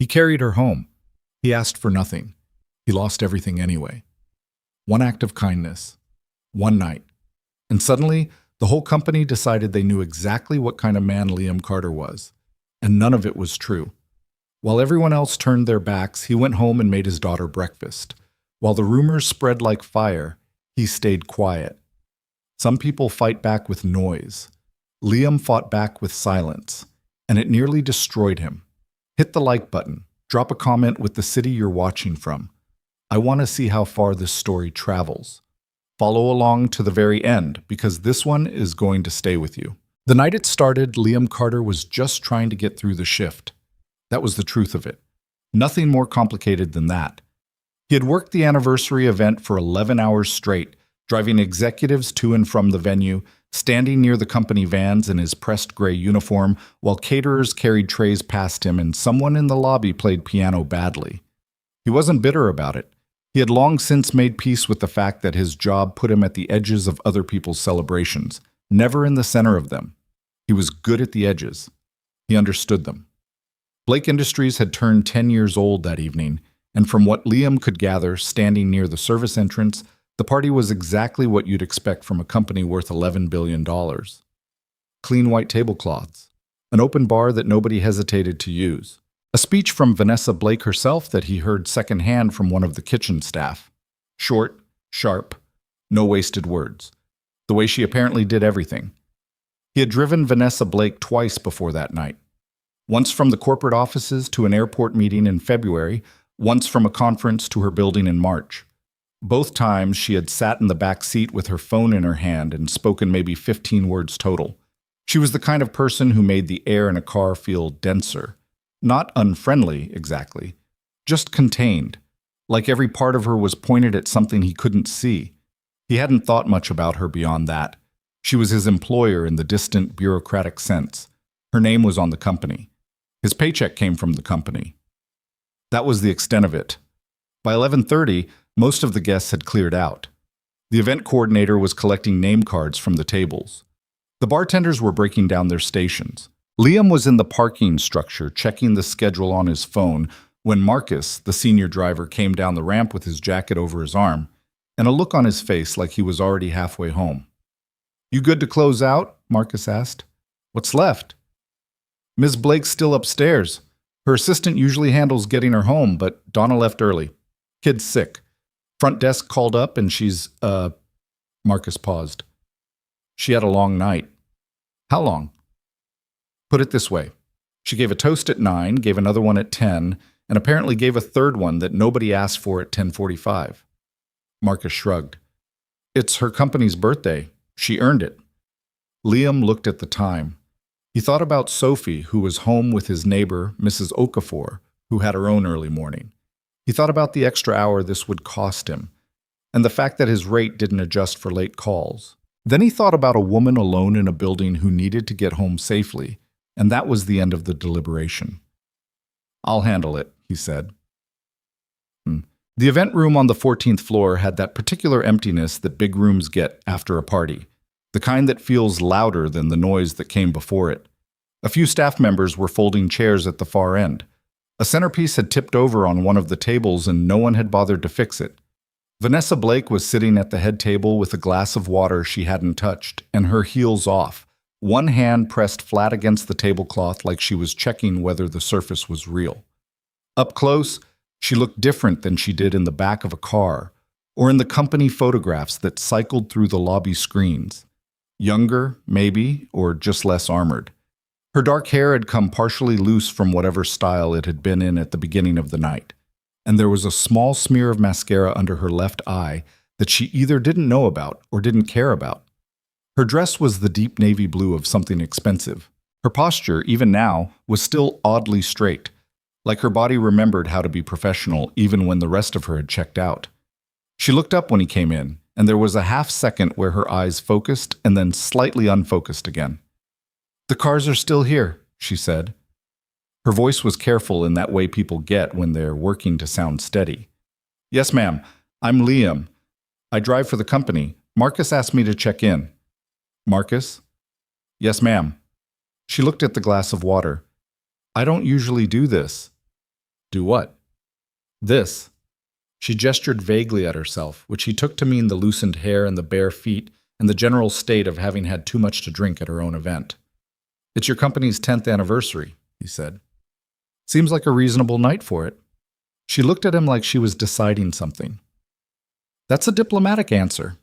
He carried her home. He asked for nothing. He lost everything anyway. One act of kindness. One night. And suddenly, the whole company decided they knew exactly what kind of man Liam Carter was. And none of it was true. While everyone else turned their backs, he went home and made his daughter breakfast. While the rumors spread like fire, he stayed quiet. Some people fight back with noise. Liam fought back with silence, and it nearly destroyed him. Hit the like button. Drop a comment with the city you're watching from. I want to see how far this story travels. Follow along to the very end, because this one is going to stay with you. The night it started, Liam Carter was just trying to get through the shift. That was the truth of it. Nothing more complicated than that. He had worked the anniversary event for 11 hours straight, driving executives to and from the venue, standing near the company vans in his pressed gray uniform, while caterers carried trays past him and someone in the lobby played piano badly. He wasn't bitter about it. He had long since made peace with the fact that his job put him at the edges of other people's celebrations, never in the center of them. He was good at the edges. He understood them. Blake Industries had turned 10 years old that evening, and from what Liam could gather, standing near the service entrance, the party was exactly what you'd expect from a company worth $11 billion. Clean white tablecloths, an open bar that nobody hesitated to use, a speech from Vanessa Blake herself that he heard secondhand from one of the kitchen staff. Short, sharp, no wasted words. The way she apparently did everything. He had driven Vanessa Blake twice before that night. Once from the corporate offices to an airport meeting in February, once from a conference to her building in March. Both times she had sat in the back seat with her phone in her hand and spoken maybe 15 words total. She was the kind of person who made the air in a car feel denser. Not unfriendly, exactly. Just contained. Like every part of her was pointed at something he couldn't see. He hadn't thought much about her beyond that. She was his employer in the distant bureaucratic sense. Her name was on the company. His paycheck came from the company. That was the extent of it. By 11:30, most of the guests had cleared out. The event coordinator was collecting name cards from the tables. The bartenders were breaking down their stations. Liam was in the parking structure checking the schedule on his phone when Marcus, the senior driver, came down the ramp with his jacket over his arm and a look on his face like he was already halfway home. "You good to close out?" Marcus asked. "What's left?" "Ms. Blake's still upstairs. Her assistant usually handles getting her home, but Donna left early. Kid's sick. Front desk called up and she's, Marcus paused. "She had a long night." "How long?" "Put it this way. She gave a toast at 9, gave another one at 10, and apparently gave a third one that nobody asked for at 10:45. Marcus shrugged. "It's her company's birthday. She earned it." Liam looked at the time. He thought about Sophie, who was home with his neighbor, Mrs. Okafor, who had her own early morning. He thought about the extra hour this would cost him, and the fact that his rate didn't adjust for late calls. Then he thought about a woman alone in a building who needed to get home safely, and that was the end of the deliberation. "I'll handle it," he said. The event room on the 14th floor had that particular emptiness that big rooms get after a party, the kind that feels louder than the noise that came before it. A few staff members were folding chairs at the far end. A centerpiece had tipped over on one of the tables and no one had bothered to fix it. Vanessa Blake was sitting at the head table with a glass of water she hadn't touched, and her heels off, one hand pressed flat against the tablecloth like she was checking whether the surface was real. Up close, she looked different than she did in the back of a car, or in the company photographs that cycled through the lobby screens. Younger, maybe, or just less armored. Her dark hair had come partially loose from whatever style it had been in at the beginning of the night, and there was a small smear of mascara under her left eye that she either didn't know about or didn't care about. Her dress was the deep navy blue of something expensive. Her posture, even now, was still oddly straight, like her body remembered how to be professional even when the rest of her had checked out. She looked up when he came in, and there was a half-second where her eyes focused and then slightly unfocused again. "The cars are still here," she said. Her voice was careful in that way people get when they're working to sound steady. "Yes, ma'am. I'm Liam. I drive for the company. Marcus asked me to check in." "Marcus?" "Yes, ma'am." She looked at the glass of water. "I don't usually do this." Do what? This. She gestured vaguely at herself, which he took to mean the loosened hair and the bare feet and the general state of having had too much to drink at her own event. It's your company's 10th anniversary, he said. Seems like a reasonable night for it. She looked at him like she was deciding something. That's a diplomatic answer.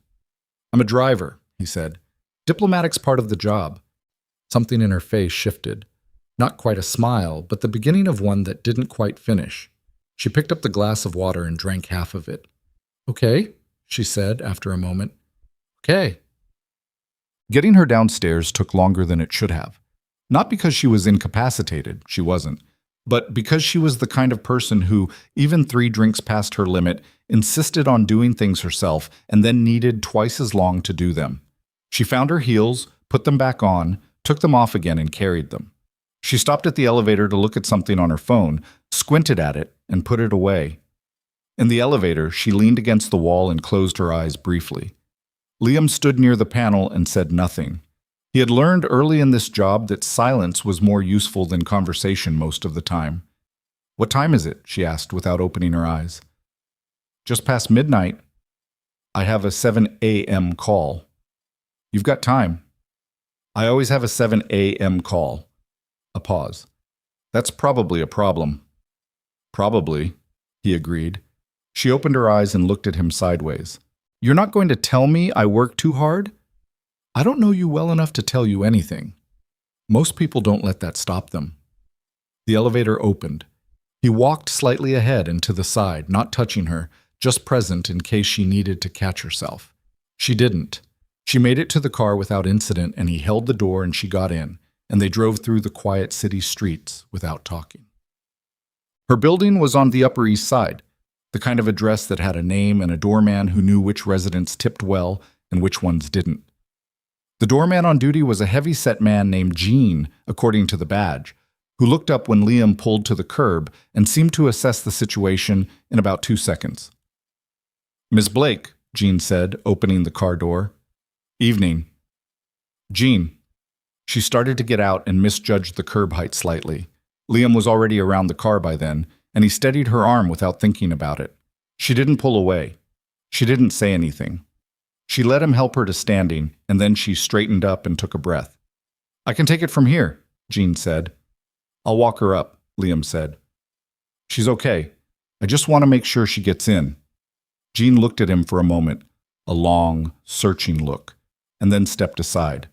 I'm a driver, he said. Diplomatic's part of the job. Something in her face shifted. Not quite a smile, but the beginning of one that didn't quite finish. She picked up the glass of water and drank half of it. Okay, she said after a moment. Okay. Getting her downstairs took longer than it should have. Not because she was incapacitated, she wasn't, but because she was the kind of person who, even 3 drinks past her limit, insisted on doing things herself and then needed twice as long to do them. She found her heels, put them back on, took them off again and carried them. She stopped at the elevator to look at something on her phone, squinted at it, and put it away. In the elevator, she leaned against the wall and closed her eyes briefly. Liam stood near the panel and said nothing. He had learned early in this job that silence was more useful than conversation most of the time. What time is it? She asked without opening her eyes. Just past midnight. I have a 7 a.m. call. You've got time. I always have a 7 a.m. call. A pause. That's probably a problem. Probably, he agreed. She opened her eyes and looked at him sideways. You're not going to tell me I work too hard? I don't know you well enough to tell you anything. Most people don't let that stop them. The elevator opened. He walked slightly ahead and to the side, not touching her, just present in case she needed to catch herself. She didn't. She made it to the car without incident, and he held the door and she got in, and they drove through the quiet city streets without talking. Her building was on the Upper East Side, the kind of address that had a name and a doorman who knew which residents tipped well and which ones didn't. The doorman on duty was a heavy-set man named Gene, according to the badge, who looked up when Liam pulled to the curb and seemed to assess the situation in about 2 seconds. Miss Blake, Gene said, opening the car door. Evening. Gene. She started to get out and misjudged the curb height slightly. Liam was already around the car by then, and he steadied her arm without thinking about it. She didn't pull away. She didn't say anything. She let him help her to standing, and then she straightened up and took a breath. I can take it from here, Gene said. I'll walk her up, Liam said. She's okay. I just want to make sure she gets in. Gene looked at him for a moment, a long, searching look, and then stepped aside.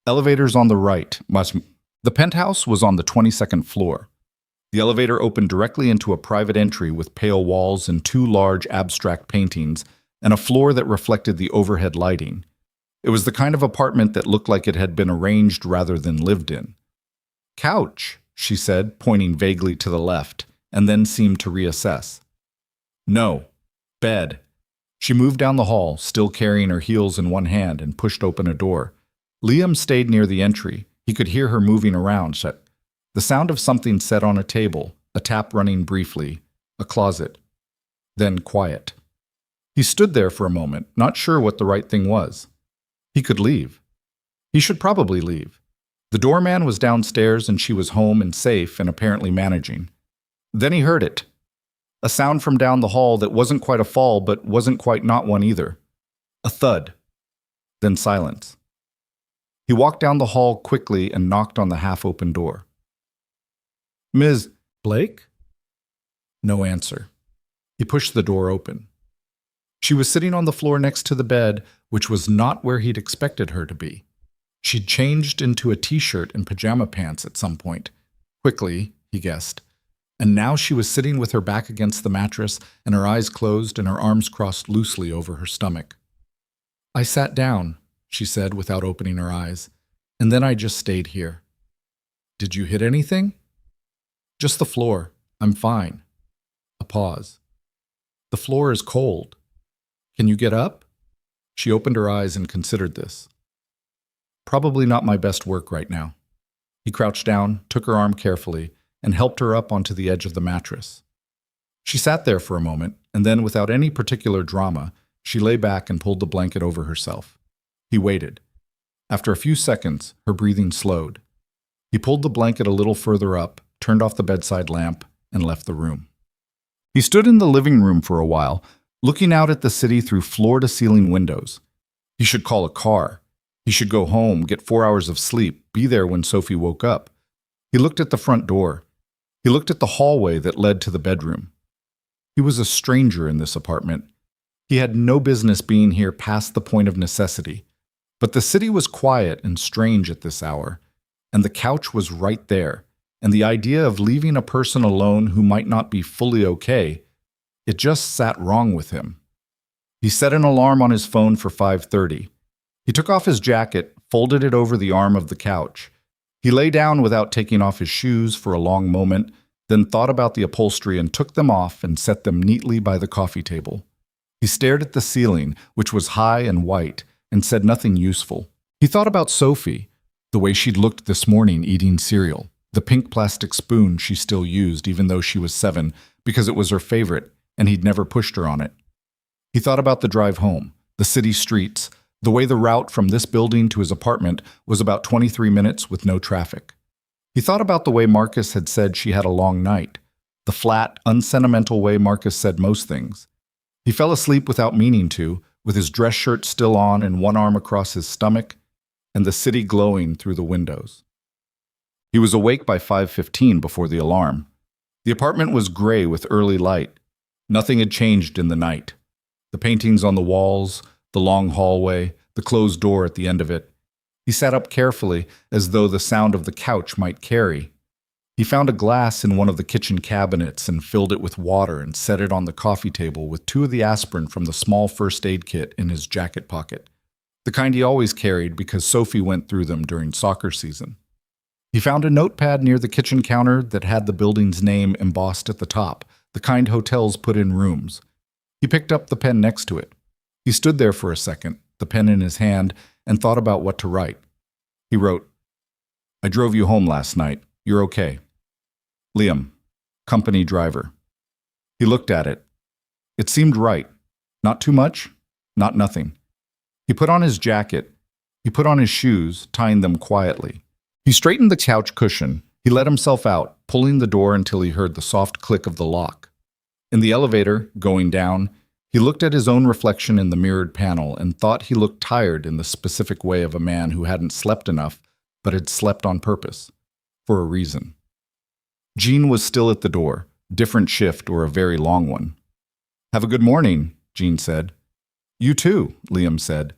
Elevators on the right. The penthouse was on the 22nd floor. The elevator opened directly into a private entry with pale walls and 2 large abstract paintings and a floor that reflected the overhead lighting. It was the kind of apartment that looked like it had been arranged rather than lived in. Couch, she said, pointing vaguely to the left, and then seemed to reassess. No. Bed. She moved down the hall, still carrying her heels in one hand, and pushed open a door. Liam stayed near the entry. He could hear her moving around. The sound of something set on a table, a tap running briefly, a closet. Then quiet. He stood there for a moment, not sure what the right thing was. He could leave. He should probably leave. The doorman was downstairs and she was home and safe and apparently managing. Then he heard it. A sound from down the hall that wasn't quite a fall but wasn't quite not one either. A thud. Then silence. He walked down the hall quickly and knocked on the half-open door. Ms. Blake? No answer. He pushed the door open. She was sitting on the floor next to the bed, which was not where he'd expected her to be. She'd changed into a t-shirt and pajama pants at some point. Quickly, he guessed. And now she was sitting with her back against the mattress and her eyes closed and her arms crossed loosely over her stomach. I sat down, she said without opening her eyes, and then I just stayed here. Did you hit anything? Just the floor. I'm fine. A pause. The floor is cold. Can you get up? She opened her eyes and considered this. Probably not my best work right now. He crouched down, took her arm carefully, and helped her up onto the edge of the mattress. She sat there for a moment, and then, without any particular drama, she lay back and pulled the blanket over herself. He waited. After a few seconds, her breathing slowed. He pulled the blanket a little further up, turned off the bedside lamp, and left the room. He stood in the living room for a while, looking out at the city through floor-to-ceiling windows. He should call a car. He should go home, get 4 hours of sleep, be there when Sophie woke up. He looked at the front door. He looked at the hallway that led to the bedroom. He was a stranger in this apartment. He had no business being here past the point of necessity. But the city was quiet and strange at this hour, and the couch was right there, and the idea of leaving a person alone who might not be fully okay, it just sat wrong with him. He set an alarm on his phone for 5:30. He took off his jacket, folded it over the arm of the couch. He lay down without taking off his shoes for a long moment, then thought about the upholstery and took them off and set them neatly by the coffee table. He stared at the ceiling, which was high and white, and said nothing useful. He thought about Sophie, the way she'd looked this morning eating cereal, the pink plastic spoon she still used even though she was 7 because it was her favorite and he'd never pushed her on it. He thought about the drive home, the city streets, the way the route from this building to his apartment was about 23 minutes with no traffic. He thought about the way Marcus had said she had a long night, the flat, unsentimental way Marcus said most things. He fell asleep without meaning to, with his dress shirt still on and one arm across his stomach, and the city glowing through the windows. He was awake by 5:15 before the alarm. The apartment was gray with early light. Nothing had changed in the night. The paintings on the walls, the long hallway, the closed door at the end of it. He sat up carefully, as though the sound of the couch might carry. He found a glass in one of the kitchen cabinets and filled it with water and set it on the coffee table with 2 of the aspirin from the small first aid kit in his jacket pocket, the kind he always carried because Sophie went through them during soccer season. He found a notepad near the kitchen counter that had the building's name embossed at the top, the kind hotels put in rooms. He picked up the pen next to it. He stood there for a second, the pen in his hand, and thought about what to write. He wrote, "I drove you home last night. You're okay. Liam, company driver." He looked at it. It seemed right. Not too much, not nothing. He put on his jacket. He put on his shoes, tying them quietly. He straightened the couch cushion. He let himself out, pulling the door until he heard the soft click of the lock. In the elevator, going down, he looked at his own reflection in the mirrored panel and thought he looked tired in the specific way of a man who hadn't slept enough, but had slept on purpose, for a reason. Jean was still at the door, different shift or a very long one. "Have a good morning," Jean said. "You too," Liam said.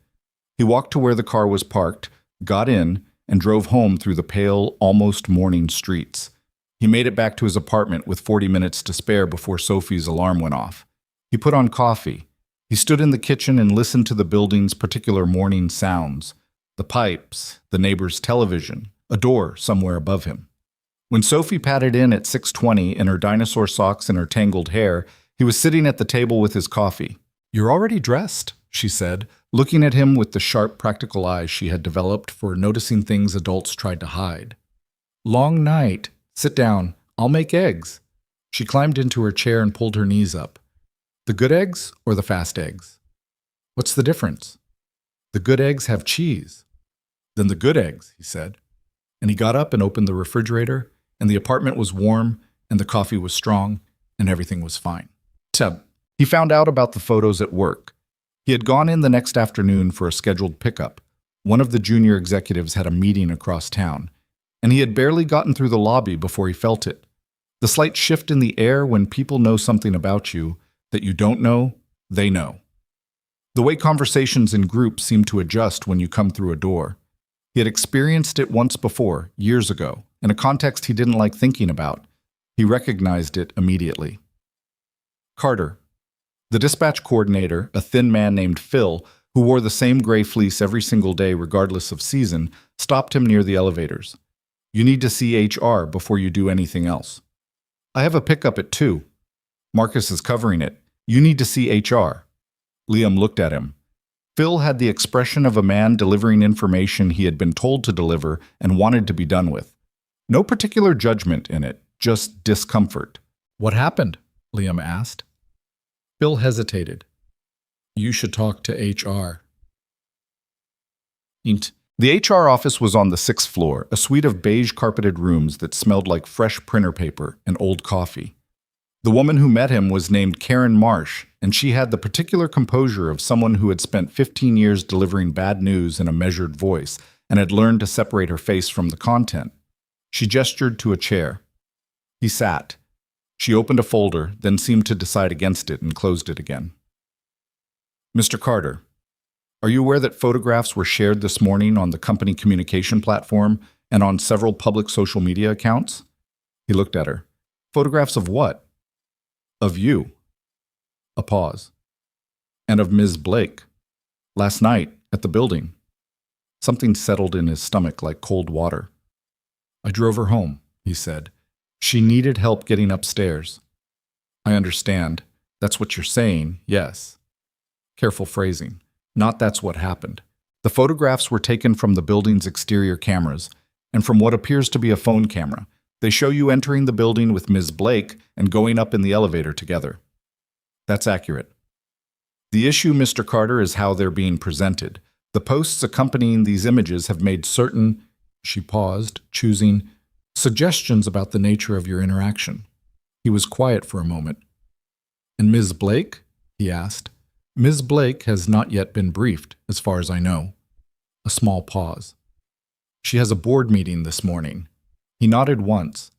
He walked to where the car was parked, got in, and drove home through the pale, almost morning streets. He made it back to his apartment with 40 minutes to spare before Sophie's alarm went off. He put on coffee. He stood in the kitchen and listened to the building's particular morning sounds, the pipes, the neighbor's television, a door somewhere above him. When Sophie patted in at 6:20 in her dinosaur socks and her tangled hair, he was sitting at the table with his coffee. "You're already dressed," she said, looking at him with the sharp, practical eyes she had developed for noticing things adults tried to hide. "Long night. Sit down. I'll make eggs." She climbed into her chair and pulled her knees up. "The good eggs or the fast eggs?" "What's the difference?" "The good eggs have cheese." "Then the good eggs," he said. And he got up and opened the refrigerator, and the apartment was warm, and the coffee was strong, and everything was fine. He found out about the photos at work. He had gone in the next afternoon for a scheduled pickup. One of the junior executives had a meeting across town, and he had barely gotten through the lobby before he felt it. The slight shift in the air when people know something about you that you don't know, they know. The way conversations in groups seem to adjust when you come through a door. He had experienced it once before, years ago, in a context he didn't like thinking about. He recognized it immediately. Carter. The dispatch coordinator, a thin man named Phil, who wore the same gray fleece every single day regardless of season, stopped him near the elevators. "You need to see HR before you do anything else." "I have a pickup at 2. Marcus is covering it. You need to see HR." Liam looked at him. Phil had the expression of a man delivering information he had been told to deliver and wanted to be done with. No particular judgment in it, just discomfort. "What happened?" Liam asked. Phil hesitated. "You should talk to HR." The HR office was on the 6th floor, a suite of beige carpeted rooms that smelled like fresh printer paper and old coffee. The woman who met him was named Karen Marsh, and she had the particular composure of someone who had spent 15 years delivering bad news in a measured voice and had learned to separate her face from the content. She gestured to a chair. He sat. She opened a folder, then seemed to decide against it and closed it again. Mr. Carter, are you aware that photographs were shared this morning on the company communication platform and on several public social media accounts? He looked at her. Photographs of what? Of you. A pause. And of Ms. Blake. Last night, at the building. Something settled in his stomach like cold water. I drove her home, he said. She needed help getting upstairs. I understand. That's what you're saying, yes. Careful phrasing. Not that's what happened. The photographs were taken from the building's exterior cameras, and from what appears to be a phone camera. They show you entering the building with Ms. Blake and going up in the elevator together. That's accurate. The issue, Mr. Carter, is how they're being presented. The posts accompanying these images have made certain, she paused, choosing, suggestions about the nature of your interaction. He was quiet for a moment. And Ms. Blake? He asked. Ms. Blake has not yet been briefed, as far as I know. A small pause. She has a board meeting this morning. He nodded once.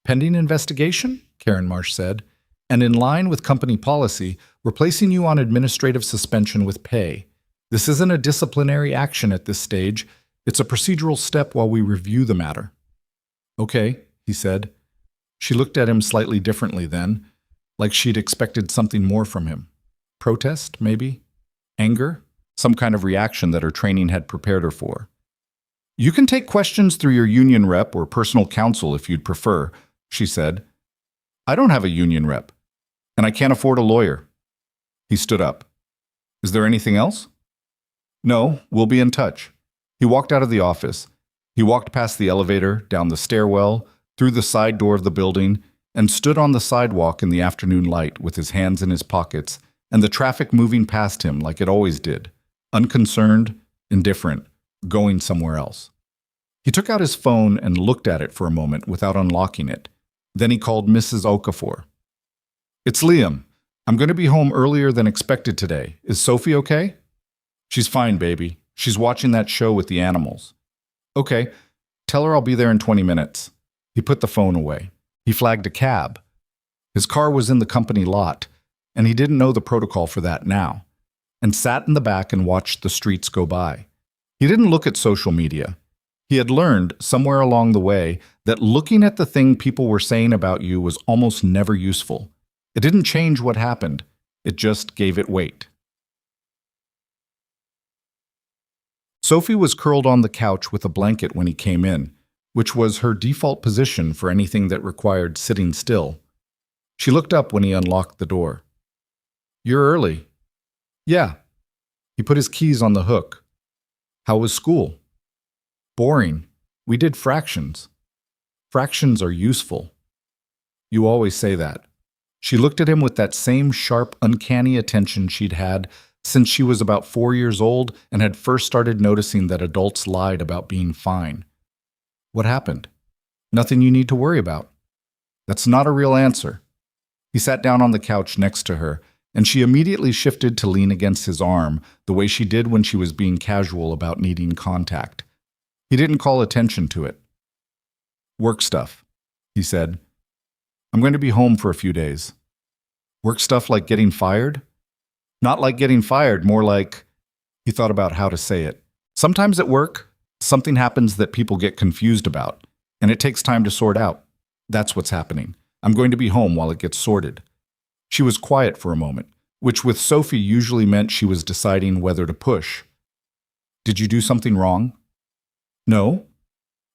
Pending investigation? Karen Marsh said. And in line with company policy, we're placing you on administrative suspension with pay. This isn't a disciplinary action at this stage. It's a procedural step while we review the matter. Okay, he said. She looked at him slightly differently then, like she'd expected something more from him. Protest, maybe? Anger? Some kind of reaction that her training had prepared her for. You can take questions through your union rep or personal counsel if you'd prefer, she said. I don't have a union rep, and I can't afford a lawyer. He stood up. Is there anything else? No, we'll be in touch. He walked out of the office. He walked past the elevator, down the stairwell, through the side door of the building, and stood on the sidewalk in the afternoon light with his hands in his pockets and the traffic moving past him like it always did, unconcerned, indifferent, going somewhere else. He took out his phone and looked at it for a moment without unlocking it. Then he called Mrs. Okafor. It's Liam. I'm going to be home earlier than expected today. Is Sophie okay? She's fine, baby. She's watching that show with the animals. Okay, tell her I'll be there in 20 minutes. He put the phone away. He flagged a cab. His car was in the company lot, and he didn't know the protocol for that now, and sat in the back and watched the streets go by. He didn't look at social media. He had learned, somewhere along the way, that looking at the thing people were saying about you was almost never useful. It didn't change what happened. It just gave it weight. Sophie was curled on the couch with a blanket when he came in, which was her default position for anything that required sitting still. She looked up when he unlocked the door. You're early. Yeah. He put his keys on the hook. How was school? Boring. We did fractions. Fractions are useful. You always say that. She looked at him with that same sharp, uncanny attention she'd had since she was about 4 years old and had first started noticing that adults lied about being fine. What happened? Nothing you need to worry about. That's not a real answer. He sat down on the couch next to her, and she immediately shifted to lean against his arm the way she did when she was being casual about needing contact. He didn't call attention to it. Work stuff, he said. I'm going to be home for a few days. Work stuff like getting fired? Not like getting fired, more like, he thought about how to say it. Sometimes at work, something happens that people get confused about, and it takes time to sort out. That's what's happening. I'm going to be home while it gets sorted. She was quiet for a moment, which with Sophie usually meant she was deciding whether to push. Did you do something wrong? No.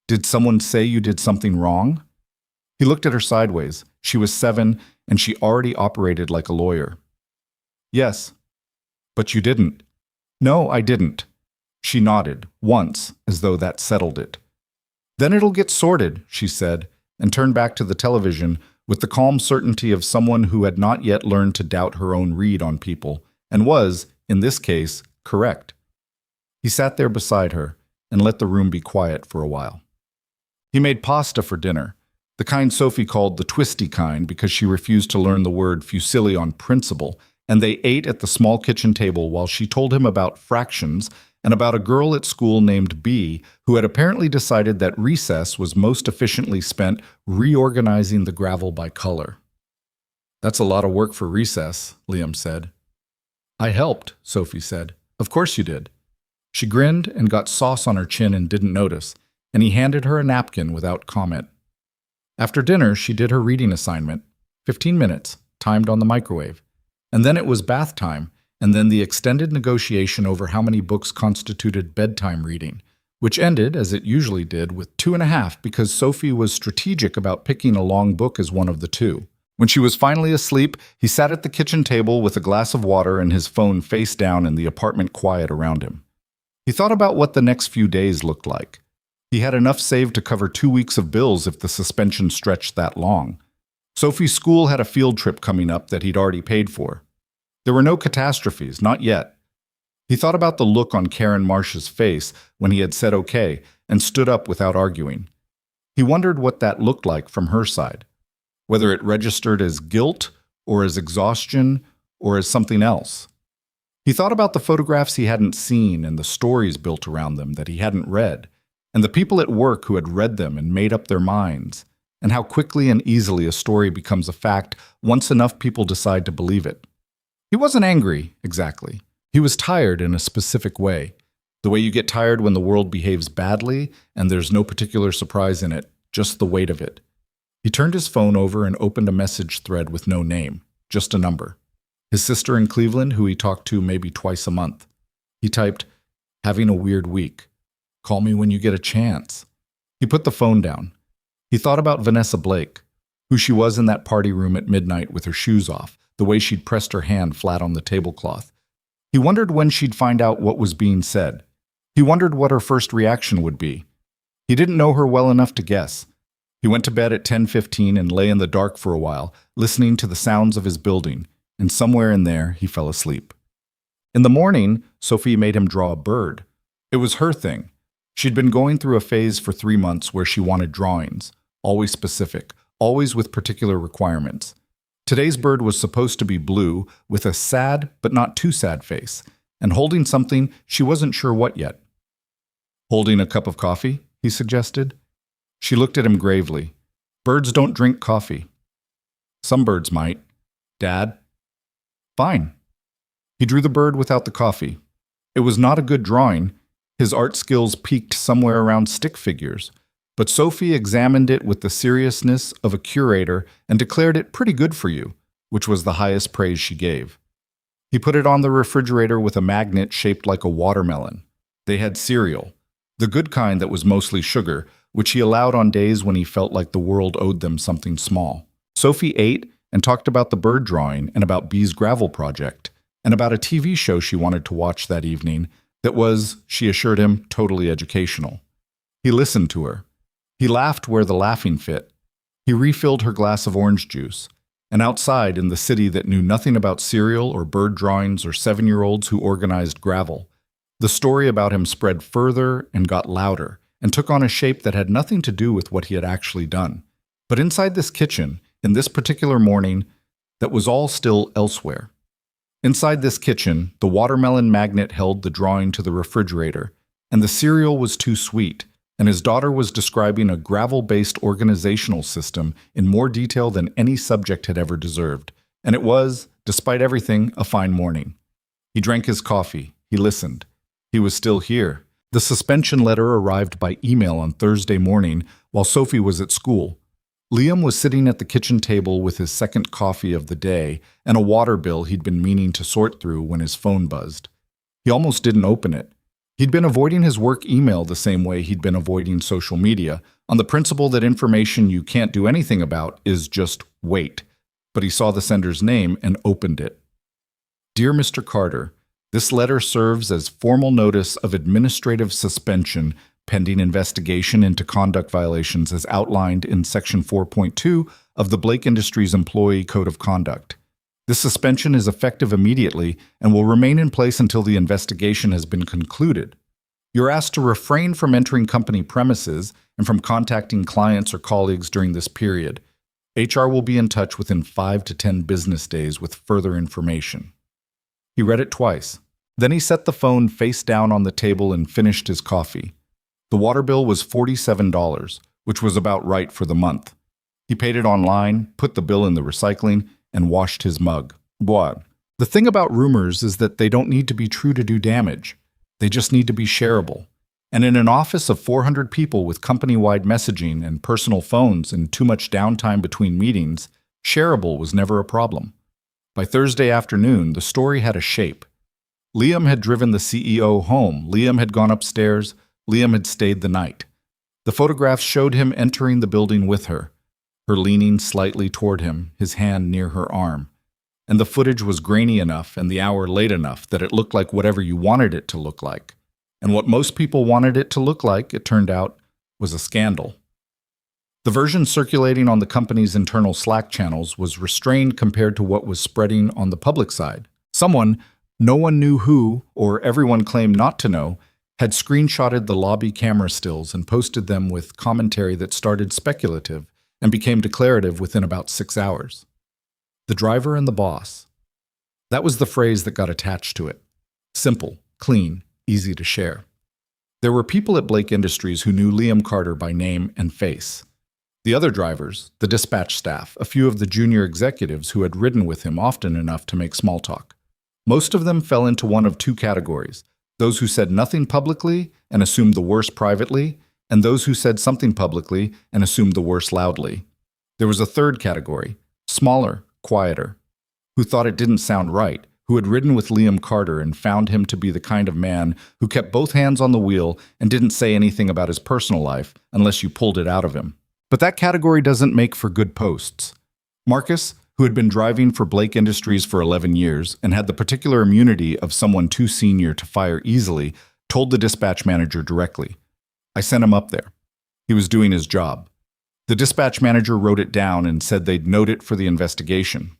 Did someone say you did something wrong? He looked at her sideways. She was 7, and she already operated like a lawyer. Yes. But you didn't. No, I didn't. She nodded, once, as though that settled it. Then it'll get sorted, she said, and turned back to the television with the calm certainty of someone who had not yet learned to doubt her own read on people, and was, in this case, correct. He sat there beside her and let the room be quiet for a while. He made pasta for dinner. the kind Sophie called the twisty kind because she refused to learn the word fusilli on principle, and they ate at the small kitchen table while she told him about fractions and about a girl at school named B who had apparently decided that recess was most efficiently spent reorganizing the gravel by color. "That's a lot of work for recess," Liam said. "I helped," Sophie said. "Of course you did." She grinned and got sauce on her chin and didn't notice, and he handed her a napkin without comment. After dinner, she did her reading assignment, 15 minutes, timed on the microwave. And then it was bath time, and then the extended negotiation over how many books constituted bedtime reading, which ended, as it usually did, with 2.5 because Sophie was strategic about picking a long book as one of the two. When she was finally asleep, he sat at the kitchen table with a glass of water and his phone face down and the apartment quiet around him. He thought about what the next few days looked like. He had enough saved to cover 2 weeks of bills if the suspension stretched that long. Sophie's school had a field trip coming up that he'd already paid for. There were no catastrophes, not yet. He thought about the look on Karen Marsh's face when he had said okay and stood up without arguing. He wondered what that looked like from her side, whether it registered as guilt or as exhaustion or as something else. He thought about the photographs he hadn't seen and the stories built around them that he hadn't read, and the people at work who had read them and made up their minds, and how quickly and easily a story becomes a fact once enough people decide to believe it. He wasn't angry, exactly. He was tired in a specific way, the way you get tired when the world behaves badly and there's no particular surprise in it, just the weight of it. He turned his phone over and opened a message thread with no name, just a number. His sister in Cleveland, who he talked to maybe twice a month. He typed, "Having a weird week. Call me when you get a chance." He put the phone down. He thought about Vanessa Blake, who she was in that party room at midnight with her shoes off, the way she'd pressed her hand flat on the tablecloth. He wondered when she'd find out what was being said. He wondered what her first reaction would be. He didn't know her well enough to guess. He went to bed at 10:15 and lay in the dark for a while, listening to the sounds of his building, and somewhere in there he fell asleep. In the morning, Sophie made him draw a bird. It was her thing. She'd been going through a phase for 3 months where she wanted drawings, always specific, always with particular requirements. Today's bird was supposed to be blue, with a sad but not too sad face, and holding something she wasn't sure what yet. "Holding a cup of coffee?" he suggested. She looked at him gravely. "Birds don't drink coffee." "Some birds might." "Dad?" "Fine." He drew the bird without the coffee. It was not a good drawing. His art skills peaked somewhere around stick figures. But Sophie examined it with the seriousness of a curator and declared it pretty good for you, which was the highest praise she gave. He put it on the refrigerator with a magnet shaped like a watermelon. They had cereal, the good kind that was mostly sugar, which he allowed on days when he felt like the world owed them something small. Sophie ate and talked about the bird drawing and about Bee's gravel project, and about a TV show she wanted to watch that evening that was, she assured him, totally educational. He listened to her. He laughed where the laughing fit. He refilled her glass of orange juice. And outside, in the city that knew nothing about cereal or bird drawings or 7-year-olds who organized gravel, the story about him spread further and got louder and took on a shape that had nothing to do with what he had actually done. But inside this kitchen, in this particular morning, that was all still elsewhere. Inside this kitchen, the watermelon magnet held the drawing to the refrigerator, and the cereal was too sweet, and his daughter was describing a gravel-based organizational system in more detail than any subject had ever deserved. And it was, despite everything, a fine morning. He drank his coffee. He listened. He was still here. The suspension letter arrived by email on Thursday morning while Sophie was at school. Liam was sitting at the kitchen table with his second coffee of the day and a water bill he'd been meaning to sort through when his phone buzzed. He almost didn't open it. He'd been avoiding his work email the same way he'd been avoiding social media, on the principle that information you can't do anything about is just wait. But he saw the sender's name and opened it. Dear Mr. Carter, this letter serves as formal notice of administrative suspension pending investigation into conduct violations as outlined in Section 4.2 of the Blake Industries Employee Code of Conduct. This suspension is effective immediately and will remain in place until the investigation has been concluded. You're asked to refrain from entering company premises and from contacting clients or colleagues during this period. HR will be in touch within 5 to 10 business days with further information. He read it twice. Then he set the phone face down on the table and finished his coffee. The water bill was $47, which was about right for the month. He paid it online, put the bill in the recycling, and washed his mug. Bois. The thing about rumors is that they don't need to be true to do damage. They just need to be shareable. And in an office of 400 people with company-wide messaging and personal phones and too much downtime between meetings, shareable was never a problem. By Thursday afternoon, the story had a shape. Liam had driven the CEO home. Liam had gone upstairs. Liam had stayed the night. The photographs showed him entering the building with her leaning slightly toward him, his hand near her arm. And the footage was grainy enough and the hour late enough that it looked like whatever you wanted it to look like. And what most people wanted it to look like, it turned out, was a scandal. The version circulating on the company's internal Slack channels was restrained compared to what was spreading on the public side. Someone, no one knew who, or everyone claimed not to know, had screenshotted the lobby camera stills and posted them with commentary that started speculative and became declarative within about 6 hours. The driver and the boss. That was the phrase that got attached to it. Simple, clean, easy to share. There were people at Blake Industries who knew Liam Carter by name and face. The other drivers, the dispatch staff, a few of the junior executives who had ridden with him often enough to make small talk. Most of them fell into one of two categories: those who said nothing publicly and assumed the worst privately, and those who said something publicly and assumed the worst loudly. There was a third category, smaller, quieter, who thought it didn't sound right, who had ridden with Liam Carter and found him to be the kind of man who kept both hands on the wheel and didn't say anything about his personal life unless you pulled it out of him. But that category doesn't make for good posts. Marcus, who had been driving for Blake Industries for 11 years and had the particular immunity of someone too senior to fire easily, told the dispatch manager directly. I sent him up there. He was doing his job. The dispatch manager wrote it down and said they'd note it for the investigation.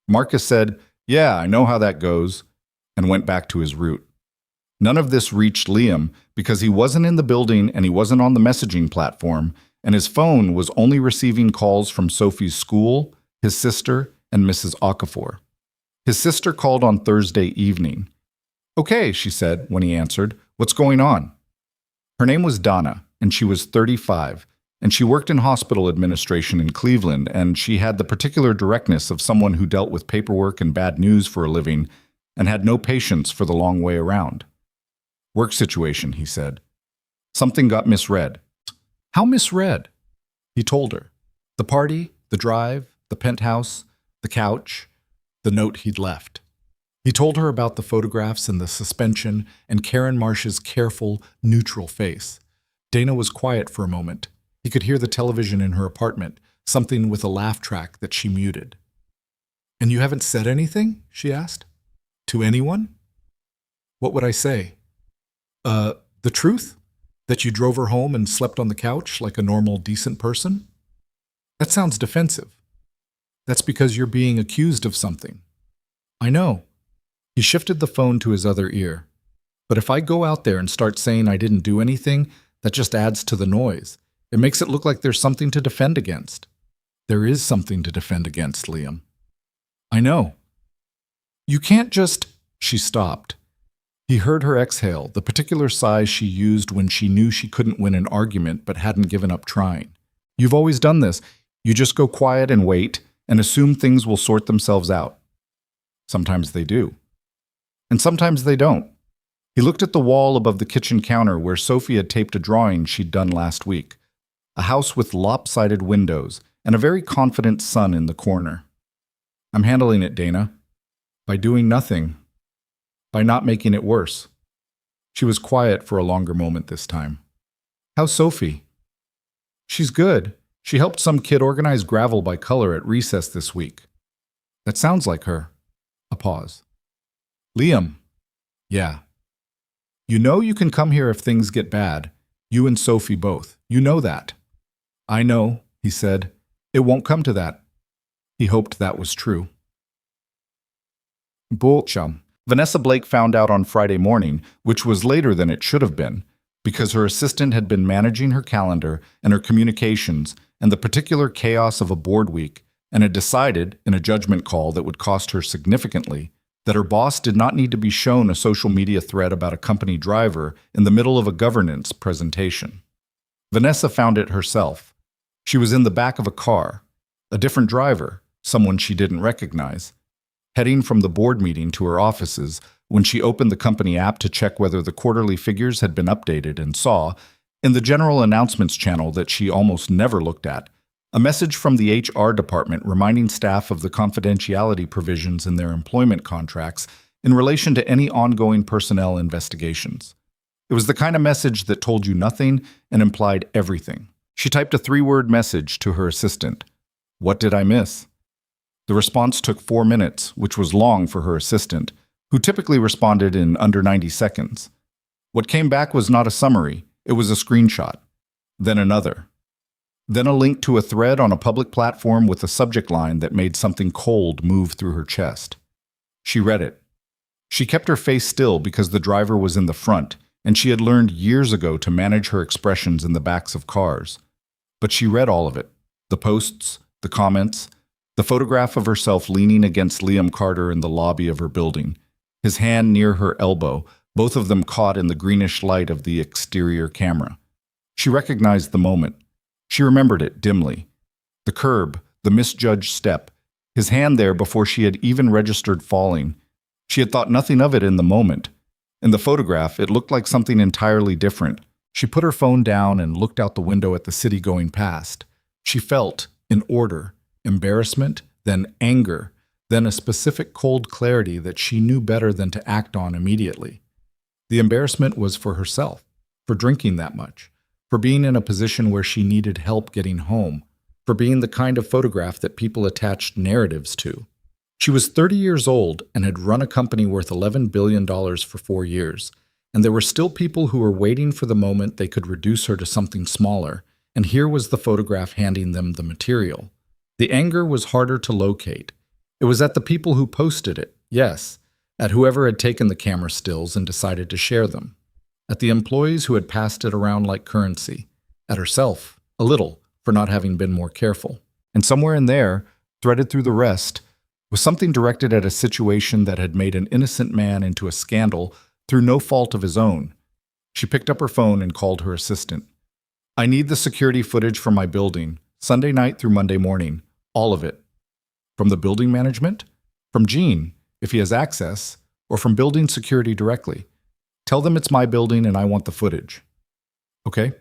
Marcus said, "Yeah, I know how that goes," and went back to his route. None of this reached Liam because he wasn't in the building and he wasn't on the messaging platform, and his phone was only receiving calls from Sophie's school, his sister, and Mrs. Okafor. His sister called on Thursday evening. "Okay," she said when he answered. "What's going on?" Her name was Donna, and she was 35, and she worked in hospital administration in Cleveland, and she had the particular directness of someone who dealt with paperwork and bad news for a living and had no patience for the long way around. "Work situation," he said. "Something got misread." "How misread?" He told her. The party, the drive, the penthouse, the couch, the note he'd left. He told her about the photographs and the suspension and Karen Marsh's careful, neutral face. Dana was quiet for a moment. He could hear the television in her apartment, something with a laugh track that she muted. "And you haven't said anything?" she asked. "To anyone?" "What would I say? The truth? That you drove her home and slept on the couch like a normal, decent person? That sounds defensive. That's because you're being accused of something." "I know." He shifted the phone to his other ear. "But if I go out there and start saying I didn't do anything, that just adds to the noise. It makes it look like there's something to defend against." "There is something to defend against, Liam." "I know." "You can't just—" She stopped. He heard her exhale, the particular sigh she used when she knew she couldn't win an argument but hadn't given up trying. "You've always done this. You just go quiet and wait and assume things will sort themselves out." "Sometimes they do. And sometimes they don't." He looked at the wall above the kitchen counter where Sophie had taped a drawing she'd done last week. A house with lopsided windows and a very confident sun in the corner. "I'm handling it, Dana. By doing nothing. By not making it worse." She was quiet for a longer moment this time. "How's Sophie?" "She's good. She helped some kid organize gravel by color at recess this week." "That sounds like her." A pause. "Liam." "Yeah." "You know you can come here if things get bad. You and Sophie both. You know that." "I know," he said. "It won't come to that." He hoped that was true. Bolcham. Vanessa Blake found out on Friday morning, which was later than it should have been, because her assistant had been managing her calendar and her communications and the particular chaos of a board week, and had decided, in a judgment call that would cost her significantly, that her boss did not need to be shown a social media thread about a company driver in the middle of a governance presentation. Vanessa found it herself. She was in the back of a car, a different driver, someone she didn't recognize, heading from the board meeting to her offices when she opened the company app to check whether the quarterly figures had been updated and saw, in the general announcements channel that she almost never looked at, a message from the HR department reminding staff of the confidentiality provisions in their employment contracts in relation to any ongoing personnel investigations. It was the kind of message that told you nothing and implied everything. She typed a 3-word message to her assistant. "What did I miss?" The response took 4 minutes, which was long for her assistant, who typically responded in under 90 seconds. What came back was not a summary, it was a screenshot. Then another. Then a link to a thread on a public platform with a subject line that made something cold move through her chest. She read it. She kept her face still because the driver was in the front, and she had learned years ago to manage her expressions in the backs of cars. But she read all of it. The posts, the comments, the photograph of herself leaning against Liam Carter in the lobby of her building, his hand near her elbow, both of them caught in the greenish light of the exterior camera. She recognized the moment. She remembered it dimly. The curb, the misjudged step, his hand there before she had even registered falling. She had thought nothing of it in the moment. In the photograph, it looked like something entirely different. She put her phone down and looked out the window at the city going past. She felt, in order, embarrassment, then anger, then a specific cold clarity that she knew better than to act on immediately. The embarrassment was for herself, for drinking that much, for being in a position where she needed help getting home, for being the kind of photograph that people attached narratives to. She was 30 years old and had run a company worth $11 billion for 4 years, and there were still people who were waiting for the moment they could reduce her to something smaller, and here was the photograph handing them the material. The anger was harder to locate. It was at the people who posted it, yes, at whoever had taken the camera stills and decided to share them, at the employees who had passed it around like currency, at herself, a little, for not having been more careful. And somewhere in there, threaded through the rest, was something directed at a situation that had made an innocent man into a scandal through no fault of his own. She picked up her phone and called her assistant. "I need the security footage from my building, Sunday night through Monday morning, all of it." From the building management? From Gene, if he has access, or from building security directly. "Tell them it's my building and I want the footage." "Okay.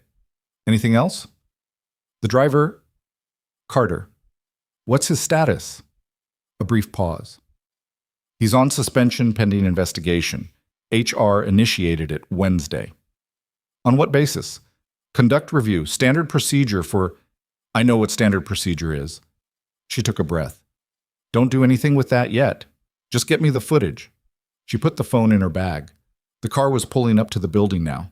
Anything else?" "The driver, Carter. What's his status?" A brief pause. "He's on suspension pending investigation. HR initiated it Wednesday." "On what basis?" "Conduct review, standard procedure for—" "I know what standard procedure is." She took a breath. "Don't do anything with that yet. Just get me the footage." She put the phone in her bag. The car was pulling up to the building now.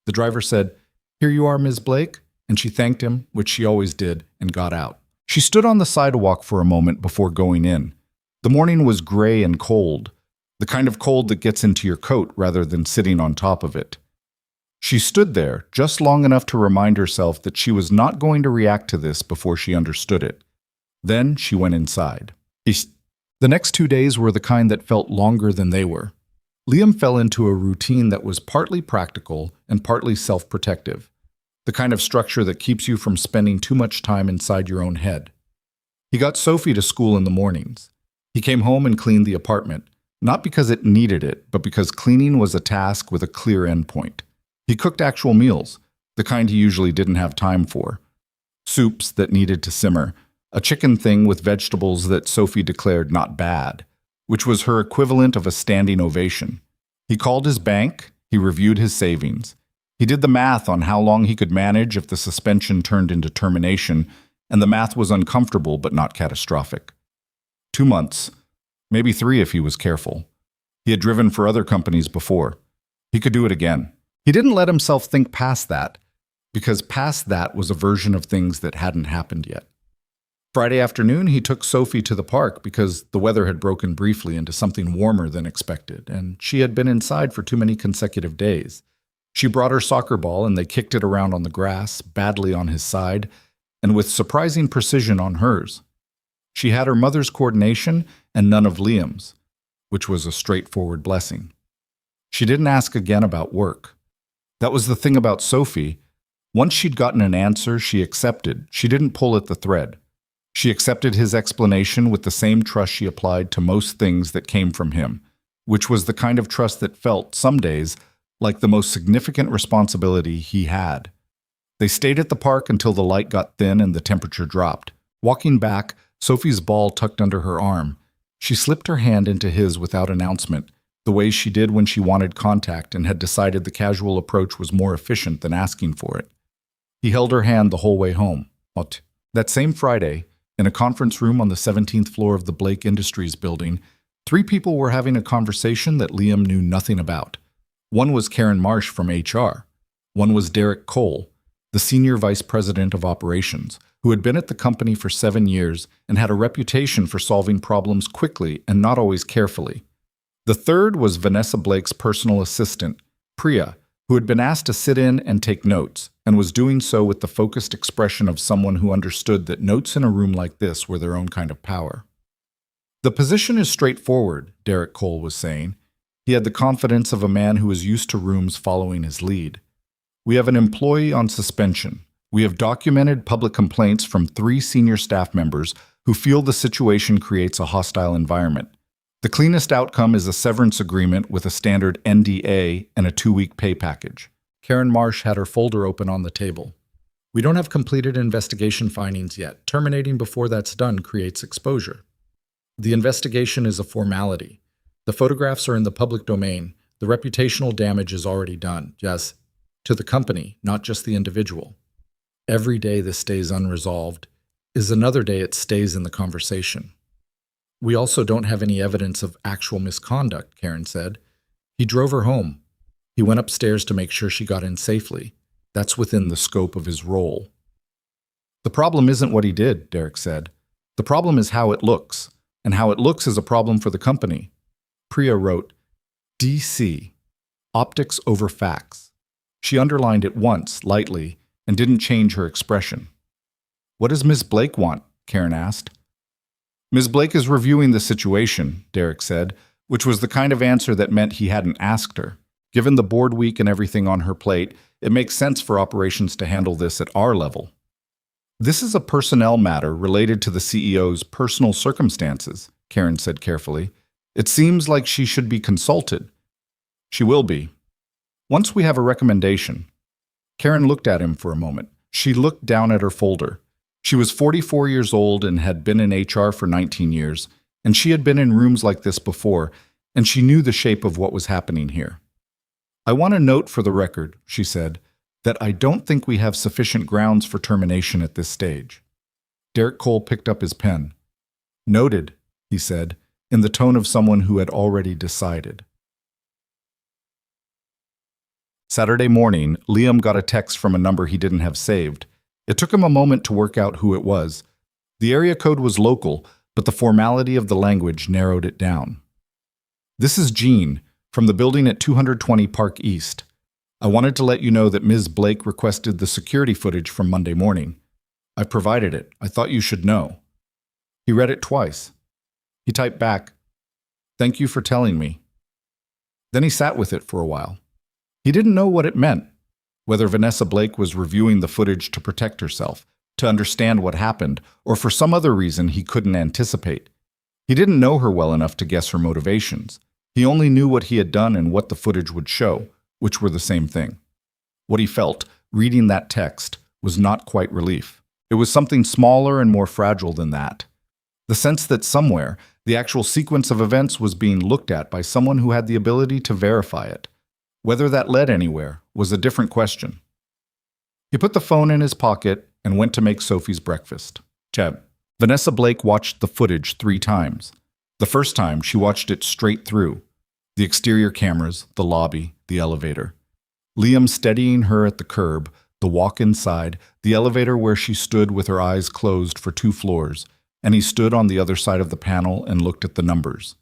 The driver said, "Here you are, Ms. Blake," and she thanked him, which she always did, and got out. She stood on the sidewalk for a moment before going in. The morning was gray and cold, the kind of cold that gets into your coat rather than sitting on top of it. She stood there just long enough to remind herself that she was not going to react to this before she understood it. Then she went inside. The next 2 days were the kind that felt longer than they were. Liam fell into a routine that was partly practical and partly self-protective, the kind of structure that keeps you from spending too much time inside your own head. He got Sophie to school in the mornings. He came home and cleaned the apartment, not because it needed it, but because cleaning was a task with a clear endpoint. He cooked actual meals, the kind he usually didn't have time for. Soups that needed to simmer, a chicken thing with vegetables that Sophie declared not bad, which was her equivalent of a standing ovation. He called his bank, he reviewed his savings. He did the math on how long he could manage if the suspension turned into termination, and the math was uncomfortable but not catastrophic. 2 months, maybe 3 if he was careful. He had driven for other companies before. He could do it again. He didn't let himself think past that, because past that was a version of things that hadn't happened yet. Friday afternoon, he took Sophie to the park because the weather had broken briefly into something warmer than expected, and she had been inside for too many consecutive days. She brought her soccer ball and they kicked it around on the grass, badly on his side, and with surprising precision on hers. She had her mother's coordination and none of Liam's, which was a straightforward blessing. She didn't ask again about work. That was the thing about Sophie. Once she'd gotten an answer she accepted, she didn't pull at the thread. She accepted his explanation with the same trust she applied to most things that came from him, which was the kind of trust that felt, some days, like the most significant responsibility he had. They stayed at the park until the light got thin and the temperature dropped. Walking back, Sophie's ball tucked under her arm. She slipped her hand into his without announcement, the way she did when she wanted contact and had decided the casual approach was more efficient than asking for it. He held her hand the whole way home. That same Friday, in a conference room on the 17th floor of the Blake Industries building, 3 people were having a conversation that Liam knew nothing about. One was Karen Marsh from HR. One was Derek Cole, the senior vice president of operations, who had been at the company for 7 years and had a reputation for solving problems quickly and not always carefully. The third was Vanessa Blake's personal assistant, Priya, who had been asked to sit in and take notes, and was doing so with the focused expression of someone who understood that notes in a room like this were their own kind of power. The position is straightforward, Derek Cole was saying. He had the confidence of a man who is used to rooms following his lead. We have an employee on suspension. We have documented public complaints from 3 senior staff members who feel the situation creates a hostile environment. The cleanest outcome is a severance agreement with a standard NDA and a 2-week pay package. Karen Marsh had her folder open on the table. We don't have completed investigation findings yet. Terminating before that's done creates exposure. The investigation is a formality. The photographs are in the public domain. The reputational damage is already done. Yes, to the company, not just the individual. Every day this stays unresolved is another day it stays in the conversation. We also don't have any evidence of actual misconduct, Karen said. He drove her home. He went upstairs to make sure she got in safely. That's within the scope of his role. The problem isn't what he did, Derek said. The problem is how it looks, and how it looks is a problem for the company. Priya wrote, DC, optics over facts. She underlined it once, lightly, and didn't change her expression. What does Ms. Blake want? Karen asked. Ms. Blake is reviewing the situation, Derek said, which was the kind of answer that meant he hadn't asked her. Given the board week and everything on her plate, it makes sense for operations to handle this at our level. This is a personnel matter related to the CEO's personal circumstances, Karen said carefully. It seems like she should be consulted. She will be. Once we have a recommendation. Karen looked at him for a moment. She looked down at her folder. She was 44 years old and had been in HR for 19 years, and she had been in rooms like this before, and she knew the shape of what was happening here. I want to note for the record, she said, that I don't think we have sufficient grounds for termination at this stage. Derek Cole picked up his pen. Noted, he said, in the tone of someone who had already decided. Saturday morning, Liam got a text from a number he didn't have saved. It took him a moment to work out who it was. The area code was local, but the formality of the language narrowed it down. This is Jean, from the building at 220 Park East. I wanted to let you know that Ms. Blake requested the security footage from Monday morning. I provided it. I thought you should know. He read it twice. He typed back, "Thank you for telling me." Then he sat with it for a while. He didn't know what it meant, whether Vanessa Blake was reviewing the footage to protect herself, to understand what happened, or for some other reason he couldn't anticipate. He didn't know her well enough to guess her motivations. He only knew what he had done and what the footage would show, which were the same thing. What he felt, reading that text, was not quite relief. It was something smaller and more fragile than that. The sense that somewhere, the actual sequence of events was being looked at by someone who had the ability to verify it. Whether that led anywhere was a different question. He put the phone in his pocket and went to make Sophie's breakfast. Vanessa Blake watched the footage 3 times. The first time, she watched it straight through. The exterior cameras, the lobby, the elevator. Liam steadying her at the curb, the walk inside, the elevator where she stood with her eyes closed for 2 floors, and he stood on the other side of the panel and looked at the numbers.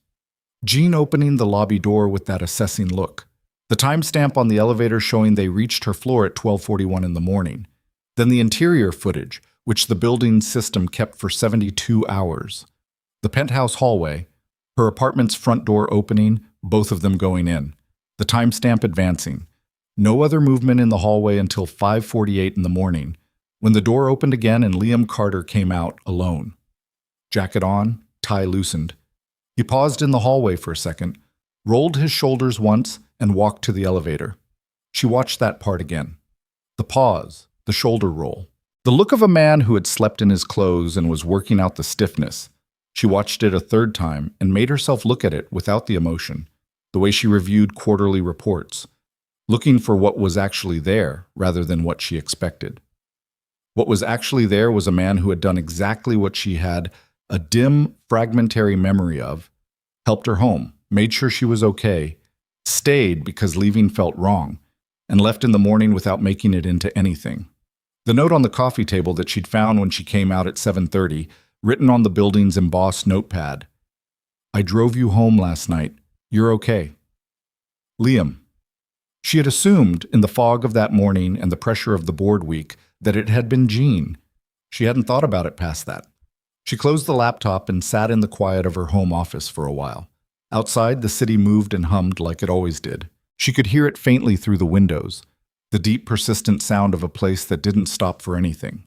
Jean opening the lobby door with that assessing look. The timestamp on the elevator showing they reached her floor at 12:41 in the morning. Then the interior footage, which the building system kept for 72 hours. The penthouse hallway, her apartment's front door opening, both of them going in. The timestamp advancing. No other movement in the hallway until 5:48 in the morning, when the door opened again and Liam Carter came out alone. Jacket on, tie loosened. He paused in the hallway for a second, rolled his shoulders once, and walked to the elevator. She watched that part again. The pause, the shoulder roll. The look of a man who had slept in his clothes and was working out the stiffness. She watched it a third time and made herself look at it without the emotion, the way she reviewed quarterly reports, looking for what was actually there rather than what she expected. What was actually there was a man who had done exactly what she had a dim, fragmentary memory of, helped her home, made sure she was okay, stayed because leaving felt wrong, and left in the morning without making it into anything. The note on the coffee table that she'd found when she came out at 7:30, written on the building's embossed notepad. I drove you home last night. You're okay. Liam. She had assumed, in the fog of that morning and the pressure of the board week, that it had been Jean. She hadn't thought about it past that. She closed the laptop and sat in the quiet of her home office for a while. Outside, the city moved and hummed like it always did. She could hear it faintly through the windows, the deep, persistent sound of a place that didn't stop for anything.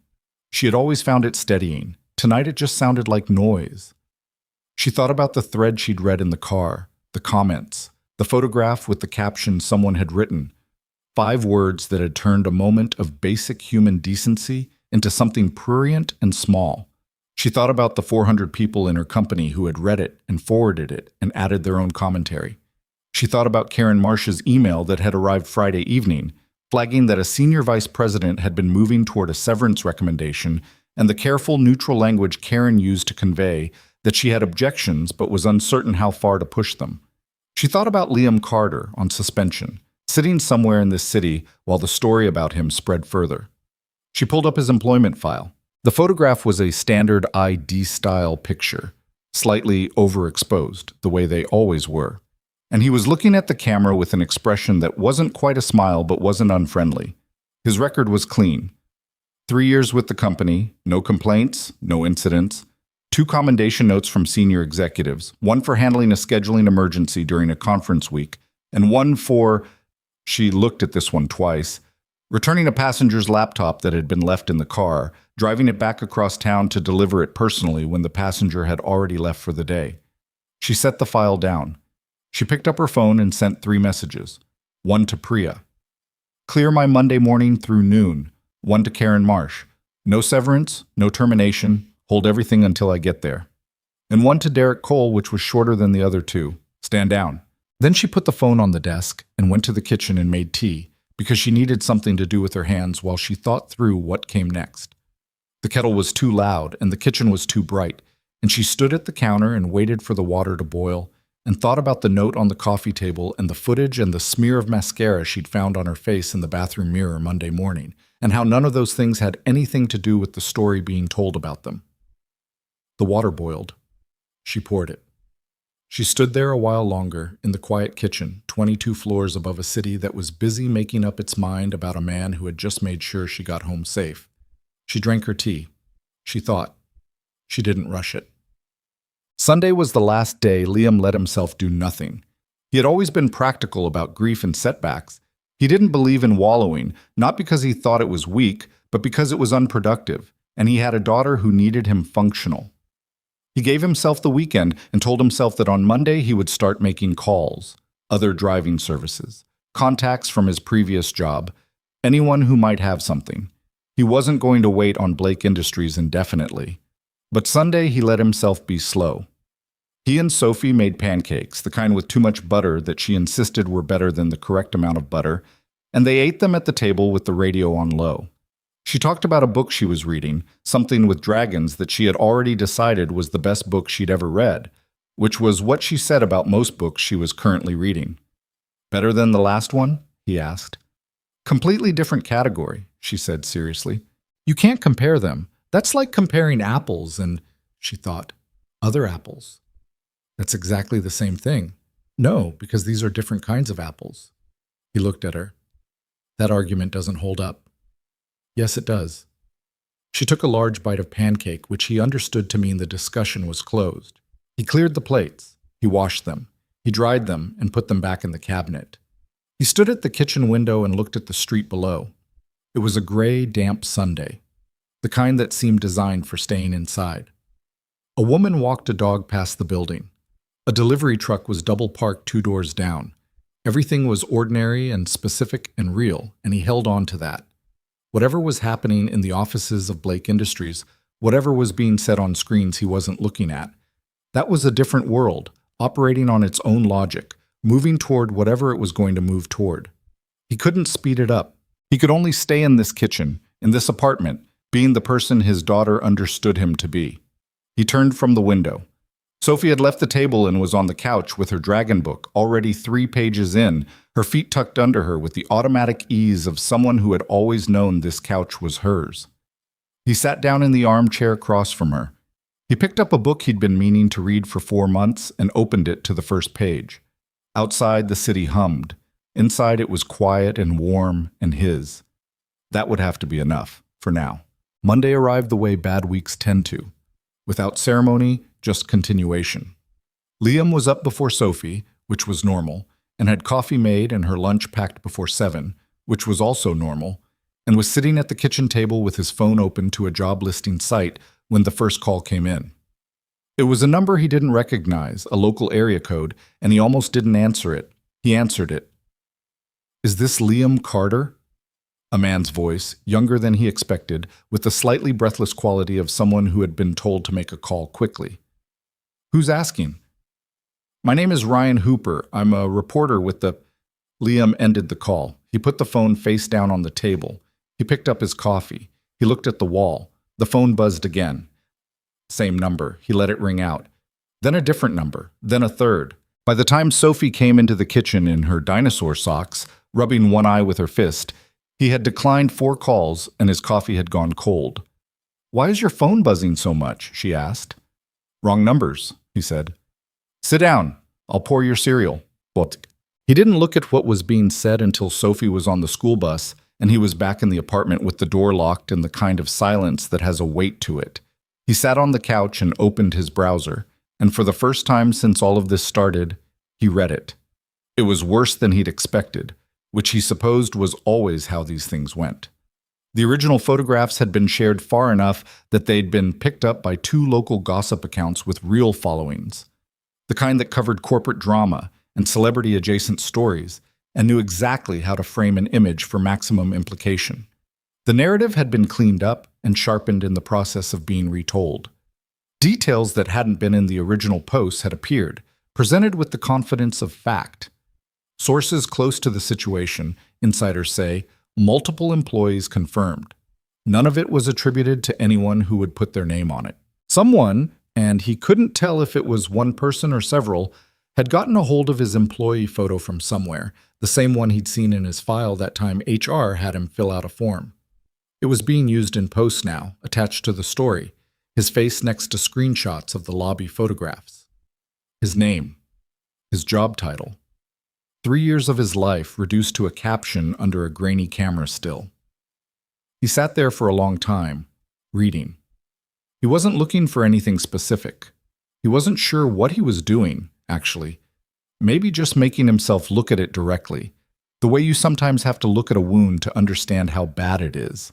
She had always found it steadying. Tonight it just sounded like noise. She thought about the thread she'd read in the car, the comments, the photograph with the caption someone had written, 5 words that had turned a moment of basic human decency into something prurient and small. She thought about the 400 people in her company who had read it and forwarded it and added their own commentary. She thought about Karen Marsh's email that had arrived Friday evening, flagging that a senior vice president had been moving toward a severance recommendation, and the careful, neutral language Karen used to convey that she had objections but was uncertain how far to push them. She thought about Liam Carter on suspension, sitting somewhere in this city while the story about him spread further. She pulled up his employment file. The photograph was a standard ID-style picture, slightly overexposed, the way they always were. And he was looking at the camera with an expression that wasn't quite a smile but wasn't unfriendly. His record was clean. 3 years with the company, no complaints, no incidents, 2 commendation notes from senior executives, 1 for handling a scheduling emergency during a conference week, and 1 for, she looked at this one twice, returning a passenger's laptop that had been left in the car, driving it back across town to deliver it personally when the passenger had already left for the day. She set the file down. She picked up her phone and sent 3 messages. 1 to Priya. Clear my Monday morning through noon. 1 to Karen Marsh. No severance, no termination, hold everything until I get there. And 1 to Derek Cole, which was shorter than the other 2. Stand down. Then she put the phone on the desk and went to the kitchen and made tea, because she needed something to do with her hands while she thought through what came next. The kettle was too loud and the kitchen was too bright, and she stood at the counter and waited for the water to boil, and thought about the note on the coffee table and the footage and the smear of mascara she'd found on her face in the bathroom mirror Monday morning, and how none of those things had anything to do with the story being told about them. The water boiled. She poured it. She stood there a while longer in the quiet kitchen, 22 floors above a city that was busy making up its mind about a man who had just made sure she got home safe. She drank her tea. She thought. She didn't rush it. Sunday was the last day Liam let himself do nothing. He had always been practical about grief and setbacks. He didn't believe in wallowing, not because he thought it was weak, but because it was unproductive, and he had a daughter who needed him functional. He gave himself the weekend and told himself that on Monday he would start making calls, other driving services, contacts from his previous job, anyone who might have something. He wasn't going to wait on Blake Industries indefinitely. But Sunday he let himself be slow. He and Sophie made pancakes, the kind with too much butter that she insisted were better than the correct amount of butter, and they ate them at the table with the radio on low. She talked about a book she was reading, something with dragons that she had already decided was the best book she'd ever read, which was what she said about most books she was currently reading. Better than the last one? He asked. Completely different category, she said seriously. You can't compare them. That's like comparing apples and, she thought, other apples. That's exactly the same thing. No, because these are different kinds of apples. He looked at her. That argument doesn't hold up. Yes, it does. She took a large bite of pancake, which he understood to mean the discussion was closed. He cleared the plates. He washed them. He dried them and put them back in the cabinet. He stood at the kitchen window and looked at the street below. It was a gray, damp Sunday, the kind that seemed designed for staying inside. A woman walked a dog past the building. A delivery truck was double parked 2 doors down. Everything was ordinary and specific and real, and he held on to that. Whatever was happening in the offices of Blake Industries, whatever was being said on screens he wasn't looking at, that was a different world, operating on its own logic, moving toward whatever it was going to move toward. He couldn't speed it up. He could only stay in this kitchen, in this apartment, being the person his daughter understood him to be. He turned from the window. Sophie had left the table and was on the couch with her dragon book, already 3 pages in, her feet tucked under her with the automatic ease of someone who had always known this couch was hers. He sat down in the armchair across from her. He picked up a book he'd been meaning to read for 4 months and opened it to the first page. Outside, the city hummed. Inside, it was quiet and warm and his. That would have to be enough, for now. Monday arrived the way bad weeks tend to. Without ceremony, just continuation. Liam was up before Sophie, which was normal, and had coffee made and her lunch packed before 7, which was also normal, and was sitting at the kitchen table with his phone open to a job listing site when the first call came in. It was a number he didn't recognize, a local area code, and he almost didn't answer it. He answered it. "Is this Liam Carter?" A man's voice, younger than he expected, with the slightly breathless quality of someone who had been told to make a call quickly. "Who's asking?" "My name is Ryan Hooper. I'm a reporter with the—" Liam ended the call. He put the phone face down on the table. He picked up his coffee. He looked at the wall. The phone buzzed again. Same number. He let it ring out. Then a different number. Then a third. By the time Sophie came into the kitchen in her dinosaur socks, rubbing one eye with her fist, he had declined 4 calls and his coffee had gone cold. "Why is your phone buzzing so much?" she asked. "Wrong numbers," he said. "Sit down. I'll pour your cereal." But he didn't look at what was being said until Sophie was on the school bus and he was back in the apartment with the door locked and the kind of silence that has a weight to it. He sat on the couch and opened his browser, and for the first time since all of this started, he read it. It was worse than he'd expected, which he supposed was always how these things went. The original photographs had been shared far enough that they'd been picked up by 2 local gossip accounts with real followings, the kind that covered corporate drama and celebrity-adjacent stories, and knew exactly how to frame an image for maximum implication. The narrative had been cleaned up and sharpened in the process of being retold. Details that hadn't been in the original posts had appeared, presented with the confidence of fact. Sources close to the situation, insiders say, multiple employees confirmed. None of it was attributed to anyone who would put their name on it. Someone, and he couldn't tell if it was one person or several, had gotten a hold of his employee photo from somewhere, the same one he'd seen in his file that time HR had him fill out a form. It was being used in posts now, attached to the story, his face next to screenshots of the lobby photographs. His name, his job title. 3 years of his life reduced to a caption under a grainy camera still. He sat there for a long time, reading. He wasn't looking for anything specific. He wasn't sure what he was doing, actually. Maybe just making himself look at it directly, the way you sometimes have to look at a wound to understand how bad it is.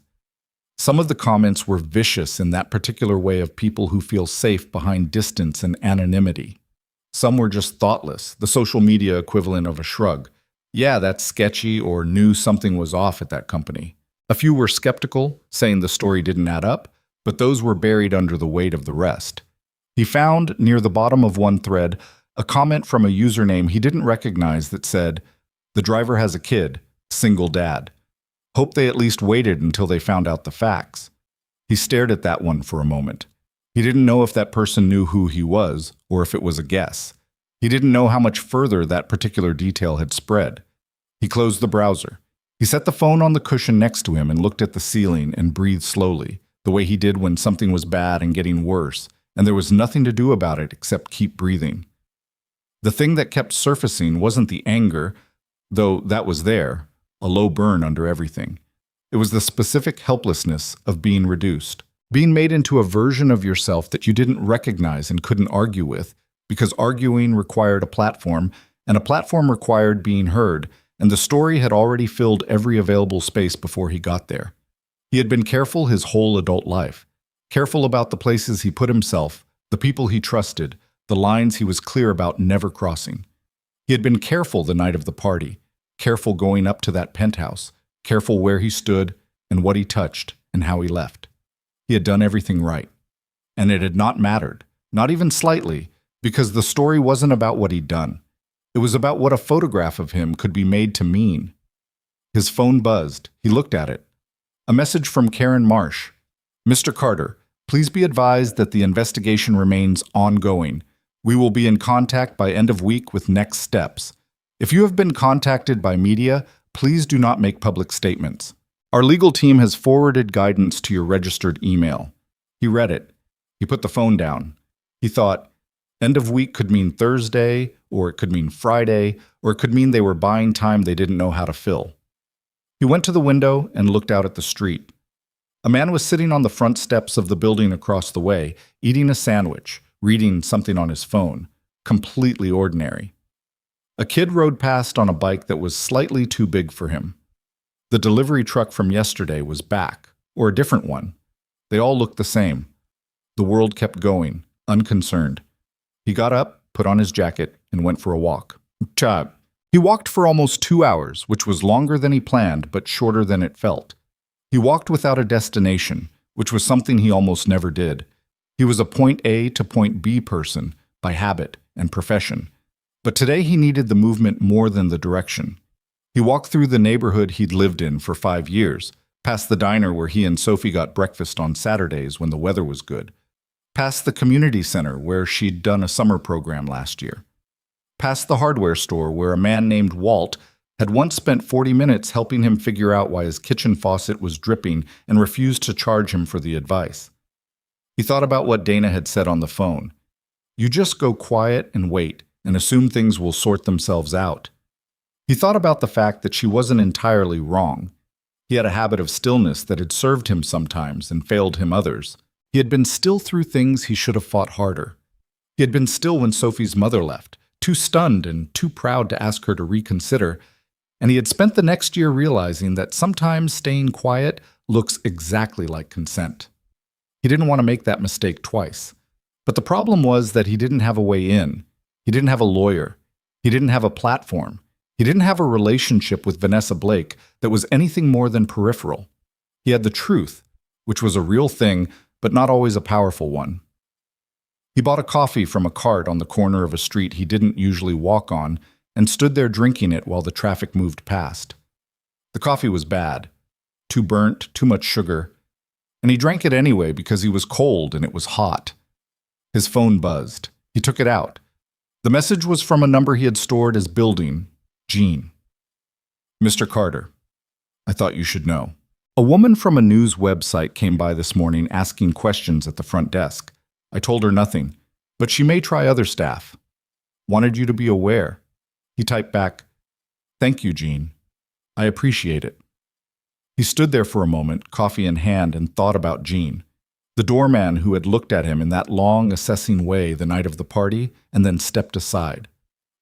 Some of the comments were vicious in that particular way of people who feel safe behind distance and anonymity. Some were just thoughtless, the social media equivalent of a shrug. Yeah, that's sketchy, or knew something was off at that company. A few were skeptical, saying the story didn't add up, but those were buried under the weight of the rest. He found, near the bottom of one thread, a comment from a username he didn't recognize that said, "The driver has a kid, single dad. Hope they at least waited until they found out the facts." He stared at that one for a moment. He didn't know if that person knew who he was, or if it was a guess. He didn't know how much further that particular detail had spread. He closed the browser. He set the phone on the cushion next to him and looked at the ceiling and breathed slowly, the way he did when something was bad and getting worse, and there was nothing to do about it except keep breathing. The thing that kept surfacing wasn't the anger, though that was there, a low burn under everything. It was the specific helplessness of being reduced, being made into a version of yourself that you didn't recognize and couldn't argue with, because arguing required a platform, and a platform required being heard, and the story had already filled every available space before he got there. He had been careful his whole adult life, careful about the places he put himself, the people he trusted, the lines he was clear about never crossing. He had been careful the night of the party, careful going up to that penthouse, careful where he stood and what he touched and how he left. He had done everything right. And it had not mattered, not even slightly, because the story wasn't about what he'd done. It was about what a photograph of him could be made to mean. His phone buzzed. He looked at it. A message from Karen Marsh. Mr. Carter, please be advised that the investigation remains ongoing. We will be in contact by end of week with next steps. If you have been contacted by media, please do not make public statements. Our legal team has forwarded guidance to your registered email. He read it. He put the phone down. He thought, end of week could mean Thursday, or it could mean Friday, or it could mean they were buying time they didn't know how to fill. He went to the window and looked out at the street. A man was sitting on the front steps of the building across the way, eating a sandwich, reading something on his phone, completely ordinary. A kid rode past on a bike that was slightly too big for him. The delivery truck from yesterday was back, or a different one. They all looked the same. The world kept going, unconcerned. He got up, put on his jacket, and went for a walk. He walked for almost 2 hours, which was longer than he planned, but shorter than it felt. He walked without a destination, which was something he almost never did. He was a point A to point B person, by habit and profession. But today he needed the movement more than the direction. He walked through the neighborhood he'd lived in for 5 years, past the diner where he and Sophie got breakfast on Saturdays when the weather was good, past the community center where she'd done a summer program last year, past the hardware store where a man named Walt had once spent 40 minutes helping him figure out why his kitchen faucet was dripping and refused to charge him for the advice. He thought about what Dana had said on the phone. You just go quiet and wait and assume things will sort themselves out. He thought about the fact that she wasn't entirely wrong. He had a habit of stillness that had served him sometimes and failed him others. He had been still through things he should have fought harder. He had been still when Sophie's mother left, too stunned and too proud to ask her to reconsider, and he had spent the next year realizing that sometimes staying quiet looks exactly like consent. He didn't want to make that mistake twice. But the problem was that he didn't have a way in. He didn't have a lawyer. He didn't have a platform. He didn't have a relationship with Vanessa Blake that was anything more than peripheral. He had the truth, which was a real thing, but not always a powerful one. He bought a coffee from a cart on the corner of a street he didn't usually walk on and stood there drinking it while the traffic moved past. The coffee was bad, too burnt, too much sugar, and he drank it anyway because he was cold and it was hot. His phone buzzed. He took it out. The message was from a number he had stored as building, Jean. Mr. Carter, I thought you should know. A woman from a news website came by this morning asking questions at the front desk. I told her nothing, but she may try other staff. Wanted you to be aware. He typed back, Thank you, Jean. I appreciate it. He stood there for a moment, coffee in hand, and thought about Jean, the doorman who had looked at him in that long, assessing way the night of the party and then stepped aside.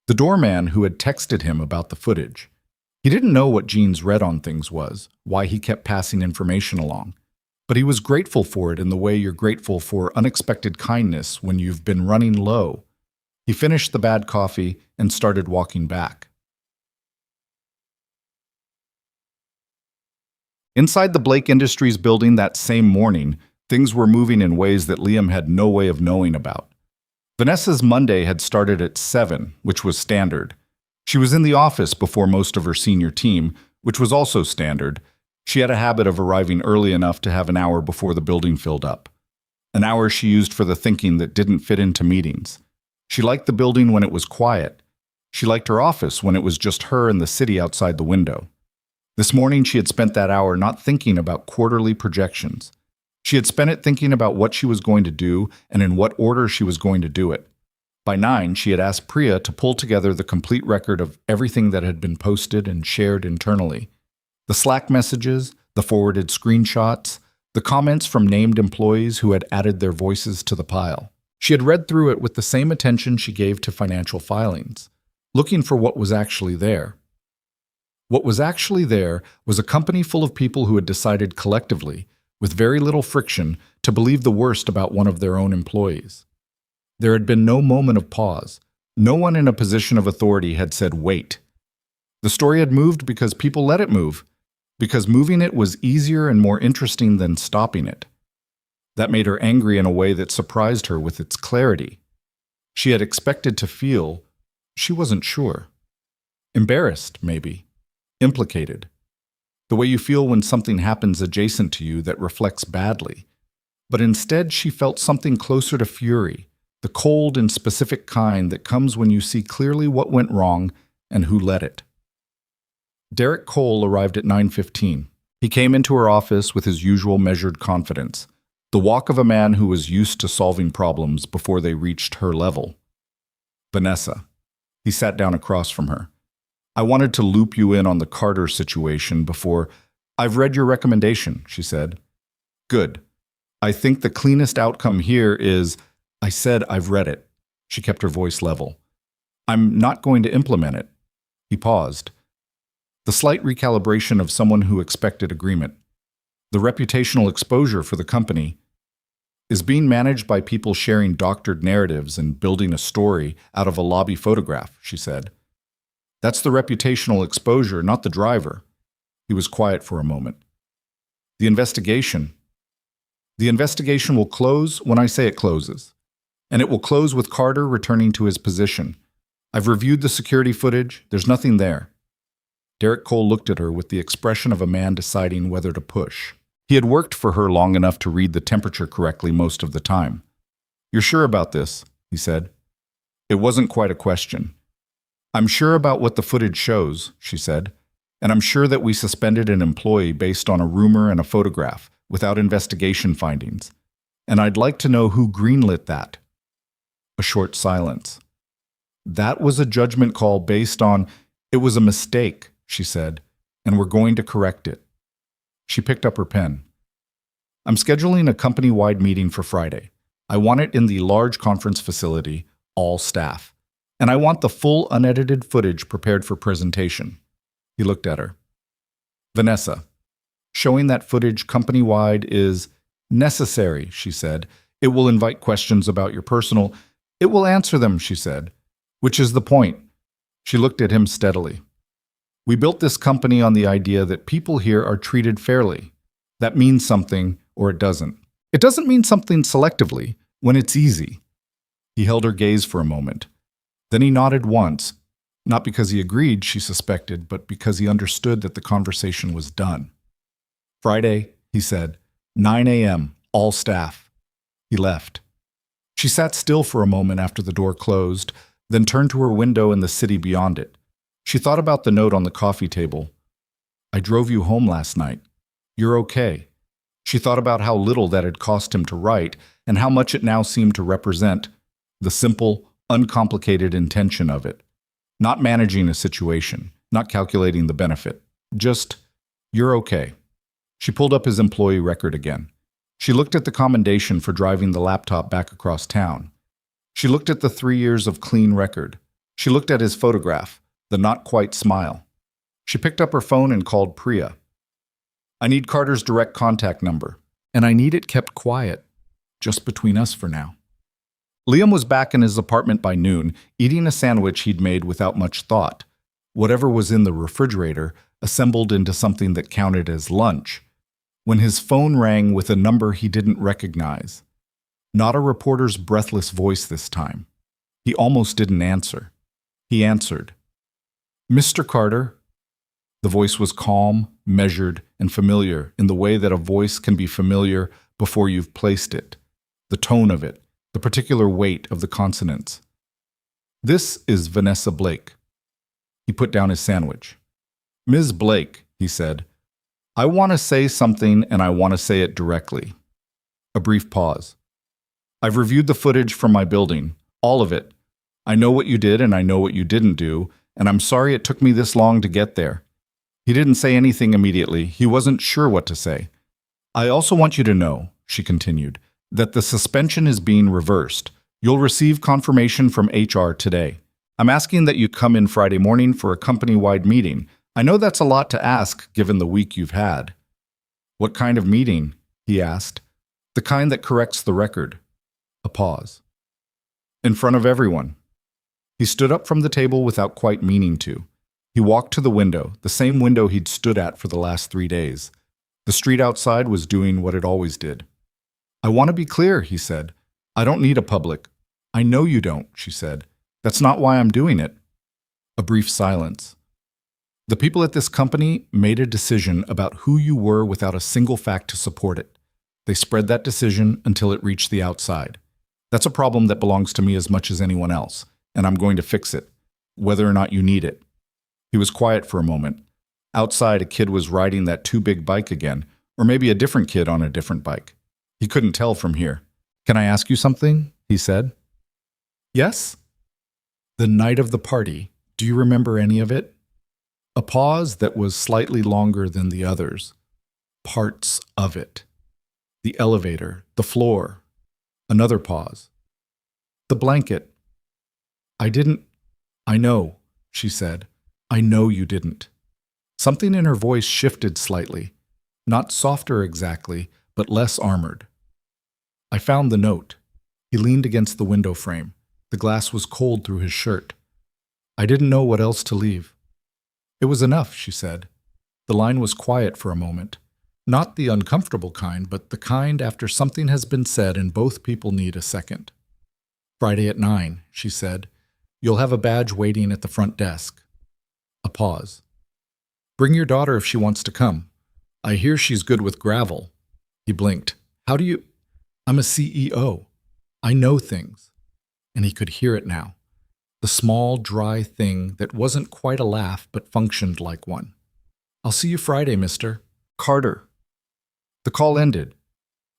The doorman who had texted him about the footage. He didn't know what Jean's read on things was, why he kept passing information along. But he was grateful for it in the way you're grateful for unexpected kindness when you've been running low. He finished the bad coffee and started walking back. Inside the Blake Industries building that same morning, things were moving in ways that Liam had no way of knowing about. Vanessa's Monday had started at 7, which was standard. She was in the office before most of her senior team, which was also standard. She had a habit of arriving early enough to have an hour before the building filled up. An hour she used for the thinking that didn't fit into meetings. She liked the building when it was quiet. She liked her office when it was just her and the city outside the window. This morning she had spent that hour not thinking about quarterly projections. She had spent it thinking about what she was going to do and in what order she was going to do it. By 9, she had asked Priya to pull together the complete record of everything that had been posted and shared internally. The Slack messages, the forwarded screenshots, the comments from named employees who had added their voices to the pile. She had read through it with the same attention she gave to financial filings, looking for what was actually there. What was actually there was a company full of people who had decided collectively, with very little friction, to believe the worst about one of their own employees. There had been no moment of pause. No one in a position of authority had said, "Wait." The story had moved because people let it move, because moving it was easier and more interesting than stopping it. That made her angry in a way that surprised her with its clarity. She had expected to feel, she wasn't sure. Embarrassed, maybe. Implicated. The way you feel when something happens adjacent to you that reflects badly. But instead, she felt something closer to fury, the cold and specific kind that comes when you see clearly what went wrong and who let it. Derek Cole arrived at 9:15. He came into her office with his usual measured confidence, the walk of a man who was used to solving problems before they reached her level. "Vanessa." He sat down across from her. "I wanted to loop you in on the Carter situation before—" "I've read your recommendation," she said. "Good. I think the cleanest outcome here is—" "I said I've read it." She kept her voice level. "I'm not going to implement it." He paused. The slight recalibration of someone who expected agreement. The reputational exposure for the company is being managed by people sharing doctored narratives and building a story out of a lobby photograph, she said. That's the reputational exposure, not the driver. He was quiet for a moment. The investigation will close when I say it closes. And it will close with Carter returning to his position. I've reviewed the security footage. There's nothing there. Derek Cole looked at her with the expression of a man deciding whether to push. He had worked for her long enough to read the temperature correctly most of the time. "You're sure about this?" he said. It wasn't quite a question. "I'm sure about what the footage shows," she said, "and I'm sure that we suspended an employee based on a rumor and a photograph, without investigation findings. And I'd like to know who greenlit that." A short silence. "That was a judgment call based on— It was a mistake," she said, "and we're going to correct it." She picked up her pen. "I'm scheduling a company-wide meeting for Friday. I want it in the large conference facility, all staff. And I want the full unedited footage prepared for presentation." He looked at her. "Vanessa, showing that footage company-wide is necessary," she said. "It will invite questions about your personal—" "It will answer them," she said. "Which is the point." She looked at him steadily. "We built this company on the idea that people here are treated fairly. That means something, or it doesn't. It doesn't mean something selectively, when it's easy." He held her gaze for a moment. Then he nodded once, not because he agreed, she suspected, but because he understood that the conversation was done. "Friday," he said, 9 a.m., all staff." He left. She sat still for a moment after the door closed, then turned to her window and the city beyond it. She thought about the note on the coffee table. "I drove you home last night. You're okay." She thought about how little that had cost him to write and how much it now seemed to represent the simple, uncomplicated intention of it. Not managing a situation, not calculating the benefit. Just, "You're okay." She pulled up his employee record again. She looked at the commendation for driving the laptop back across town. She looked at the 3 years of clean record. She looked at his photograph, the not-quite smile. She picked up her phone and called Priya. "I need Carter's direct contact number, and I need it kept quiet, just between us for now." Liam was back in his apartment by noon, eating a sandwich he'd made without much thought. Whatever was in the refrigerator assembled into something that counted as lunch, when his phone rang with a number he didn't recognize. Not a reporter's breathless voice this time. He almost didn't answer. He answered. "Mr. Carter." The voice was calm, measured, and familiar in the way that a voice can be familiar before you've placed it. The tone of it, the particular weight of the consonants. "This is Vanessa Blake." He put down his sandwich. "Ms. Blake," he said. I want to say something and I want to say it directly. A brief pause. I've reviewed the footage from my building, all of it. I know what you did and I know what you didn't do, and I'm sorry it took me this long to get there. He didn't say anything immediately. He wasn't sure what to say. I also want you to know, she continued, that the suspension is being reversed. You'll receive confirmation from HR today. I'm asking that you come in Friday morning for a company-wide meeting. I know that's a lot to ask given the week you've had. What kind of meeting? He asked. The kind that corrects the record. A pause. In front of everyone. He stood up from the table without quite meaning to. He walked to the window, the same window he'd stood at for the last 3 days. The street outside was doing what it always did. I want to be clear, he said. I don't need a public. I know you don't, she said. That's not why I'm doing it. A brief silence. The people at this company made a decision about who you were without a single fact to support it. They spread that decision until it reached the outside. That's a problem that belongs to me as much as anyone else, and I'm going to fix it, whether or not you need it. He was quiet for a moment. Outside, a kid was riding that too big bike again, or maybe a different kid on a different bike. He couldn't tell from here. Can I ask you something? He said. Yes? The night of the party, do you remember any of it? A pause that was slightly longer than the others. Parts of it. The elevator, the floor. Another pause. The blanket. I know, she said. I know you didn't. Something in her voice shifted slightly. Not softer exactly, but less armored. I found the note. He leaned against the window frame. The glass was cold through his shirt. I didn't know what else to leave. It was enough, she said. The line was quiet for a moment. Not the uncomfortable kind, but the kind after something has been said and both people need a second. Friday at 9, she said. You'll have a badge waiting at the front desk. A pause. Bring your daughter if she wants to come. I hear she's good with gravel. He blinked. How do you? I'm a CEO. I know things. And he could hear it now. The small, dry thing that wasn't quite a laugh but functioned like one. I'll see you Friday, Mr. Carter. The call ended.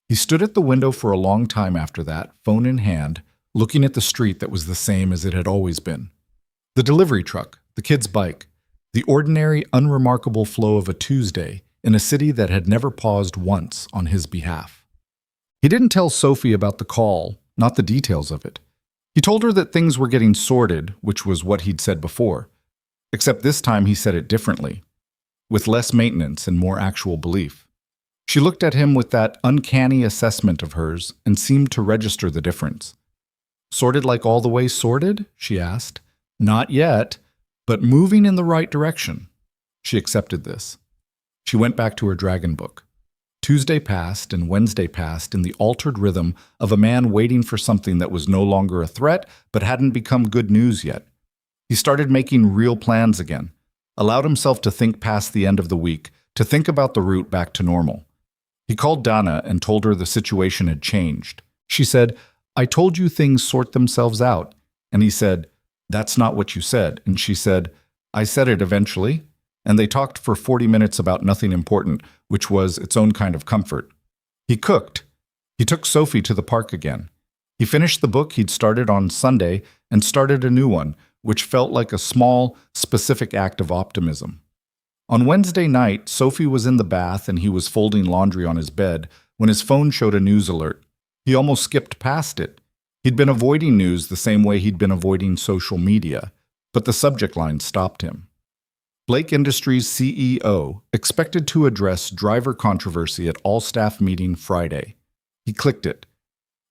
He stood at the window for a long time after that, phone in hand, looking at the street that was the same as it had always been. The delivery truck, the kid's bike, the ordinary, unremarkable flow of a Tuesday in a city that had never paused once on his behalf. He didn't tell Sophie about the call, not the details of it. He told her that things were getting sorted, which was what he'd said before, except this time he said it differently, with less maintenance and more actual belief. She looked at him with that uncanny assessment of hers and seemed to register the difference. Sorted like all the way sorted? She asked. Not yet, but moving in the right direction. She accepted this. She went back to her dragon book. Tuesday passed and Wednesday passed in the altered rhythm of a man waiting for something that was no longer a threat but hadn't become good news yet. He started making real plans again, allowed himself to think past the end of the week, to think about the route back to normal. He called Donna and told her the situation had changed. She said, I told you things sort themselves out. And he said, that's not what you said. And she said, I said it eventually. And they talked for 40 minutes about nothing important, which was its own kind of comfort. He cooked. He took Sophie to the park again. He finished the book he'd started on Sunday and started a new one, which felt like a small, specific act of optimism. On Wednesday night, Sophie was in the bath and he was folding laundry on his bed when his phone showed a news alert. He almost skipped past it. He'd been avoiding news the same way he'd been avoiding social media, but the subject line stopped him. Blake Industries CEO expected to address driver controversy at all-staff meeting Friday. He clicked it.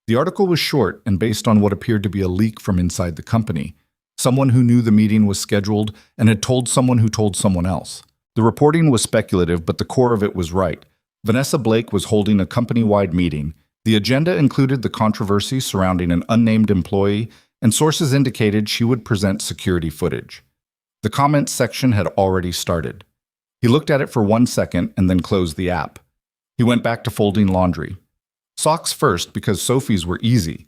The article was short and based on what appeared to be a leak from inside the company. Someone who knew the meeting was scheduled and had told someone who told someone else. The reporting was speculative, but the core of it was right. Vanessa Blake was holding a company-wide meeting. The agenda included the controversy surrounding an unnamed employee, and sources indicated she would present security footage. The comments section had already started. He looked at it for 1 second and then closed the app. He went back to folding laundry. Socks first because Sophie's were easy.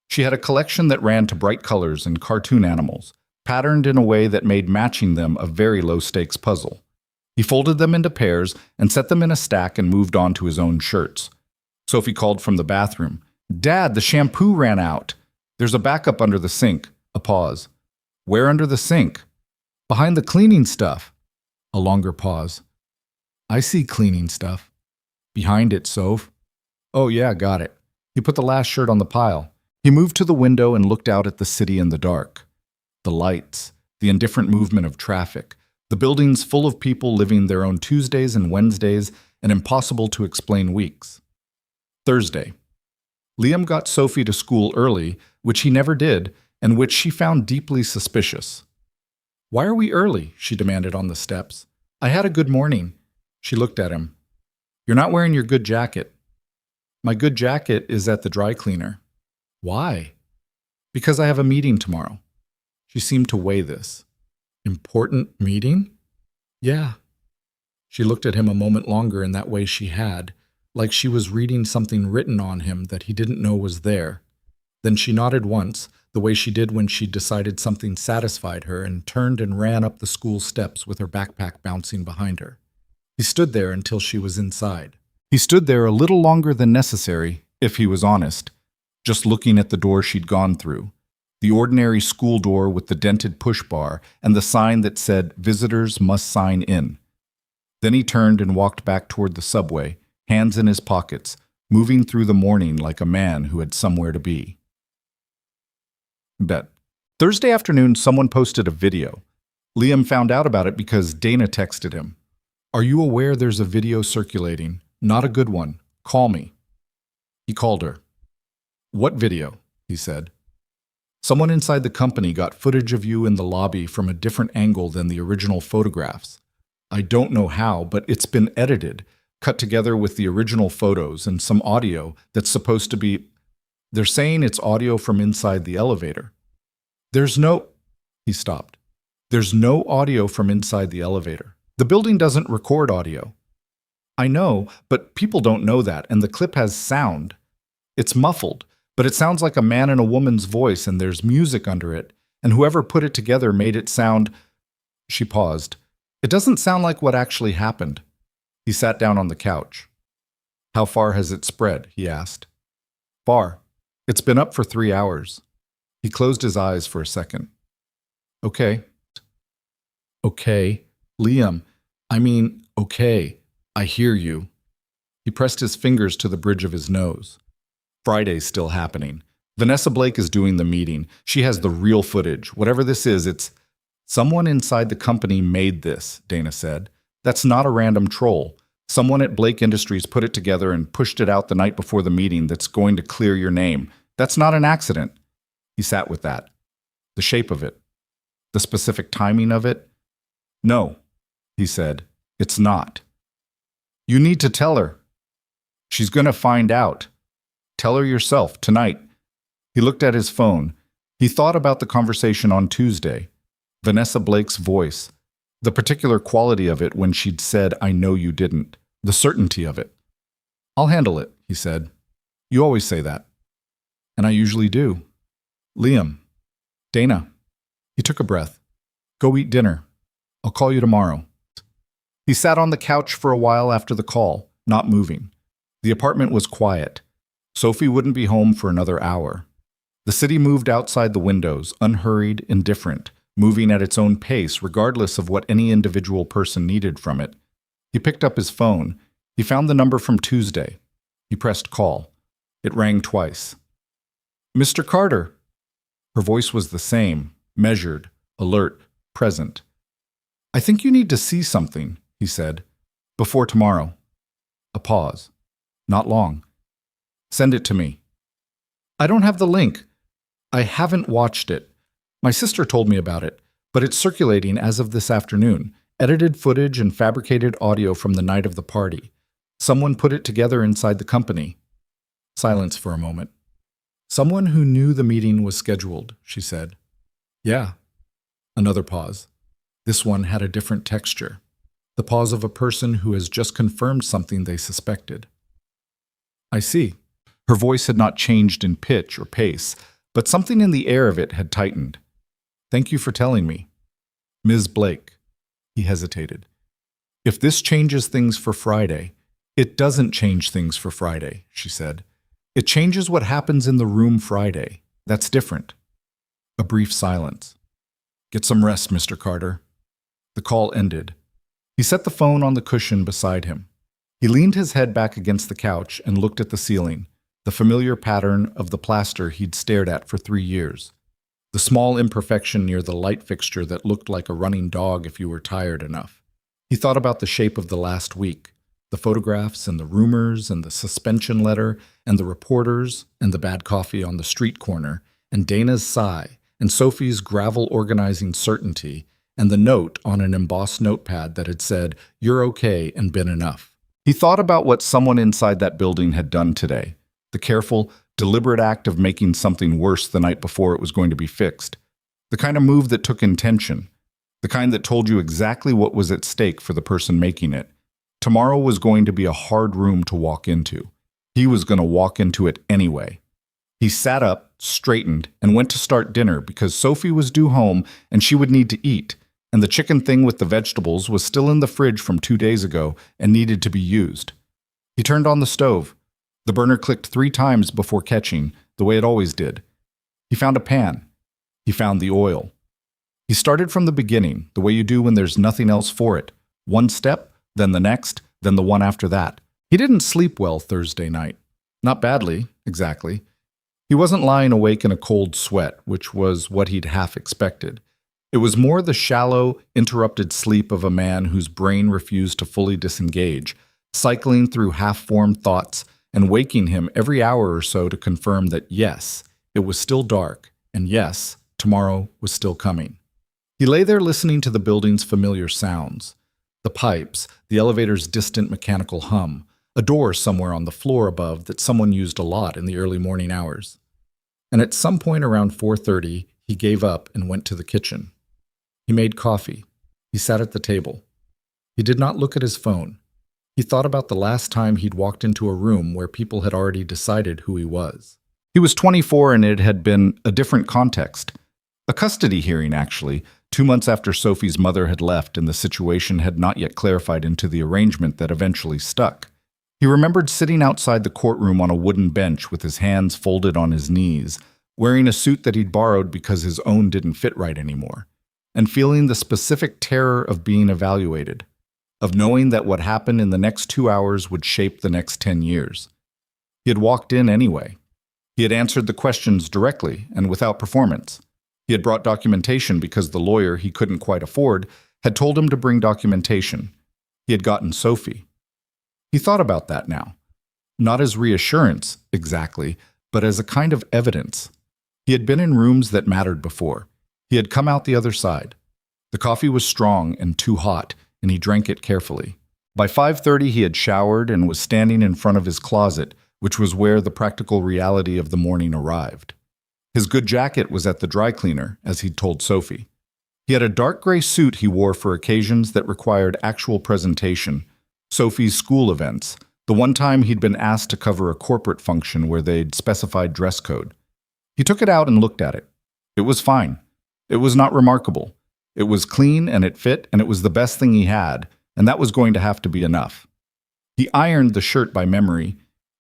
She had a collection that ran to bright colors and cartoon animals, patterned in a way that made matching them a very low-stakes puzzle. He folded them into pairs and set them in a stack and moved on to his own shirts. Sophie called from the bathroom. "Dad, the shampoo ran out." "There's a backup under the sink." A pause. "Where under the sink?" "Behind the cleaning stuff." A longer pause. "I see cleaning stuff." "Behind it, Soph." "Oh yeah, got it." He put the last shirt on the pile. He moved to the window and looked out at the city in the dark. The lights, the indifferent movement of traffic, the buildings full of people living their own Tuesdays and Wednesdays and impossible to explain weeks. Thursday. Liam got Sophie to school early, which he never did, and which she found deeply suspicious. "Why are we early?" she demanded on the steps. "I had a good morning." She looked at him. "You're not wearing your good jacket." "My good jacket is at the dry cleaner." "Why?" "Because I have a meeting tomorrow." She seemed to weigh this. "Important meeting?" "Yeah." She looked at him a moment longer in that way she had, like she was reading something written on him that he didn't know was there. Then she nodded once, the way she did when she decided something satisfied her, and turned and ran up the school steps with her backpack bouncing behind her. He stood there until she was inside. He stood there a little longer than necessary, if he was honest, just looking at the door she'd gone through. The ordinary school door with the dented push bar and the sign that said, "Visitors must sign in." Then he turned and walked back toward the subway, hands in his pockets, moving through the morning like a man who had somewhere to be. Bet. Thursday afternoon, someone posted a video. Liam found out about it because Dana texted him. "Are you aware there's a video circulating? Not a good one. Call me." He called her. "What video?" he said. "Someone inside the company got footage of you in the lobby from a different angle than the original photographs. I don't know how, but it's been edited, cut together with the original photos and some audio that's supposed to be... They're saying it's audio from inside the elevator." "There's no..." He stopped. "There's no audio from inside the elevator. The building doesn't record audio." "I know, but people don't know that, and the clip has sound. It's muffled, but it sounds like a man and a woman's voice, and there's music under it, and whoever put it together made it sound..." She paused. "It doesn't sound like what actually happened." He sat down on the couch. "How far has it spread?" he asked. "Far. It's been up for 3 hours." He closed his eyes for a second. "Okay." "Okay. Liam, okay. I hear you." He pressed his fingers to the bridge of his nose. "Friday's still happening. Vanessa Blake is doing the meeting. She has the real footage. Whatever this is, it's..." "Someone inside the company made this," Dana said. "That's not a random troll. Someone at Blake Industries put it together and pushed it out the night before the meeting that's going to clear your name. That's not an accident." He sat with that. "The shape of it. The specific timing of it. No," he said. "It's not." "You need to tell her." "She's going to find out." "Tell her yourself, tonight." He looked at his phone. He thought about the conversation on Tuesday. Vanessa Blake's voice. The particular quality of it when she'd said, "I know you didn't." The certainty of it. "I'll handle it," he said. "You always say that." "And I usually do." "Liam." "Dana." He took a breath. "Go eat dinner. I'll call you tomorrow." He sat on the couch for a while after the call, not moving. The apartment was quiet. Sophie wouldn't be home for another hour. The city moved outside the windows, unhurried, indifferent, moving at its own pace regardless of what any individual person needed from it. He picked up his phone. He found the number from Tuesday. He pressed call. It rang twice. "Mr. Carter." Her voice was the same, measured, alert, present. "I think you need to see something," he said. "Before tomorrow." A pause. "Not long." "Send it to me." "I don't have the link." "I haven't watched it. My sister told me about it, but it's circulating as of this afternoon. Edited footage and fabricated audio from the night of the party. Someone put it together inside the company." Silence for a moment. "Someone who knew the meeting was scheduled," she said. "Yeah." Another pause. This one had a different texture. The pause of a person who has just confirmed something they suspected. "I see." Her voice had not changed in pitch or pace, but something in the air of it had tightened. "Thank you for telling me." "Ms. Blake." He hesitated. If this changes things for Friday, it doesn't change things for Friday, she said. It changes what happens in the room Friday. That's different. A brief silence. Get some rest, Mr. Carter. The call ended. He set the phone on the cushion beside him. He leaned his head back against the couch and looked at the ceiling, the familiar pattern of the plaster he'd stared at for 3 years. The small imperfection near the light fixture that looked like a running dog if you were tired enough. He thought about the shape of the last week, the photographs and the rumors and the suspension letter and the reporters and the bad coffee on the street corner and Dana's sigh and Sophie's gravel organizing certainty and the note on an embossed notepad that had said, "You're okay," and been enough. He thought about what someone inside that building had done today, the careful, deliberate act of making something worse the night before it was going to be fixed, the kind of move that took intention, the kind that told you exactly what was at stake for the person making it. Tomorrow was going to be a hard room to walk into. He was going to walk into it anyway. He sat up, straightened, and went to start dinner because Sophie was due home and she would need to eat, and the chicken thing with the vegetables was still in the fridge from 2 days ago and needed to be used. He turned on the stove. The burner clicked 3 times before catching, the way it always did. He found a pan. He found the oil. He started from the beginning, the way you do when there's nothing else for it. One step, then the next, then the one after that. He didn't sleep well Thursday night. Not badly, exactly. He wasn't lying awake in a cold sweat, which was what he'd half expected. It was more the shallow, interrupted sleep of a man whose brain refused to fully disengage, cycling through half-formed thoughts and waking him every hour or so to confirm that yes, it was still dark, and yes, tomorrow was still coming. He lay there listening to the building's familiar sounds. The pipes, the elevator's distant mechanical hum, a door somewhere on the floor above that someone used a lot in the early morning hours. And at some point around 4:30, he gave up and went to the kitchen. He made coffee. He sat at the table. He did not look at his phone. He thought about the last time he'd walked into a room where people had already decided who he was. He was 24 and it had been a different context. A custody hearing, actually, 2 months after Sophie's mother had left and the situation had not yet clarified into the arrangement that eventually stuck. He remembered sitting outside the courtroom on a wooden bench with his hands folded on his knees, wearing a suit that he'd borrowed because his own didn't fit right anymore, and feeling the specific terror of being evaluated, of knowing that what happened in the next 2 hours would shape the next 10 years. He had walked in anyway. He had answered the questions directly and without performance. He had brought documentation because the lawyer he couldn't quite afford had told him to bring documentation. He had gotten Sophie. He thought about that now. Not as reassurance, exactly, but as a kind of evidence. He had been in rooms that mattered before. He had come out the other side. The coffee was strong and too hot, and he drank it carefully. By 5:30 he had showered and was standing in front of his closet, which was where the practical reality of the morning arrived. His good jacket was at the dry cleaner, as he'd told Sophie. He had a dark gray suit he wore for occasions that required actual presentation, Sophie's school events, the one time he'd been asked to cover a corporate function where they'd specified dress code. He took it out and looked at it. It was fine. It was not remarkable. It was clean and it fit and it was the best thing he had, and that was going to have to be enough. He ironed the shirt by memory.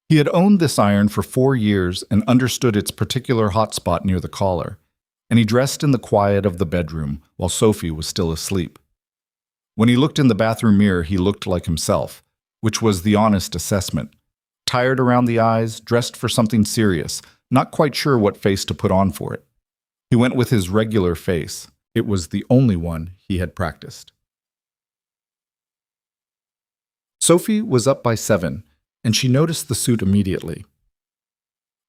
He had owned this iron for 4 years and understood its particular hot spot near the collar, and he dressed in the quiet of the bedroom while Sophie was still asleep. When he looked in the bathroom mirror, he looked like himself, which was the honest assessment. Tired around the eyes, dressed for something serious, not quite sure what face to put on for it. He went with his regular face. It was the only one he had practiced. Sophie was up by 7, and she noticed the suit immediately.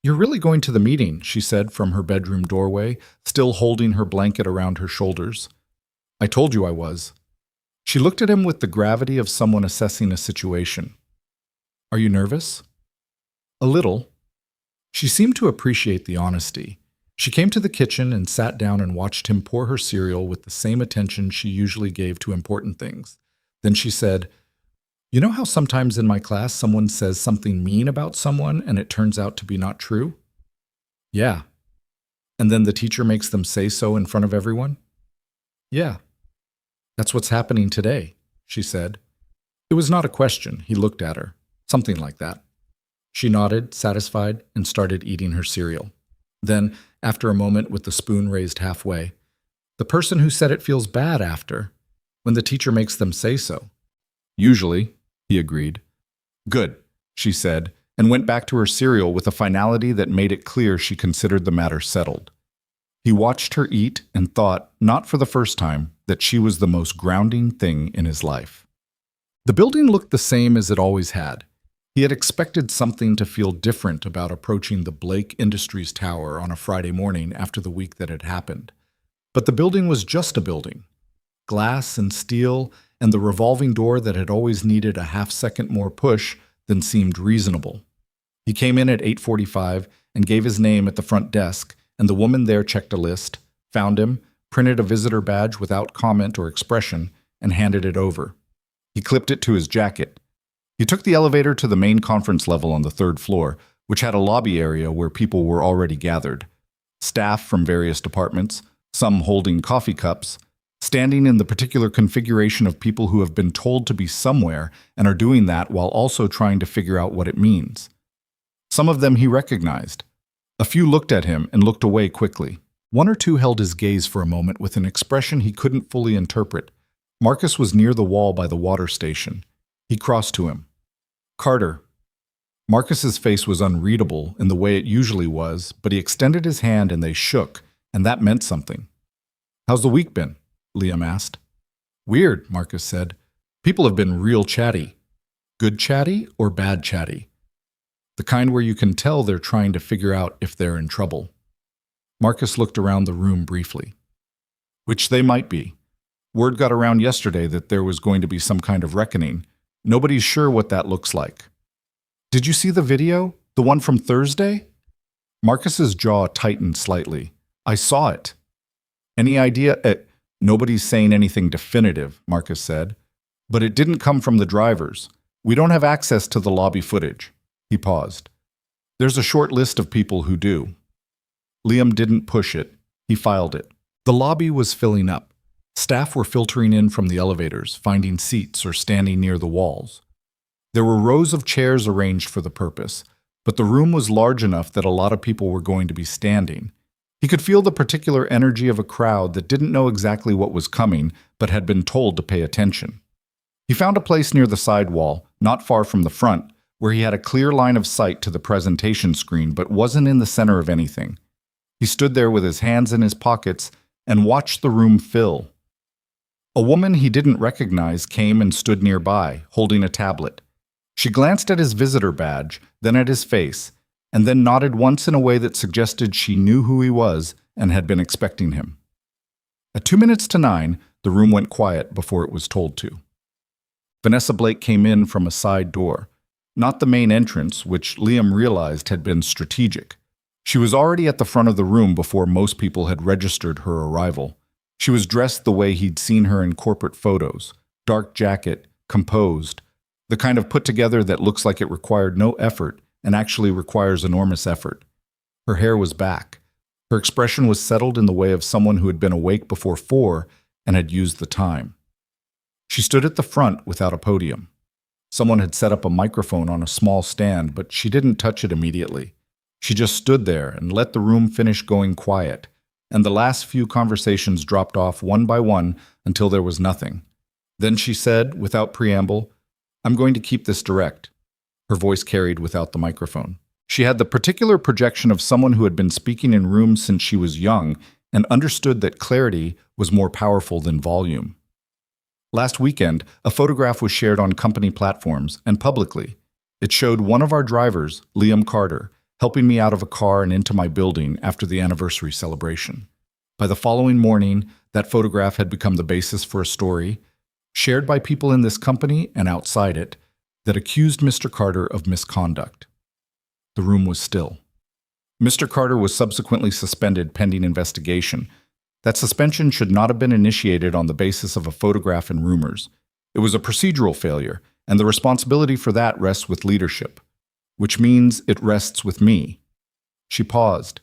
"You're really going to the meeting," she said from her bedroom doorway, still holding her blanket around her shoulders. "I told you I was." She looked at him with the gravity of someone assessing a situation. "Are you nervous?" "A little." She seemed to appreciate the honesty. She came to the kitchen and sat down and watched him pour her cereal with the same attention she usually gave to important things. Then she said, "You know how sometimes in my class someone says something mean about someone and it turns out to be not true?" "Yeah." "And then the teacher makes them say so in front of everyone?" "Yeah." "That's what's happening today," she said. It was not a question. He looked at her. Something like that. She nodded, satisfied, and started eating her cereal. Then, after a moment with the spoon raised halfway, "The person who said it feels bad after, when the teacher makes them say so." "Usually," he agreed. "Good," she said, and went back to her cereal with a finality that made it clear she considered the matter settled. He watched her eat and thought, not for the first time, that she was the most grounding thing in his life. The building looked the same as it always had. He had expected something to feel different about approaching the Blake Industries Tower on a Friday morning after the week that had happened. But the building was just a building. Glass and steel, and the revolving door that had always needed a half-second more push than seemed reasonable. He came in at 8:45 and gave his name at the front desk, and the woman there checked a list, found him, printed a visitor badge without comment or expression, and handed it over. He clipped it to his jacket. He took the elevator to the main conference level on the third floor, which had a lobby area where people were already gathered. Staff from various departments, some holding coffee cups, standing in the particular configuration of people who have been told to be somewhere and are doing that while also trying to figure out what it means. Some of them he recognized. A few looked at him and looked away quickly. One or two held his gaze for a moment with an expression he couldn't fully interpret. Marcus was near the wall by the water station. He crossed to him. "Carter." Marcus's face was unreadable in the way it usually was, but he extended his hand and they shook, and that meant something. "How's the week been?" Liam asked. "Weird," Marcus said. "People have been real chatty." "Good chatty or bad chatty?" "The kind where you can tell they're trying to figure out if they're in trouble." Marcus looked around the room briefly. "Which they might be. Word got around yesterday that there was going to be some kind of reckoning. Nobody's sure what that looks like." "Did you see the video? The one from Thursday?" Marcus's jaw tightened slightly. "I saw it." "Any idea?" "Nobody's saying anything definitive," Marcus said. "But it didn't come from the drivers. We don't have access to the lobby footage." He paused. "There's a short list of people who do." Liam didn't push it. He filed it. The lobby was filling up. Staff were filtering in from the elevators, finding seats or standing near the walls. There were rows of chairs arranged for the purpose, but the room was large enough that a lot of people were going to be standing. He could feel the particular energy of a crowd that didn't know exactly what was coming, but had been told to pay attention. He found a place near the side wall, not far from the front, where he had a clear line of sight to the presentation screen but wasn't in the center of anything. He stood there with his hands in his pockets and watched the room fill. A woman he didn't recognize came and stood nearby, holding a tablet. She glanced at his visitor badge, then at his face, and then nodded once in a way that suggested she knew who he was and had been expecting him. At 9:02, the room went quiet before it was told to. Vanessa Blake came in from a side door, not the main entrance, which Liam realized had been strategic. She was already at the front of the room before most people had registered her arrival. She was dressed the way he'd seen her in corporate photos, dark jacket, composed, the kind of put together that looks like it required no effort and actually requires enormous effort. Her hair was back. Her expression was settled in the way of someone who had been awake before 4 and had used the time. She stood at the front without a podium. Someone had set up a microphone on a small stand, but she didn't touch it immediately. She just stood there and let the room finish going quiet, and the last few conversations dropped off one by one until there was nothing. Then she said, without preamble, "I'm going to keep this direct." Her voice carried without the microphone. She had the particular projection of someone who had been speaking in rooms since she was young and understood that clarity was more powerful than volume. Last weekend, a photograph was shared on company platforms and publicly. It showed one of our drivers, Liam Carter, helping me out of a car and into my building after the anniversary celebration. By the following morning, that photograph had become the basis for a story, shared by people in this company and outside it, that accused Mr. Carter of misconduct. The room was still. Mr. Carter was subsequently suspended pending investigation. That suspension should not have been initiated on the basis of a photograph and rumors. It was a procedural failure, and the responsibility for that rests with leadership. Which means it rests with me. She paused.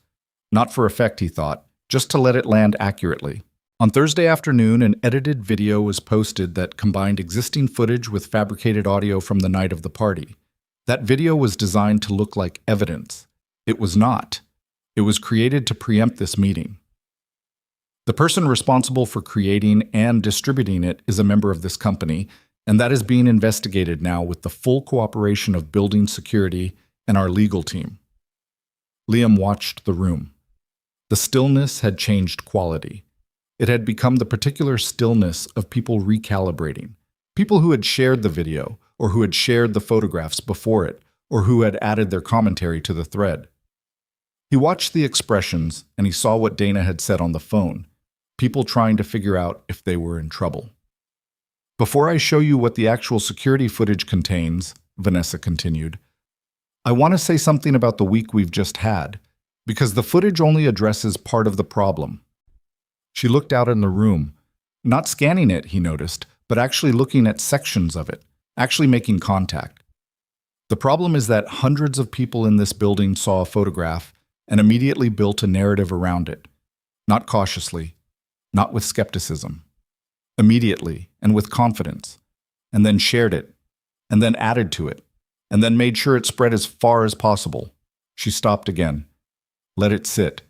Not for effect, he thought, just to let it land accurately. On Thursday afternoon, an edited video was posted that combined existing footage with fabricated audio from the night of the party. That video was designed to look like evidence. It was not. It was created to preempt this meeting. The person responsible for creating and distributing it is a member of this company, and that is being investigated now with the full cooperation of building security and our legal team. Liam watched the room. The stillness had changed quality. It had become the particular stillness of people recalibrating, people who had shared the video, or who had shared the photographs before it, or who had added their commentary to the thread. He watched the expressions, and he saw what Dana had said on the phone, people trying to figure out if they were in trouble. Before I show you what the actual security footage contains, Vanessa continued, I want to say something about the week we've just had, because the footage only addresses part of the problem. She looked out in the room, not scanning it, he noticed, but actually looking at sections of it, actually making contact. The problem is that hundreds of people in this building saw a photograph and immediately built a narrative around it, not cautiously, not with skepticism, immediately and with confidence, and then shared it, and then added to it, and then made sure it spread as far as possible. She stopped again. Let it sit.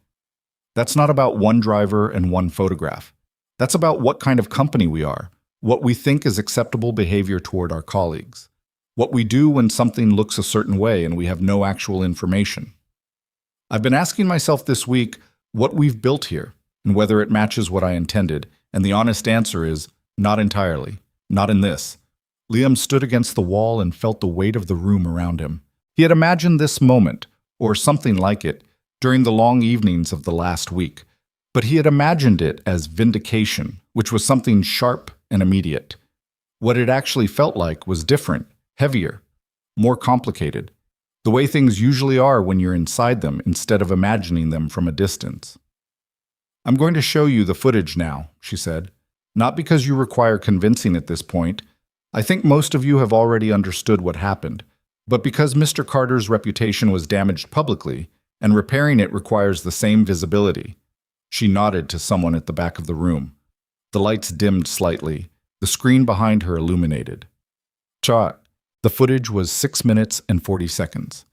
That's not about one driver and one photograph. That's about what kind of company we are, what we think is acceptable behavior toward our colleagues, what we do when something looks a certain way and we have no actual information. I've been asking myself this week what we've built here and whether it matches what I intended, and the honest answer is not entirely, not in this. Liam stood against the wall and felt the weight of the room around him. He had imagined this moment, or something like it, during the long evenings of the last week, but he had imagined it as vindication, which was something sharp and immediate. What it actually felt like was different, heavier, more complicated, the way things usually are when you're inside them instead of imagining them from a distance. I'm going to show you the footage now, she said, not because you require convincing at this point. I think most of you have already understood what happened, but because Mr. Carter's reputation was damaged publicly, and repairing it requires the same visibility. She nodded to someone at the back of the room. The lights dimmed slightly. The screen behind her illuminated. Chart. The footage was 6 minutes and 40 seconds.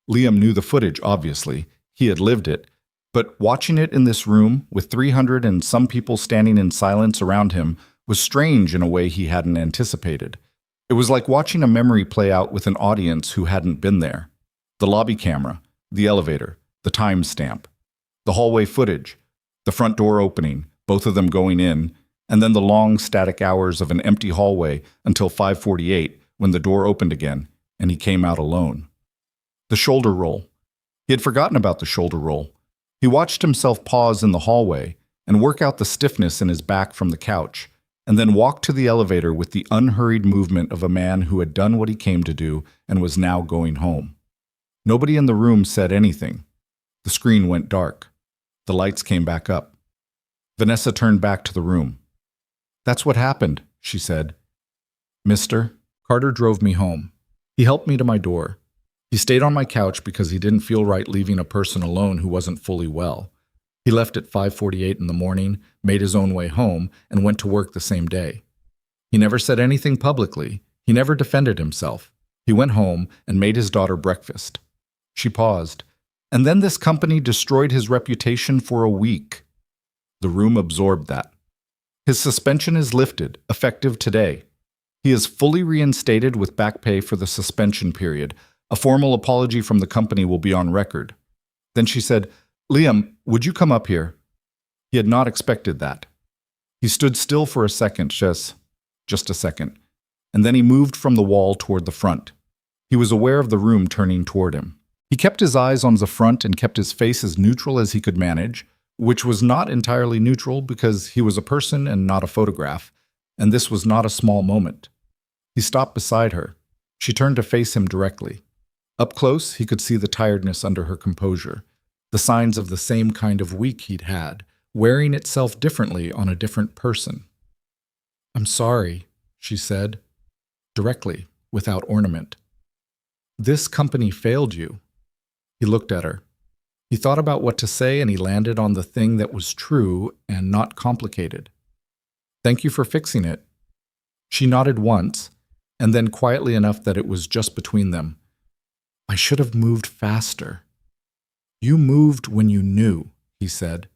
Liam knew the footage, obviously. He had lived it. But watching it in this room, with 300 and some people standing in silence around him, was strange in a way he hadn't anticipated. It was like watching a memory play out with an audience who hadn't been there. The lobby camera, the elevator, the timestamp, the hallway footage, the front door opening, both of them going in, and then the long static hours of an empty hallway until 5:48 when the door opened again and he came out alone. The shoulder roll. He had forgotten about the shoulder roll. He watched himself pause in the hallway and work out the stiffness in his back from the couch, and then walk to the elevator with the unhurried movement of a man who had done what he came to do and was now going home. Nobody in the room said anything. The screen went dark. The lights came back up. Vanessa turned back to the room. That's what happened, she said. Mister, Carter drove me home. He helped me to my door. He stayed on my couch because he didn't feel right leaving a person alone who wasn't fully well. He left at 5:48 in the morning, made his own way home, and went to work the same day. He never said anything publicly. He never defended himself. He went home and made his daughter breakfast. She paused. And then this company destroyed his reputation for a week. The room absorbed that. His suspension is lifted, effective today. He is fully reinstated with back pay for the suspension period. A formal apology from the company will be on record. Then she said, Liam, would you come up here? He had not expected that. He stood still for a second, just a second, and then he moved from the wall toward the front. He was aware of the room turning toward him. He kept his eyes on the front and kept his face as neutral as he could manage, which was not entirely neutral because he was a person and not a photograph, and this was not a small moment. He stopped beside her. She turned to face him directly. Up close, he could see the tiredness under her composure, the signs of the same kind of week he'd had, wearing itself differently on a different person. I'm sorry, she said, directly, without ornament. This company failed you. He looked at her. He thought about what to say and he landed on the thing that was true and not complicated. Thank you for fixing it. She nodded once, and then quietly enough that it was just between them. I should have moved faster. You moved when you knew, he said.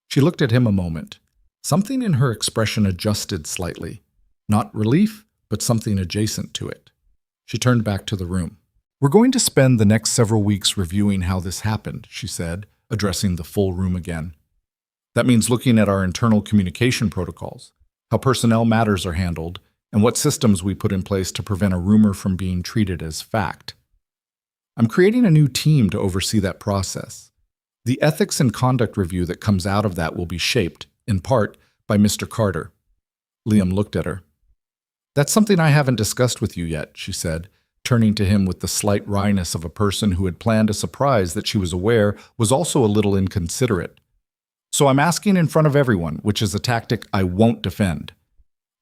She looked at him a moment. Something in her expression adjusted slightly. Not relief, but something adjacent to it. She turned back to the room. We're going to spend the next several weeks reviewing how this happened, she said, addressing the full room again. That means looking at our internal communication protocols, how personnel matters are handled, and what systems we put in place to prevent a rumor from being treated as fact. I'm creating a new team to oversee that process. The ethics and conduct review that comes out of that will be shaped, in part, by Mr. Carter. Liam looked at her. That's something I haven't discussed with you yet, she said, turning to him with the slight wryness of a person who had planned a surprise that she was aware was also a little inconsiderate. So I'm asking in front of everyone, which is a tactic I won't defend.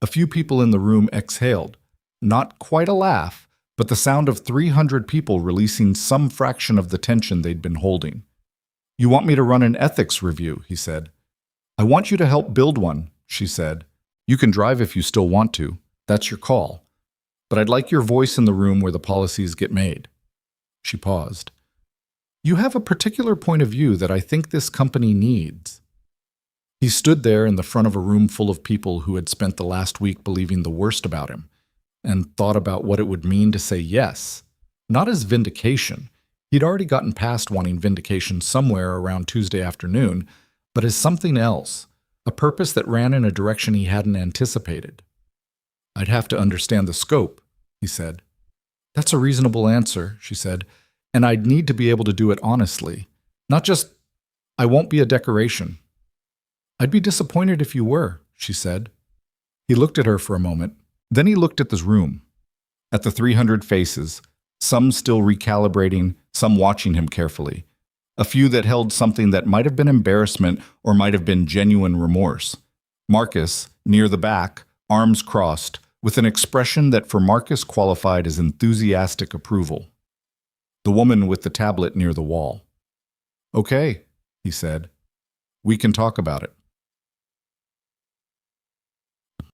A few people in the room exhaled. Not quite a laugh, but the sound of 300 people releasing some fraction of the tension they'd been holding. You want me to run an ethics review, he said. I want you to help build one, she said. You can drive if you still want to. That's your call. But I'd like your voice in the room where the policies get made. She paused. You have a particular point of view that I think this company needs. He stood there in the front of a room full of people who had spent the last week believing the worst about him, and thought about what it would mean to say yes, not as vindication. He'd already gotten past wanting vindication somewhere around Tuesday afternoon, but as something else, a purpose that ran in a direction he hadn't anticipated. I'd have to understand the scope, he said. That's a reasonable answer, she said, and I'd need to be able to do it honestly. Not just, I won't be a decoration. I'd be disappointed if you were, she said. He looked at her for a moment. Then he looked at this room, at the 300 faces, some still recalibrating, some watching him carefully. A few that held something that might have been embarrassment or might have been genuine remorse. Marcus, near the back, arms crossed, with an expression that for Marcus qualified as enthusiastic approval. The woman with the tablet near the wall. Okay, he said. We can talk about it.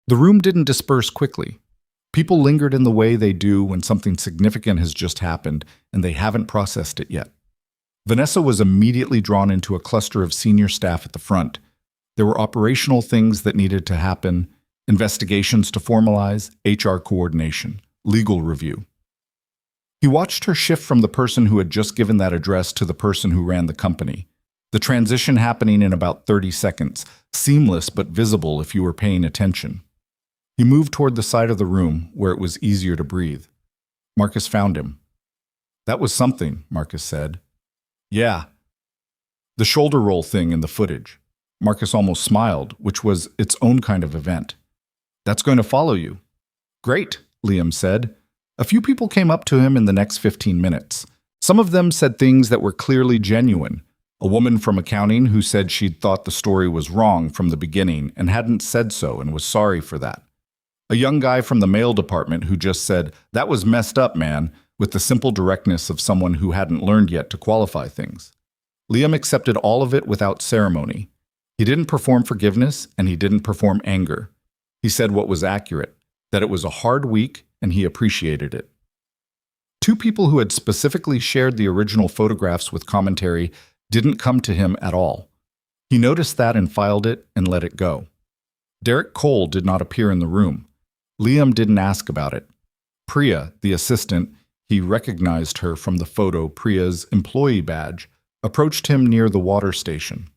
The room didn't disperse quickly. People lingered in the way they do when something significant has just happened and they haven't processed it yet. Vanessa was immediately drawn into a cluster of senior staff at the front. There were operational things that needed to happen, investigations to formalize, HR coordination, legal review. He watched her shift from the person who had just given that address to the person who ran the company. The transition happening in about 30 seconds, seamless but visible if you were paying attention. He moved toward the side of the room where it was easier to breathe. Marcus found him. That was something, Marcus said. Yeah. The shoulder roll thing in the footage. Marcus almost smiled, which was its own kind of event. That's going to follow you. Great, Liam said. A few people came up to him in the next 15 minutes. Some of them said things that were clearly genuine. A woman from accounting who said she'd thought the story was wrong from the beginning and hadn't said so and was sorry for that. A young guy from the mail department who just said, that was messed up, man, with the simple directness of someone who hadn't learned yet to qualify things. Liam accepted all of it without ceremony. He didn't perform forgiveness and he didn't perform anger. He said what was accurate, that it was a hard week and he appreciated it. Two people who had specifically shared the original photographs with commentary didn't come to him at all. He noticed that and filed it and let it go. Derek Cole did not appear in the room. Liam didn't ask about it. Priya, the assistant, he recognized her from the photo, Priya's employee badge, approached him near the water station.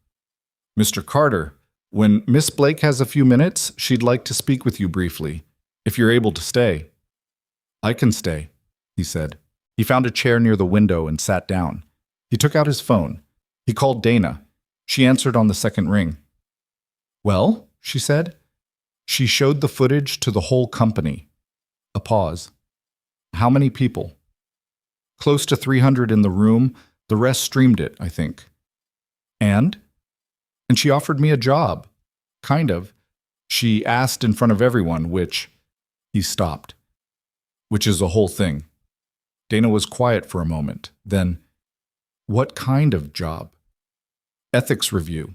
Mr. Carter, when Miss Blake has a few minutes, she'd like to speak with you briefly, if you're able to stay. I can stay, he said. He found a chair near the window and sat down. He took out his phone. He called Dana. She answered on the second ring. Well, she said. She showed the footage to the whole company. A pause. How many people? Close to 300 in the room. The rest streamed it, I think. And she offered me a job. Kind of. She asked in front of everyone, which... He stopped. Which is a whole thing. Dana was quiet for a moment. Then, What kind of job? Ethics review.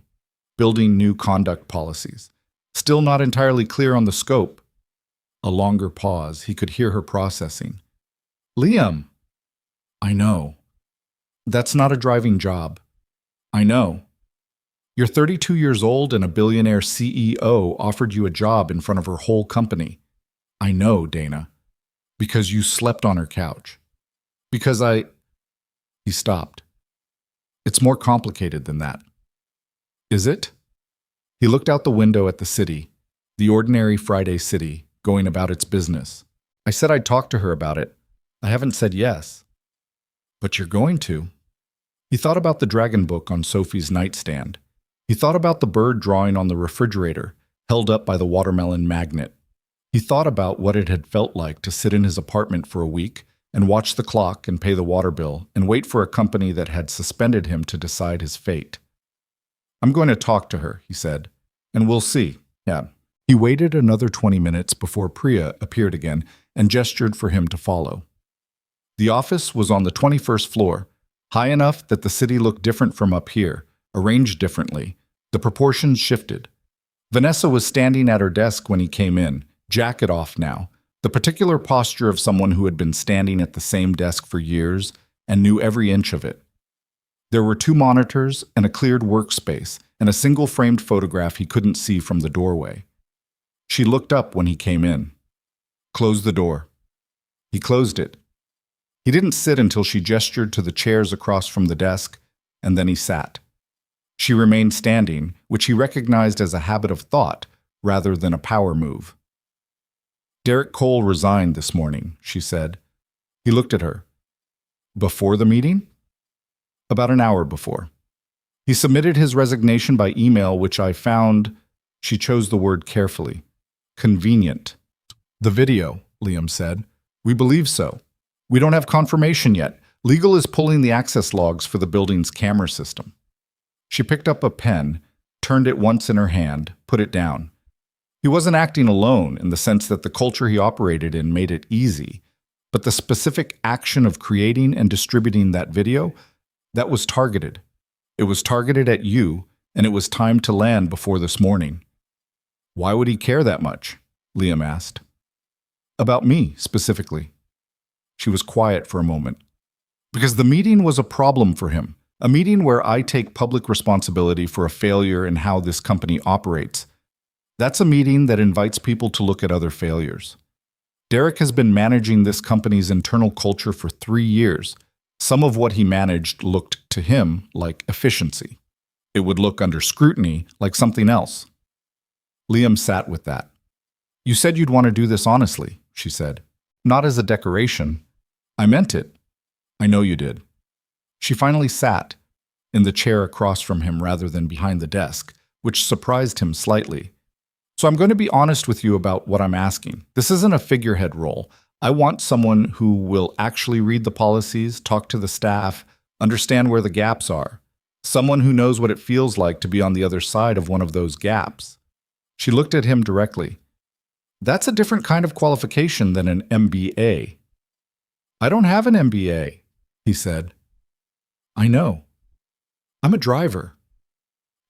Building new conduct policies. Still not entirely clear on the scope. A longer pause. He could hear her processing. Liam! I know. That's not a driving job. I know. You're 32 years old and a billionaire CEO offered you a job in front of her whole company. I know, Dana. Because you slept on her couch. Because I... He stopped. It's more complicated than that. Is it? He looked out the window at the city, the ordinary Friday city, going about its business. I said I'd talk to her about it. I haven't said yes. But you're going to. He thought about the dragon book on Sophie's nightstand. He thought about the bird drawing on the refrigerator, held up by the watermelon magnet. He thought about what it had felt like to sit in his apartment for a week and watch the clock and pay the water bill and wait for a company that had suspended him to decide his fate. I'm going to talk to her, he said, and we'll see. Yeah. He waited another 20 minutes before Priya appeared again and gestured for him to follow. The office was on the 21st floor, high enough that the city looked different from up here, arranged differently. The proportions shifted. Vanessa was standing at her desk when he came in, jacket off now, the particular posture of someone who had been standing at the same desk for years and knew every inch of it. There were 2 monitors and a cleared workspace and a single framed photograph he couldn't see from the doorway. She looked up when he came in. Close the door. He closed it. He didn't sit until she gestured to the chairs across from the desk, and then he sat. She remained standing, which he recognized as a habit of thought rather than a power move. Derek Cole resigned this morning, she said. He looked at her. Before the meeting? About an hour before. He submitted his resignation by email, which I found, she chose the word carefully, convenient. The video, Liam said. We believe so. We don't have confirmation yet. Legal is pulling the access logs for the building's camera system. She picked up a pen, turned it once in her hand, put it down. He wasn't acting alone in the sense that the culture he operated in made it easy, but the specific action of creating and distributing that video, that was targeted. It was targeted at you, and it was timed to land before this morning. Why would he care that much? Liam asked. About me, specifically. She was quiet for a moment. Because the meeting was a problem for him, a meeting where I take public responsibility for a failure in how this company operates. That's a meeting that invites people to look at other failures. Derek has been managing this company's internal culture for 3 years. Some of what he managed looked to him like efficiency. It would look under scrutiny like something else. Liam sat with that. You said you'd want to do this honestly, she said. Not as a decoration. I meant it. I know you did. She finally sat in the chair across from him rather than behind the desk, which surprised him slightly. So I'm going to be honest with you about what I'm asking. This isn't a figurehead role. I want someone who will actually read the policies, talk to the staff, understand where the gaps are. Someone who knows what it feels like to be on the other side of one of those gaps. She looked at him directly. That's a different kind of qualification than an MBA. I don't have an MBA, he said. I know. I'm a driver.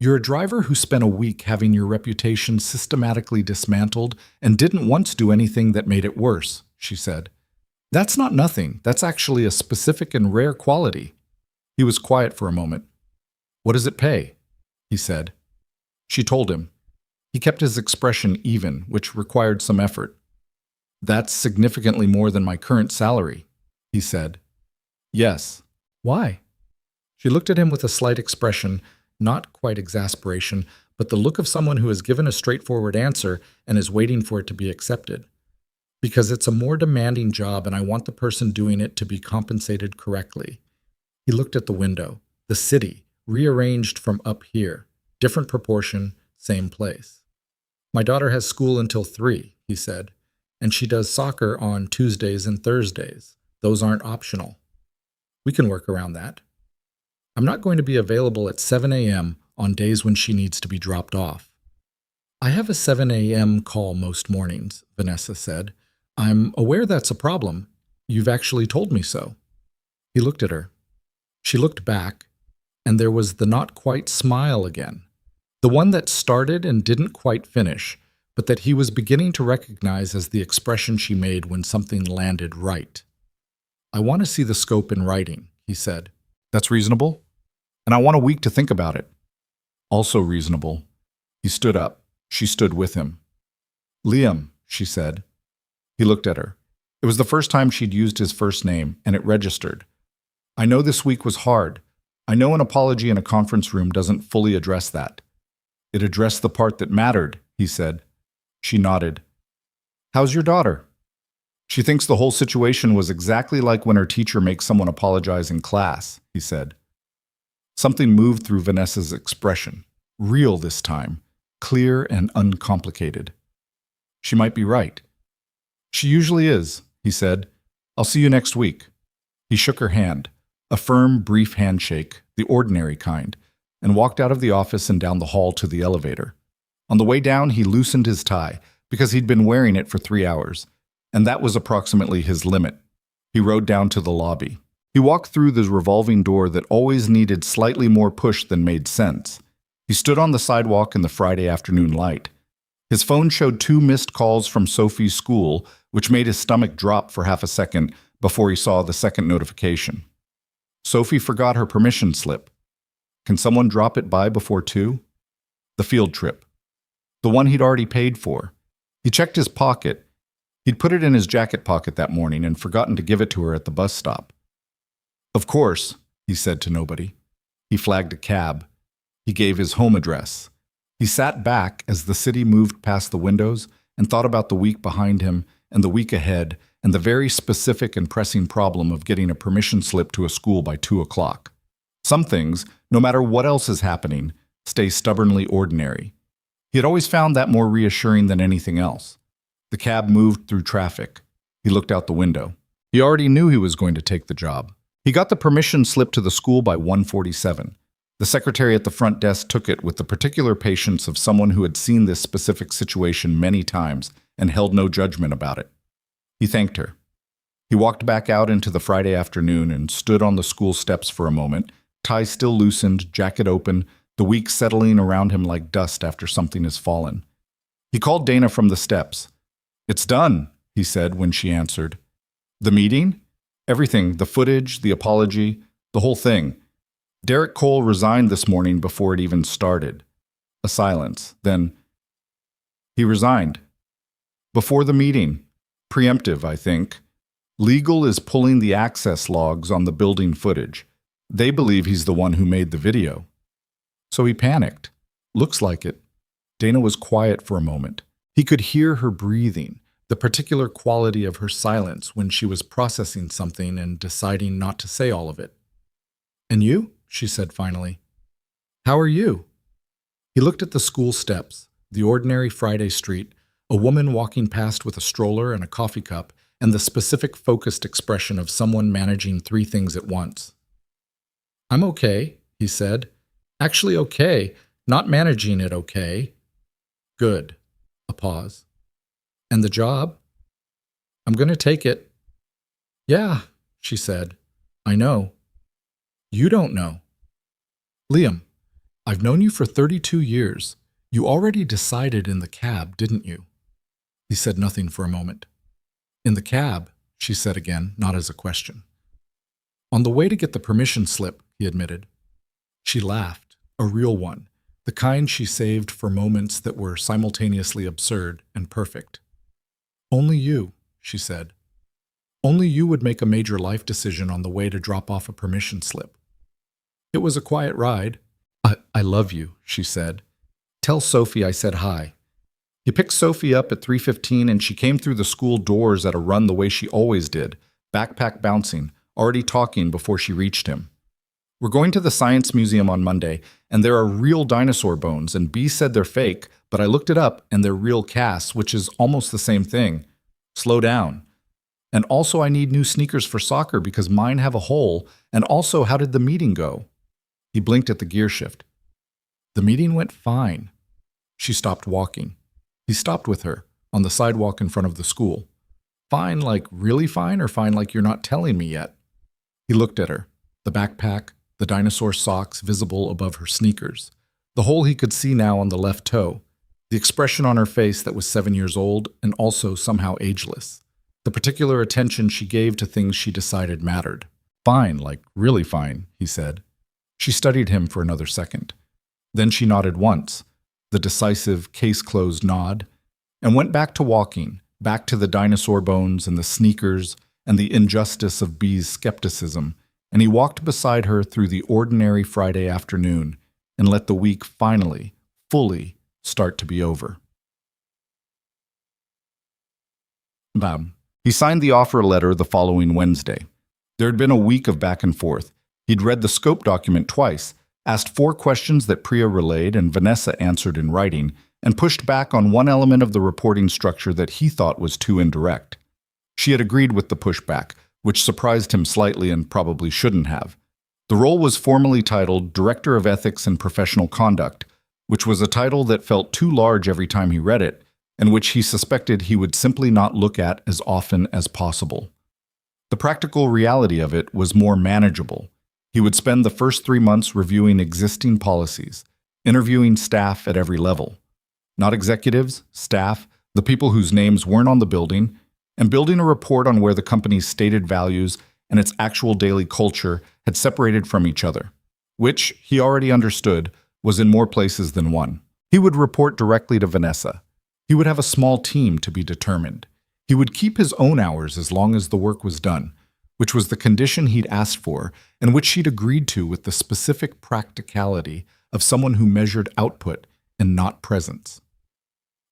You're a driver who spent a week having your reputation systematically dismantled and didn't once do anything that made it worse, she said. That's not nothing. That's actually a specific and rare quality. He was quiet for a moment. What does it pay? He said. She told him. He kept his expression even, which required some effort. That's significantly more than my current salary, he said. Yes. Why? She looked at him with a slight expression, not quite exasperation, but the look of someone who has given a straightforward answer and is waiting for it to be accepted. Because it's a more demanding job and I want the person doing it to be compensated correctly. He looked at the window, the city, rearranged from up here, different proportion, same place. My daughter has school until 3, he said, and she does soccer on Tuesdays and Thursdays. Those aren't optional. We can work around that. I'm not going to be available at 7 a.m. on days when she needs to be dropped off. I have a 7 a.m. call most mornings, Vanessa said. I'm aware that's a problem. You've actually told me so. He looked at her. She looked back, and there was the not quite smile again. The one that started and didn't quite finish, but that he was beginning to recognize as the expression she made when something landed right. "I want to see the scope in writing," he said. "That's reasonable? And I want a week to think about it." "Also reasonable." He stood up. She stood with him. "Liam," she said. He looked at her. It was the first time she'd used his first name, and it registered. "I know this week was hard. I know an apology in a conference room doesn't fully address that." "It addressed the part that mattered," he said. She nodded. "How's your daughter?" "She thinks the whole situation was exactly like when her teacher makes someone apologize in class," he said. Something moved through Vanessa's expression. Real this time. Clear and uncomplicated. She might be right. "She usually is," he said. "I'll see you next week." He shook her hand, a firm, brief handshake, the ordinary kind, and walked out of the office and down the hall to the elevator. On the way down, he loosened his tie, because he'd been wearing it for 3 hours, and that was approximately his limit. He rode down to the lobby. He walked through the revolving door that always needed slightly more push than made sense. He stood on the sidewalk in the Friday afternoon light. His phone showed 2 missed calls from Sophie's school, which made his stomach drop for half a second before he saw the second notification. Sophie forgot her permission slip. Can someone drop it by before 2? The field trip. The one he'd already paid for. He checked his pocket. He'd put it in his jacket pocket that morning and forgotten to give it to her at the bus stop. "Of course," he said to nobody. He flagged a cab. He gave his home address. He sat back as the city moved past the windows and thought about the week behind him and the week ahead and the very specific and pressing problem of getting a permission slip to a school by 2 o'clock. Some things, no matter what else is happening, stay stubbornly ordinary. He had always found that more reassuring than anything else. The cab moved through traffic. He looked out the window. He already knew he was going to take the job. He got the permission slip to the school by 1:47. The secretary at the front desk took it with the particular patience of someone who had seen this specific situation many times and held no judgment about it. He thanked her. He walked back out into the Friday afternoon and stood on the school steps for a moment, tie still loosened, jacket open, the week settling around him like dust after something has fallen. He called Dana from the steps. "It's done," he said when she answered. "The meeting? Everything, the footage, the apology, the whole thing. Derek Cole resigned this morning before it even started." A silence. Then, "He resigned. Before the meeting. Preemptive, I think. Legal is pulling the access logs on the building footage. They believe he's the one who made the video." So he panicked. Looks like it. Dana was quiet for a moment. He could hear her breathing, the particular quality of her silence when she was processing something and deciding not to say all of it. "And you?" she said finally. "How are you?" He looked at the school steps, the ordinary Friday street, a woman walking past with a stroller and a coffee cup, and the specific focused expression of someone managing 3 things at once. "I'm okay," he said. "Actually okay, not managing it okay." "Good." A pause. "And the job?" "I'm going to take it." "Yeah," she said. "I know." "You don't know." "Liam, I've known you for 32 years. You already decided in the cab, didn't you?" He said nothing for a moment. "In the cab," she said again, not as a question. "On the way to get the permission slip," he admitted. She laughed, a real one, the kind she saved for moments that were simultaneously absurd and perfect. "Only you," she said. "Only you would make a major life decision on the way to drop off a permission slip." It was a quiet ride. I love you," she said. "Tell Sophie I said hi." He picked Sophie up at 3:15 and she came through the school doors at a run the way she always did, backpack bouncing, already talking before she reached him. "We're going to the Science Museum on Monday, and there are real dinosaur bones, and B said they're fake, but I looked it up, and they're real casts, which is almost the same thing. Slow down. And also I need new sneakers for soccer because mine have a hole, and also how did the meeting go?" He blinked at the gear shift. "The meeting went fine." She stopped walking. He stopped with her, on the sidewalk in front of the school. "Fine like really fine, or fine like you're not telling me yet?" He looked at her. the backpack, the dinosaur socks visible above her sneakers, the hole he could see now on the left toe, the expression on her face that was 7 years old and also somehow ageless, the particular attention she gave to things she decided mattered. Fine, like really fine, he said. She studied him for another second. Then she nodded once, the decisive, case-closed nod, and went back to walking, back to the dinosaur bones and the sneakers and the injustice of B's skepticism, and he walked beside her through the ordinary Friday afternoon and let the week finally, fully, start to be over. Bam. He signed the offer letter the following Wednesday. There had been a week of back and forth. He'd read the scope document twice, asked 4 questions that Priya relayed and Vanessa answered in writing, and pushed back on one element of the reporting structure that he thought was too indirect. She had agreed with the pushback, which surprised him slightly and probably shouldn't have. The role was formally titled Director of Ethics and Professional Conduct, which was a title that felt too large every time he read it, and which he suspected he would simply not look at as often as possible. The practical reality of it was more manageable. He would spend the first 3 months reviewing existing policies, interviewing staff at every level. Not executives, staff, the people whose names weren't on the building, and building a report on where the company's stated values and its actual daily culture had separated from each other, which, he already understood, was in more places than one. He would report directly to Vanessa. He would have a small team to be determined. He would keep his own hours as long as the work was done, which was the condition he'd asked for and which she'd agreed to with the specific practicality of someone who measured output and not presence.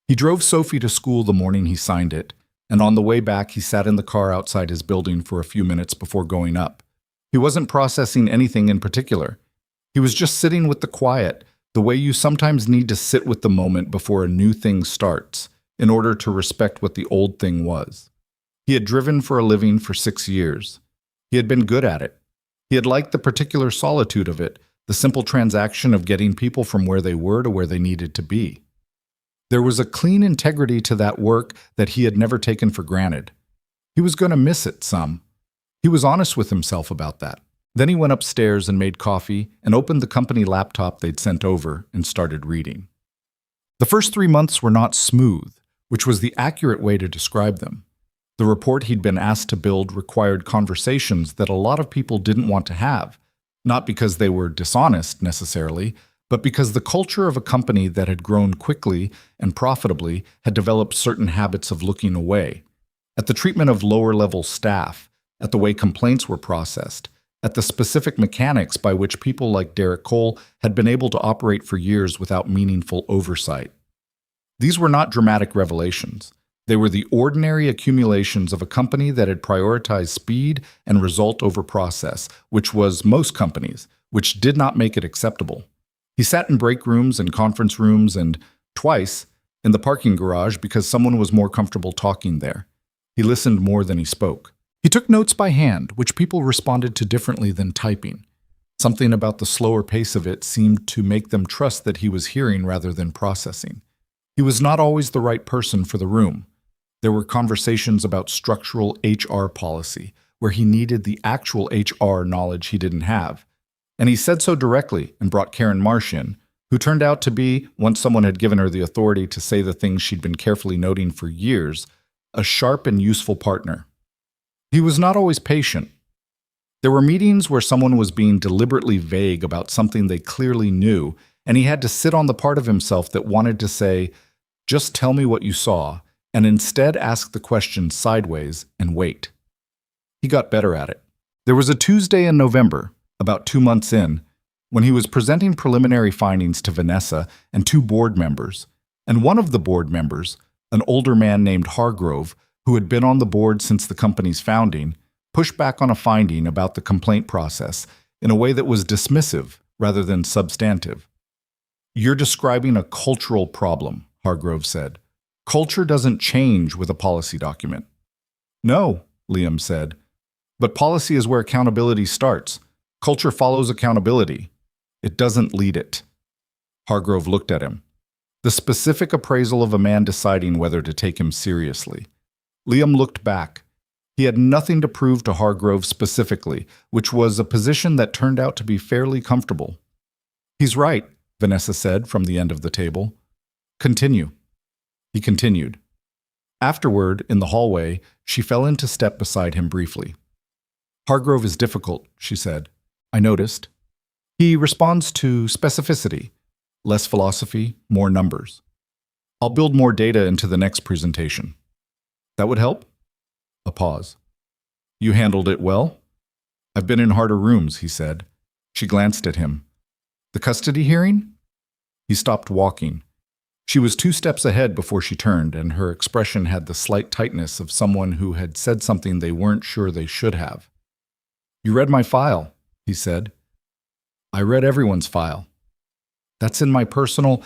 He drove Sophie to school the morning he signed it, and on the way back he sat in the car outside his building for a few minutes before going up. He wasn't processing anything in particular. He was just sitting with the quiet, the way you sometimes need to sit with the moment before a new thing starts, in order to respect what the old thing was. He had driven for a living for 6 years. He had been good at it. He had liked the particular solitude of it, the simple transaction of getting people from where they were to where they needed to be. There was a clean integrity to that work that he had never taken for granted. He was going to miss it some. He was honest with himself about that. Then he went upstairs and made coffee and opened the company laptop they'd sent over and started reading. The first 3 months were not smooth, which was the accurate way to describe them. The report he'd been asked to build required conversations that a lot of people didn't want to have, not because they were dishonest necessarily, but because the culture of a company that had grown quickly and profitably had developed certain habits of looking away. At the treatment of lower-level staff, at the way complaints were processed, at the specific mechanics by which people like Derek Cole had been able to operate for years without meaningful oversight. These were not dramatic revelations. They were the ordinary accumulations of a company that had prioritized speed and result over process, which was most companies, which did not make it acceptable. He sat in break rooms and conference rooms and, twice, in the parking garage because someone was more comfortable talking there. He listened more than he spoke. He took notes by hand, which people responded to differently than typing. Something about the slower pace of it seemed to make them trust that he was hearing rather than processing. He was not always the right person for the room. There were conversations about structural HR policy, where he needed the actual HR knowledge he didn't have. And he said so directly and brought Karen Marsh in, who turned out to be, once someone had given her the authority to say the things she'd been carefully noting for years, a sharp and useful partner. He was not always patient. There were meetings where someone was being deliberately vague about something they clearly knew, and he had to sit on the part of himself that wanted to say, "Just tell me what you saw," and instead ask the question sideways and wait. He got better at it. There was a Tuesday in November, about 2 months in, when he was presenting preliminary findings to Vanessa and 2 board members, and one of the board members, an older man named Hargrove, who had been on the board since the company's founding, pushed back on a finding about the complaint process in a way that was dismissive rather than substantive. "You're describing a cultural problem," Hargrove said. "Culture doesn't change with a policy document." "No," Liam said. "But policy is where accountability starts. Culture follows accountability. It doesn't lead it." Hargrove looked at him. The specific appraisal of a man deciding whether to take him seriously. Liam looked back. He had nothing to prove to Hargrove specifically, which was a position that turned out to be fairly comfortable. "He's right," Vanessa said from the end of the table. "Continue." He continued. Afterward, in the hallway, she fell into step beside him briefly. "Hargrove is difficult," she said. "I noticed. He responds to specificity. Less philosophy, more numbers. I'll build more data into the next presentation. That would help?" A pause. "You handled it well?" "I've been in harder rooms," he said. She glanced at him. "The custody hearing?" He stopped walking. She was 2 steps ahead before she turned, and her expression had the slight tightness of someone who had said something they weren't sure they should have. "You read my file," he said. "I read everyone's file. That's in my personal...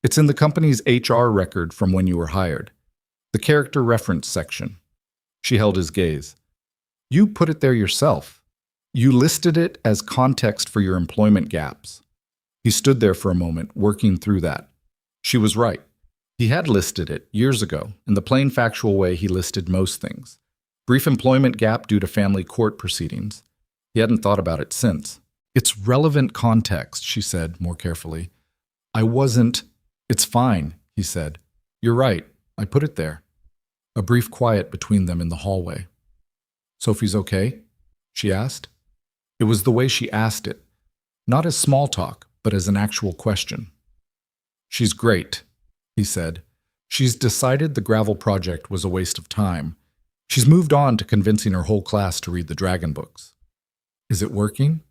It's in the company's HR record from when you were hired. The character reference section." She held his gaze. "You put it there yourself. You listed it as context for your employment gaps." He stood there for a moment, working through that. She was right. He had listed it years ago, in the plain factual way he listed most things. Brief employment gap due to family court proceedings. He hadn't thought about it since. "It's relevant context," she said more carefully. "I wasn't..." "It's fine," he said. "You're right. I put it there." A brief quiet between them in the hallway. "Sophie's okay?" she asked. It was the way she asked it, not as small talk, but as an actual question. "She's great," he said. "She's decided the gravel project was a waste of time. She's moved on to convincing her whole class to read the Dragon books." "Is it working?"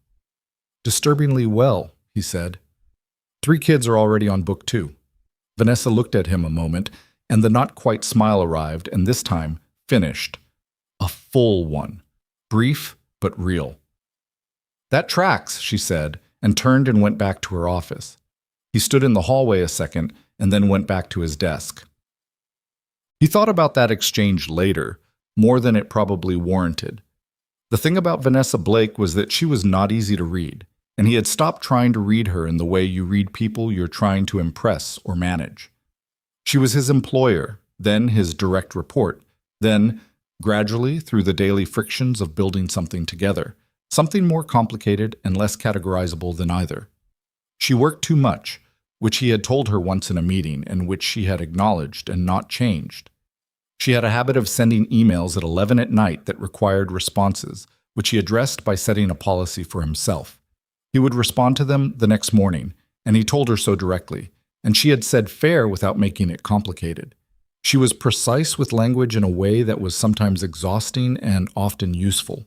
"Disturbingly well," he said. 3 kids are already on book 2. Vanessa looked at him a moment, and the not-quite smile arrived, and this time, finished. A full one. Brief, but real. "That tracks," she said, and turned and went back to her office. He stood in the hallway a second, and then went back to his desk. He thought about that exchange later, more than it probably warranted. The thing about Vanessa Blake was that she was not easy to read, and he had stopped trying to read her in the way you read people you're trying to impress or manage. She was his employer, then his direct report, then, gradually, through the daily frictions of building something together, something more complicated and less categorizable than either. She worked too much, which he had told her once in a meeting and which she had acknowledged and not changed. She had a habit of sending emails at 11 at night that required responses, which he addressed by setting a policy for himself. He would respond to them the next morning, and he told her so directly, and she had said fair without making it complicated. She was precise with language in a way that was sometimes exhausting and often useful.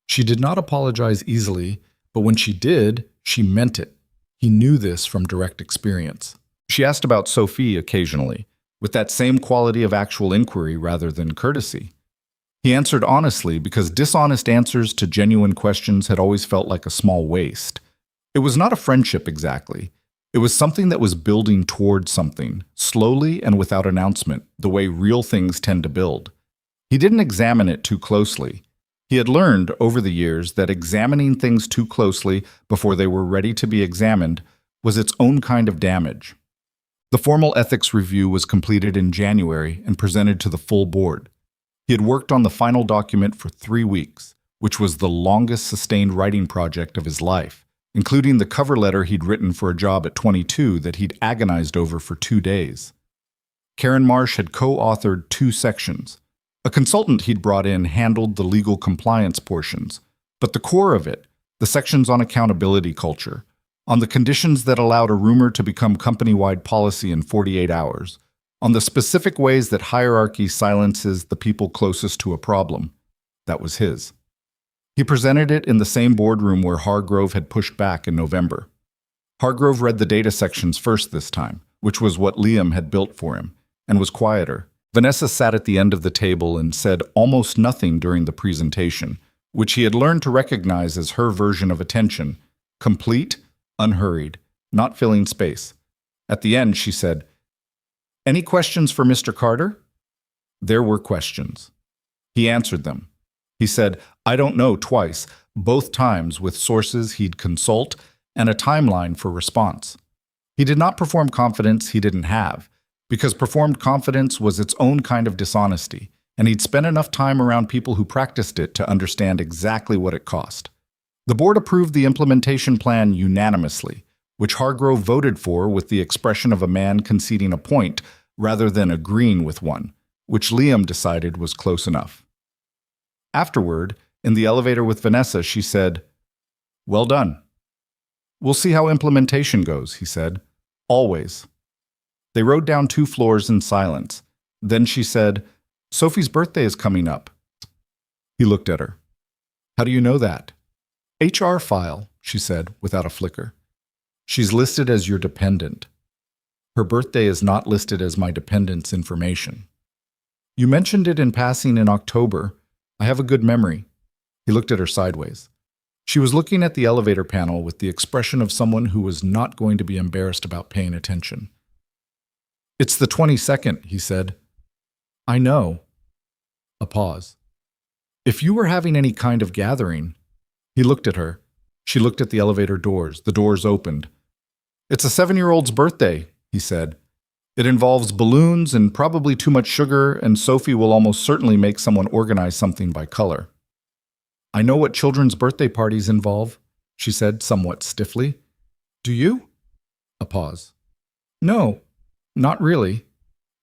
She did not apologize easily, but when she did, she meant it. He knew this from direct experience. She asked about Sophie occasionally, with that same quality of actual inquiry rather than courtesy. He answered honestly because dishonest answers to genuine questions had always felt like a small waste. It was not a friendship exactly. It was something that was building toward something, slowly and without announcement, the way real things tend to build. He didn't examine it too closely. He had learned over the years that examining things too closely before they were ready to be examined was its own kind of damage. The formal ethics review was completed in January and presented to the full board. He had worked on the final document for 3 weeks, which was the longest sustained writing project of his life, including the cover letter he'd written for a job at 22 that he'd agonized over for 2 days. Karen Marsh had co-authored 2 sections. A consultant he'd brought in handled the legal compliance portions, but the core of it, the sections on accountability culture, on the conditions that allowed a rumor to become company-wide policy in 48 hours, on the specific ways that hierarchy silences the people closest to a problem, that was his. He presented it in the same boardroom where Hargrove had pushed back in November. Hargrove read the data sections first this time, which was what Liam had built for him, and was quieter. Vanessa sat at the end of the table and said almost nothing during the presentation, which he had learned to recognize as her version of attention, complete, unhurried, not filling space. At the end, she said, "Any questions for Mr. Carter?" There were questions. He answered them. He said, "I don't know," twice, both times with sources he'd consult and a timeline for response. He did not perform confidence he didn't have, because performed confidence was its own kind of dishonesty, and he'd spent enough time around people who practiced it to understand exactly what it cost. The board approved the implementation plan unanimously, which Hargrove voted for with the expression of a man conceding a point rather than agreeing with one, which Liam decided was close enough. Afterward, in the elevator with Vanessa, she said, "Well done." "We'll see how implementation goes," he said. "Always." They rode down 2 floors in silence. Then she said, "Sophie's birthday is coming up." He looked at her. "How do you know that?" "HR file," she said, without a flicker. "She's listed as your dependent. Her birthday is not listed as my dependent's information." "You mentioned it in passing in October. I have a good memory." He looked at her sideways. She was looking at the elevator panel with the expression of someone who was not going to be embarrassed about paying attention. "It's the 22nd, he said. "I know." A pause. "If you were having any kind of gathering—" He looked at her. She looked at the elevator doors. The doors opened. "It's a 7-year-old's birthday," he said. "It involves balloons and probably too much sugar, and Sophie will almost certainly make someone organize something by color." "I know what children's birthday parties involve," she said somewhat stiffly. "Do you?" A pause. "No, not really."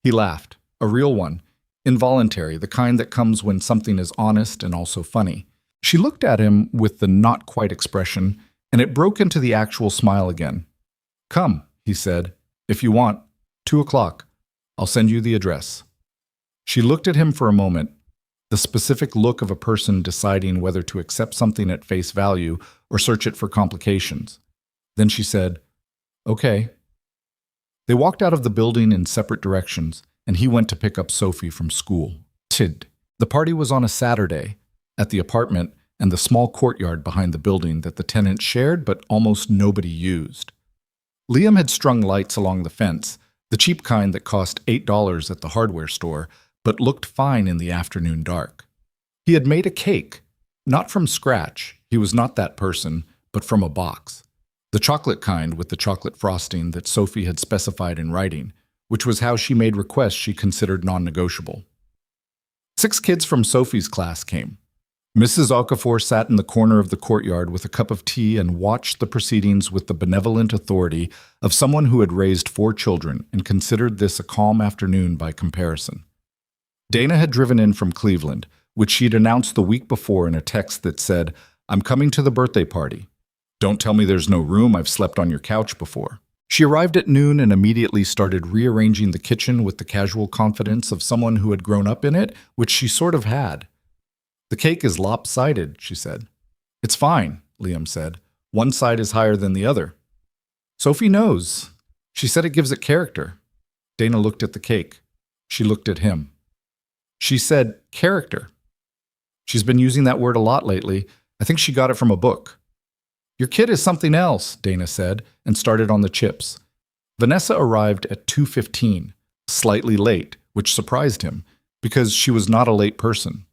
He laughed, a real one, involuntary, the kind that comes when something is honest and also funny. She looked at him with the not quite expression, and it broke into the actual smile again. "Come," he said, "if you want. 2 o'clock. I'll send you the address." She looked at him for a moment, the specific look of a person deciding whether to accept something at face value or search it for complications. Then she said, "Okay." They walked out of the building in separate directions, and he went to pick up Sophie from school. The party was on a Saturday, at the apartment and the small courtyard behind the building that the tenants shared but almost nobody used. Liam had strung lights along the fence, the cheap kind that cost $8 at the hardware store, but looked fine in the afternoon dark. He had made a cake, not from scratch, he was not that person, but from a box. The chocolate kind with the chocolate frosting that Sophie had specified in writing, which was how she made requests she considered non-negotiable. 6 kids from Sophie's class came. Mrs. Okafor sat in the corner of the courtyard with a cup of tea and watched the proceedings with the benevolent authority of someone who had raised 4 children and considered this a calm afternoon by comparison. Dana had driven in from Cleveland, which she'd announced the week before in a text that said, "I'm coming to the birthday party. Don't tell me there's no room, I've slept on your couch before." She arrived at noon and immediately started rearranging the kitchen with the casual confidence of someone who had grown up in it, which she sort of had. "The cake is lopsided," she said. "It's fine," Liam said. "One side is higher than the other." "Sophie knows. She said it gives it character." Dana looked at the cake. She looked at him. "She said character. She's been using that word a lot lately. I think she got it from a book." "Your kid is something else," Dana said, and started on the chips. Vanessa arrived at 2:15, slightly late, which surprised him, because she was not a late person.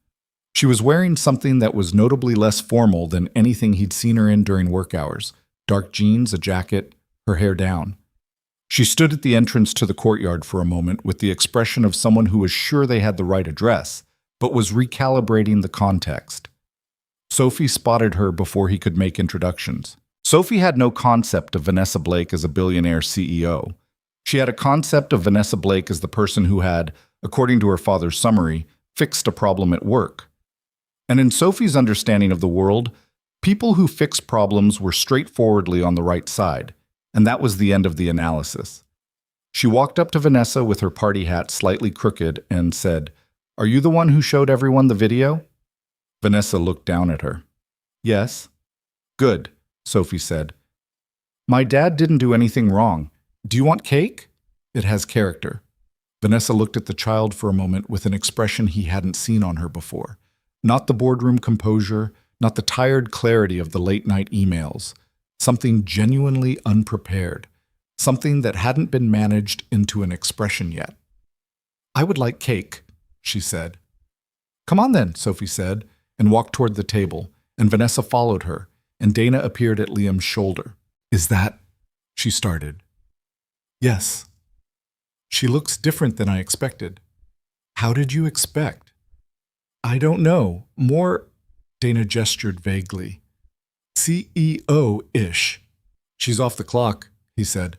She was wearing something that was notably less formal than anything he'd seen her in during work hours: dark jeans, a jacket, her hair down. She stood at the entrance to the courtyard for a moment with the expression of someone who was sure they had the right address, but was recalibrating the context. Sophie spotted her before he could make introductions. Sophie had no concept of Vanessa Blake as a billionaire CEO. She had a concept of Vanessa Blake as the person who had, according to her father's summary, fixed a problem at work. And in Sophie's understanding of the world, people who fix problems were straightforwardly on the right side, and that was the end of the analysis. She walked up to Vanessa with her party hat slightly crooked and said, "Are you the one who showed everyone the video?" Vanessa looked down at her. "Yes." "Good," Sophie said. "My dad didn't do anything wrong. Do you want cake? It has character." Vanessa looked at the child for a moment with an expression he hadn't seen on her before. Not the boardroom composure, not the tired clarity of the late-night emails. Something genuinely unprepared. Something that hadn't been managed into an expression yet. "I would like cake," she said. "Come on then," Sophie said, and walked toward the table, and Vanessa followed her, and Dana appeared at Liam's shoulder. "Is that—" she started. "Yes." "She looks different than I expected." "How did you expect?" I don't know. More, Dana gestured vaguely. CEO-ish. She's off the clock, he said.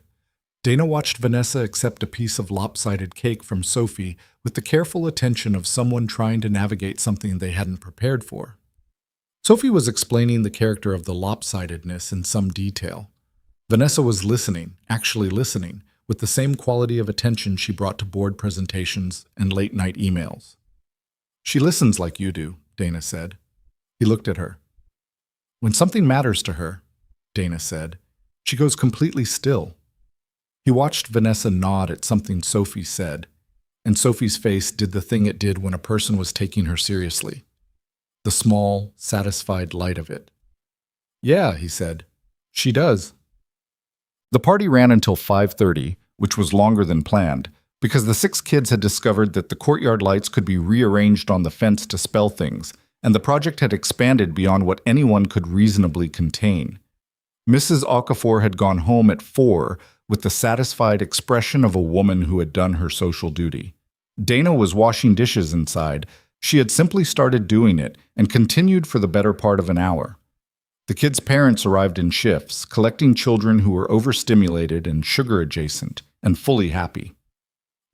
Dana watched Vanessa accept a piece of lopsided cake from Sophie with the careful attention of someone trying to navigate something they hadn't prepared for. Sophie was explaining the character of the lopsidedness in some detail. Vanessa was listening, actually listening, with the same quality of attention she brought to board presentations and late-night emails. She listens like you do, Dana said. He looked at her. When something matters to her, Dana said, she goes completely still. He watched Vanessa nod at something Sophie said, and Sophie's face did the thing it did when a person was taking her seriously. The small, satisfied light of it. Yeah, he said. She does. The party ran until 5:30, which was longer than planned, because the 6 kids had discovered that the courtyard lights could be rearranged on the fence to spell things, and the project had expanded beyond what anyone could reasonably contain. Mrs. Okafor had gone home at 4 with the satisfied expression of a woman who had done her social duty. Dana was washing dishes inside. She had simply started doing it and continued for the better part of an hour. The kids' parents arrived in shifts, collecting children who were overstimulated and sugar-adjacent and fully happy.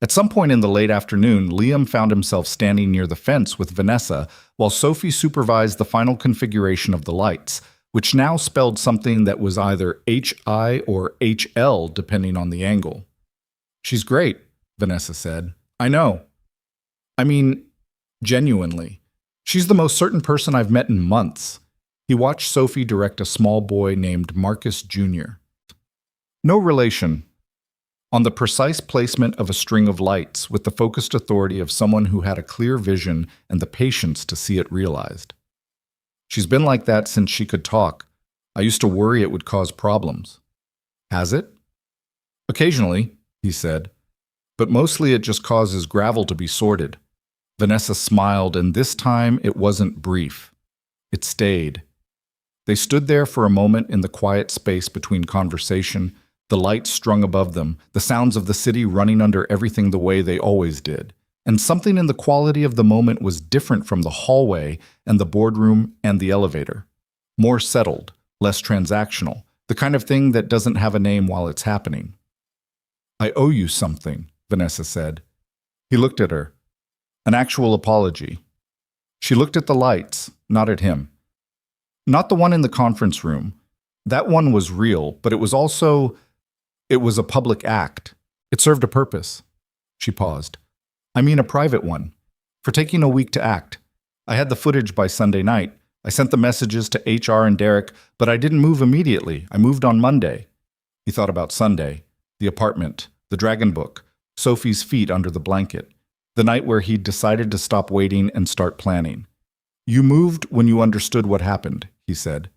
At some point in the late afternoon, Liam found himself standing near the fence with Vanessa while Sophie supervised the final configuration of the lights, which now spelled something that was either HI or HL depending on the angle. She's great, Vanessa said. I know. I mean, genuinely. She's the most certain person I've met in months. He watched Sophie direct a small boy named Marcus Jr. No relation. On the precise placement of a string of lights with the focused authority of someone who had a clear vision and the patience to see it realized. She's been like that since she could talk. I used to worry it would cause problems. Has it? Occasionally, he said, but mostly it just causes gravel to be sorted. Vanessa smiled, and this time it wasn't brief. It stayed. They stood there for a moment in the quiet space between conversation, the lights strung above them, the sounds of the city running under everything the way they always did. And something in the quality of the moment was different from the hallway and the boardroom and the elevator. More settled, less transactional, the kind of thing that doesn't have a name while it's happening. I owe you something, Vanessa said. He looked at her. An actual apology. She looked at the lights, not at him. Not the one in the conference room. That one was real, but it was a public act. It served a purpose. She paused. I mean a private one. For taking a week to act. I had the footage by Sunday night. I sent the messages to HR and Derek, but I didn't move immediately. I moved on Monday. He thought about Sunday, the apartment, the dragon book, Sophie's feet under the blanket, the night where he'd decided to stop waiting and start planning. You moved when you understood what happened, he said.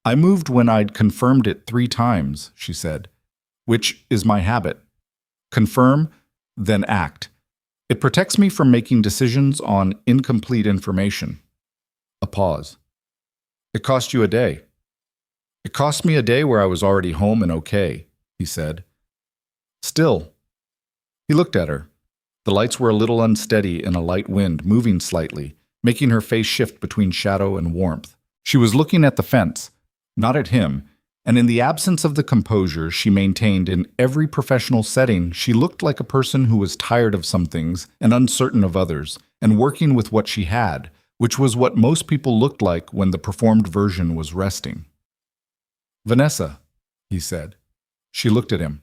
I moved when I'd confirmed it 3 times, she said, which is my habit. Confirm, then act. It protects me from making decisions on incomplete information. A pause. It cost you a day. It cost me a day where I was already home and okay, he said. Still. He looked at her. The lights were a little unsteady in a light wind, moving slightly, making her face shift between shadow and warmth. She was looking at the fence, not at him, and in the absence of the composure she maintained in every professional setting, she looked like a person who was tired of some things and uncertain of others, and working with what she had, which was what most people looked like when the performed version was resting. Vanessa, he said. She looked at him.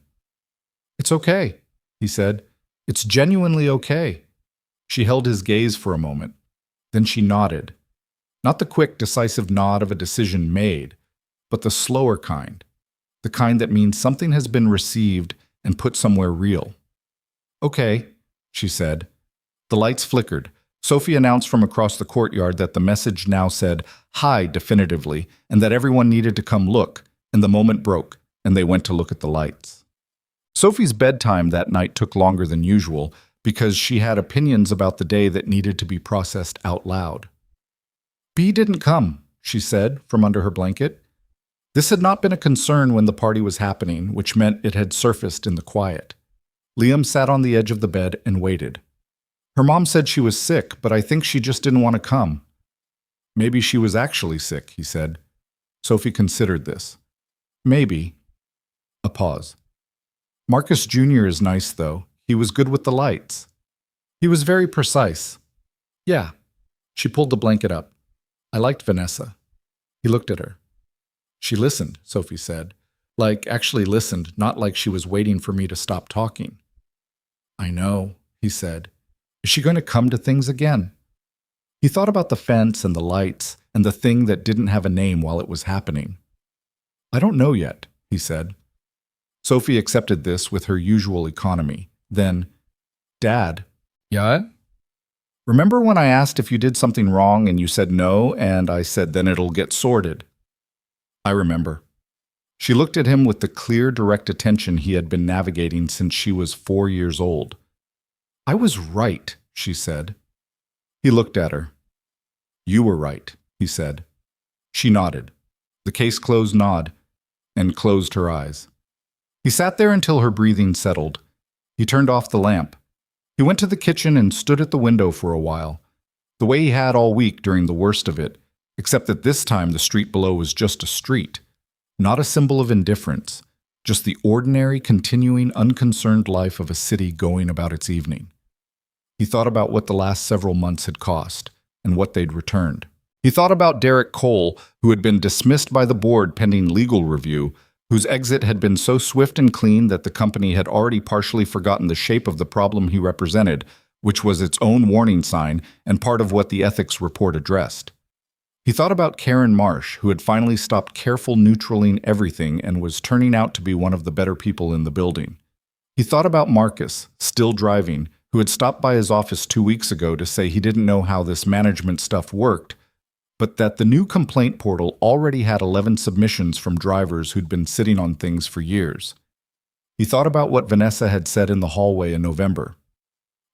It's okay, he said. It's genuinely okay. She held his gaze for a moment. Then she nodded. Not the quick, decisive nod of a decision made, but the slower kind, the kind that means something has been received and put somewhere real. Okay, she said. The lights flickered. Sophie announced from across the courtyard that the message now said, hi, definitively, and that everyone needed to come look, and the moment broke, and they went to look at the lights. Sophie's bedtime that night took longer than usual because she had opinions about the day that needed to be processed out loud. B didn't come, she said from under her blanket. This had not been a concern when the party was happening, which meant it had surfaced in the quiet. Liam sat on the edge of the bed and waited. Her mom said she was sick, but I think she just didn't want to come. Maybe she was actually sick, he said. Sophie considered this. Maybe. A pause. Marcus Jr. is nice, though. He was good with the lights. He was very precise. Yeah. She pulled the blanket up. I liked Vanessa. He looked at her. She listened, Sophie said. Like, actually listened, not like she was waiting for me to stop talking. I know, he said. Is she going to come to things again? He thought about the fence and the lights and the thing that didn't have a name while it was happening. I don't know yet, he said. Sophie accepted this with her usual economy. Then, Dad. Yeah? Remember when I asked if you did something wrong and you said no, and I said then it'll get sorted? I remember. She looked at him with the clear, direct attention he had been navigating since she was 4 years old. I was right, she said. He looked at her. You were right, he said. She nodded. The case closed nod, and closed her eyes. He sat there until her breathing settled. He turned off the lamp. He went to the kitchen and stood at the window for a while, the way he had all week during the worst of it, except that this time the street below was just a street, not a symbol of indifference, just the ordinary, continuing, unconcerned life of a city going about its evening. He thought about what the last several months had cost, and what they'd returned. He thought about Derek Cole, who had been dismissed by the board pending legal review, whose exit had been so swift and clean that the company had already partially forgotten the shape of the problem he represented, which was its own warning sign and part of what the ethics report addressed. He thought about Karen Marsh, who had finally stopped careful neutraling everything and was turning out to be one of the better people in the building. He thought about Marcus, still driving, who had stopped by his office 2 weeks ago to say he didn't know how this management stuff worked, but that the new complaint portal already had 11 submissions from drivers who'd been sitting on things for years. He thought about what Vanessa had said in the hallway in November.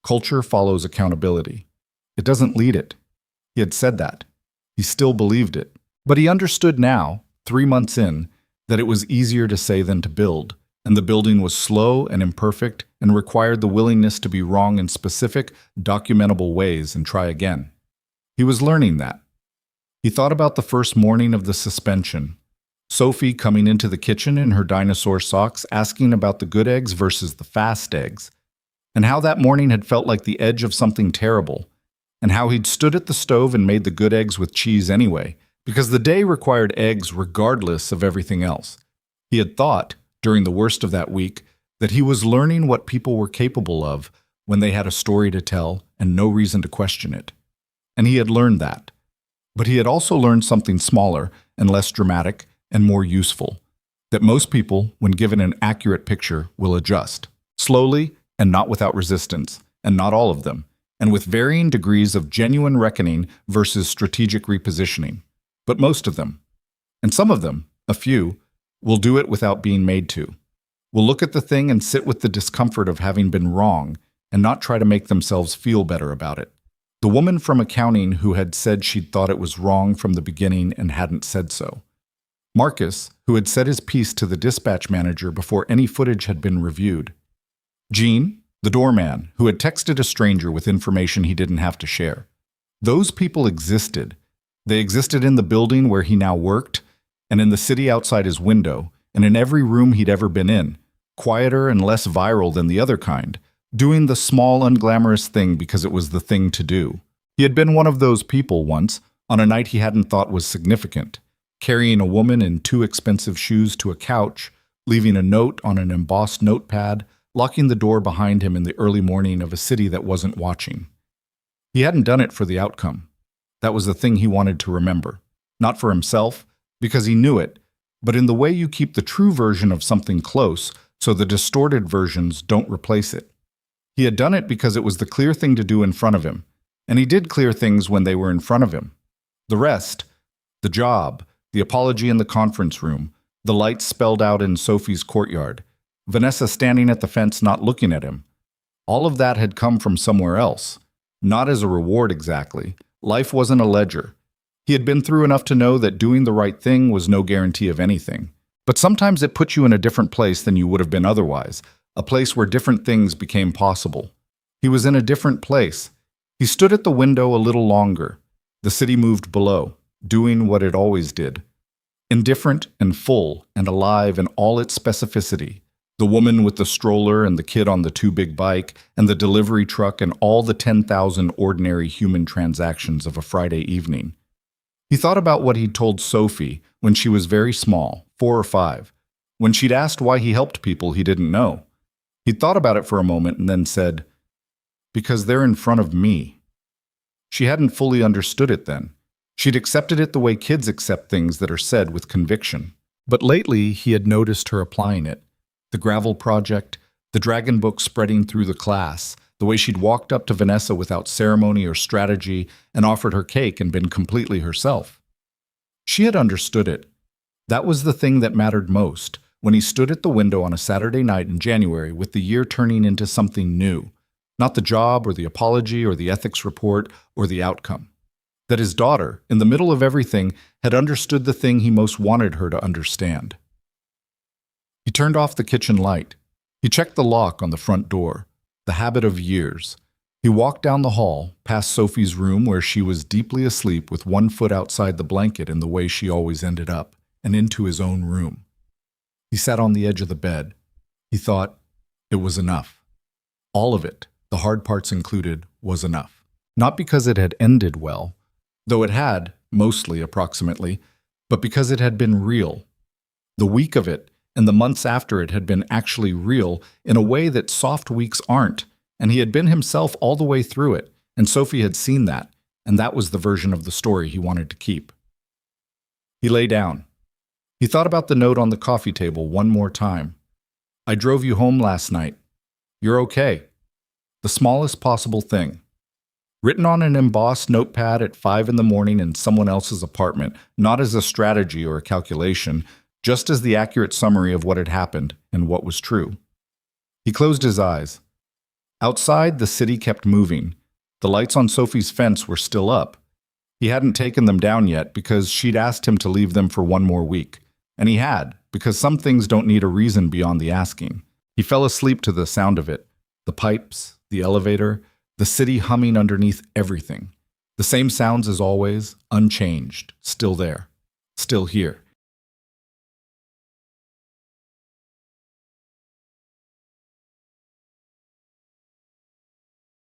Culture follows accountability. It doesn't lead it. He had said that. He still believed it. But he understood now, 3 months in, that it was easier to say than to build, and the building was slow and imperfect and required the willingness to be wrong in specific, documentable ways and try again. He was learning that. He thought about the first morning of the suspension. Sophie coming into the kitchen in her dinosaur socks asking about the good eggs versus the fast eggs, and how that morning had felt like the edge of something terrible, and how he'd stood at the stove and made the good eggs with cheese anyway, because the day required eggs regardless of everything else. He had thought, during the worst of that week, that he was learning what people were capable of when they had a story to tell and no reason to question it. And he had learned that. But he had also learned something smaller and less dramatic and more useful, that most people, when given an accurate picture, will adjust, slowly and not without resistance, and not all of them, and with varying degrees of genuine reckoning versus strategic repositioning. But most of them, and some of them, a few, will do it without being made to, will look at the thing and sit with the discomfort of having been wrong and not try to make themselves feel better about it. The woman from accounting who had said she'd thought it was wrong from the beginning and hadn't said so. Marcus, who had said his piece to the dispatch manager before any footage had been reviewed. Gene, the doorman, who had texted a stranger with information he didn't have to share. Those people existed. They existed in the building where he now worked, and in the city outside his window, and in every room he'd ever been in, quieter and less viral than the other kind, doing the small, unglamorous thing because it was the thing to do. He had been one of those people once, on a night he hadn't thought was significant, carrying a woman in 2 expensive shoes to a couch, leaving a note on an embossed notepad, locking the door behind him in the early morning of a city that wasn't watching. He hadn't done it for the outcome. That was the thing he wanted to remember. Not for himself, because he knew it, but in the way you keep the true version of something close so the distorted versions don't replace it. He had done it because it was the clear thing to do in front of him, and he did clear things when they were in front of him. The rest, the job, the apology in the conference room, the lights spelled out in Sophie's courtyard, Vanessa standing at the fence not looking at him, all of that had come from somewhere else. Not as a reward exactly. Life wasn't a ledger. He had been through enough to know that doing the right thing was no guarantee of anything. But sometimes it put you in a different place than you would have been otherwise, a place where different things became possible. He was in a different place. He stood at the window a little longer. The city moved below, doing what it always did. Indifferent and full and alive in all its specificity. The woman with the stroller and the kid on the too big bike and the delivery truck and all the 10,000 ordinary human transactions of a Friday evening. He thought about what he'd told Sophie when she was very small, 4 or 5, when she'd asked why he helped people he didn't know. He'd thought about it for a moment and then said, "Because they're in front of me." She hadn't fully understood it then. She'd accepted it the way kids accept things that are said with conviction. But lately, he had noticed her applying it. The gravel project, the dragon book spreading through the class, the way she'd walked up to Vanessa without ceremony or strategy and offered her cake and been completely herself. She had understood it. That was the thing that mattered most when he stood at the window on a Saturday night in January with the year turning into something new, not the job or the apology or the ethics report or the outcome. That his daughter, in the middle of everything, had understood the thing he most wanted her to understand. He turned off the kitchen light. He checked the lock on the front door, the habit of years. He walked down the hall, past Sophie's room where she was deeply asleep with one foot outside the blanket in the way she always ended up, and into his own room. He sat on the edge of the bed. He thought, it was enough. All of it, the hard parts included, was enough. Not because it had ended well, though it had, mostly approximately, but because it had been real. The week of it and the months after it had been actually real in a way that soft weeks aren't, and he had been himself all the way through it, and Sophie had seen that, and that was the version of the story he wanted to keep. He lay down. He thought about the note on the coffee table one more time. "I drove you home last night. You're okay." The smallest possible thing. Written on an embossed notepad at 5 in the morning in someone else's apartment, not as a strategy or a calculation, just as the accurate summary of what had happened and what was true. He closed his eyes. Outside, the city kept moving. The lights on Sophie's fence were still up. He hadn't taken them down yet because she'd asked him to leave them for one more week. And he had, because some things don't need a reason beyond the asking. He fell asleep to the sound of it. The pipes, the elevator, the city humming underneath everything. The same sounds as always, unchanged, still there, still here.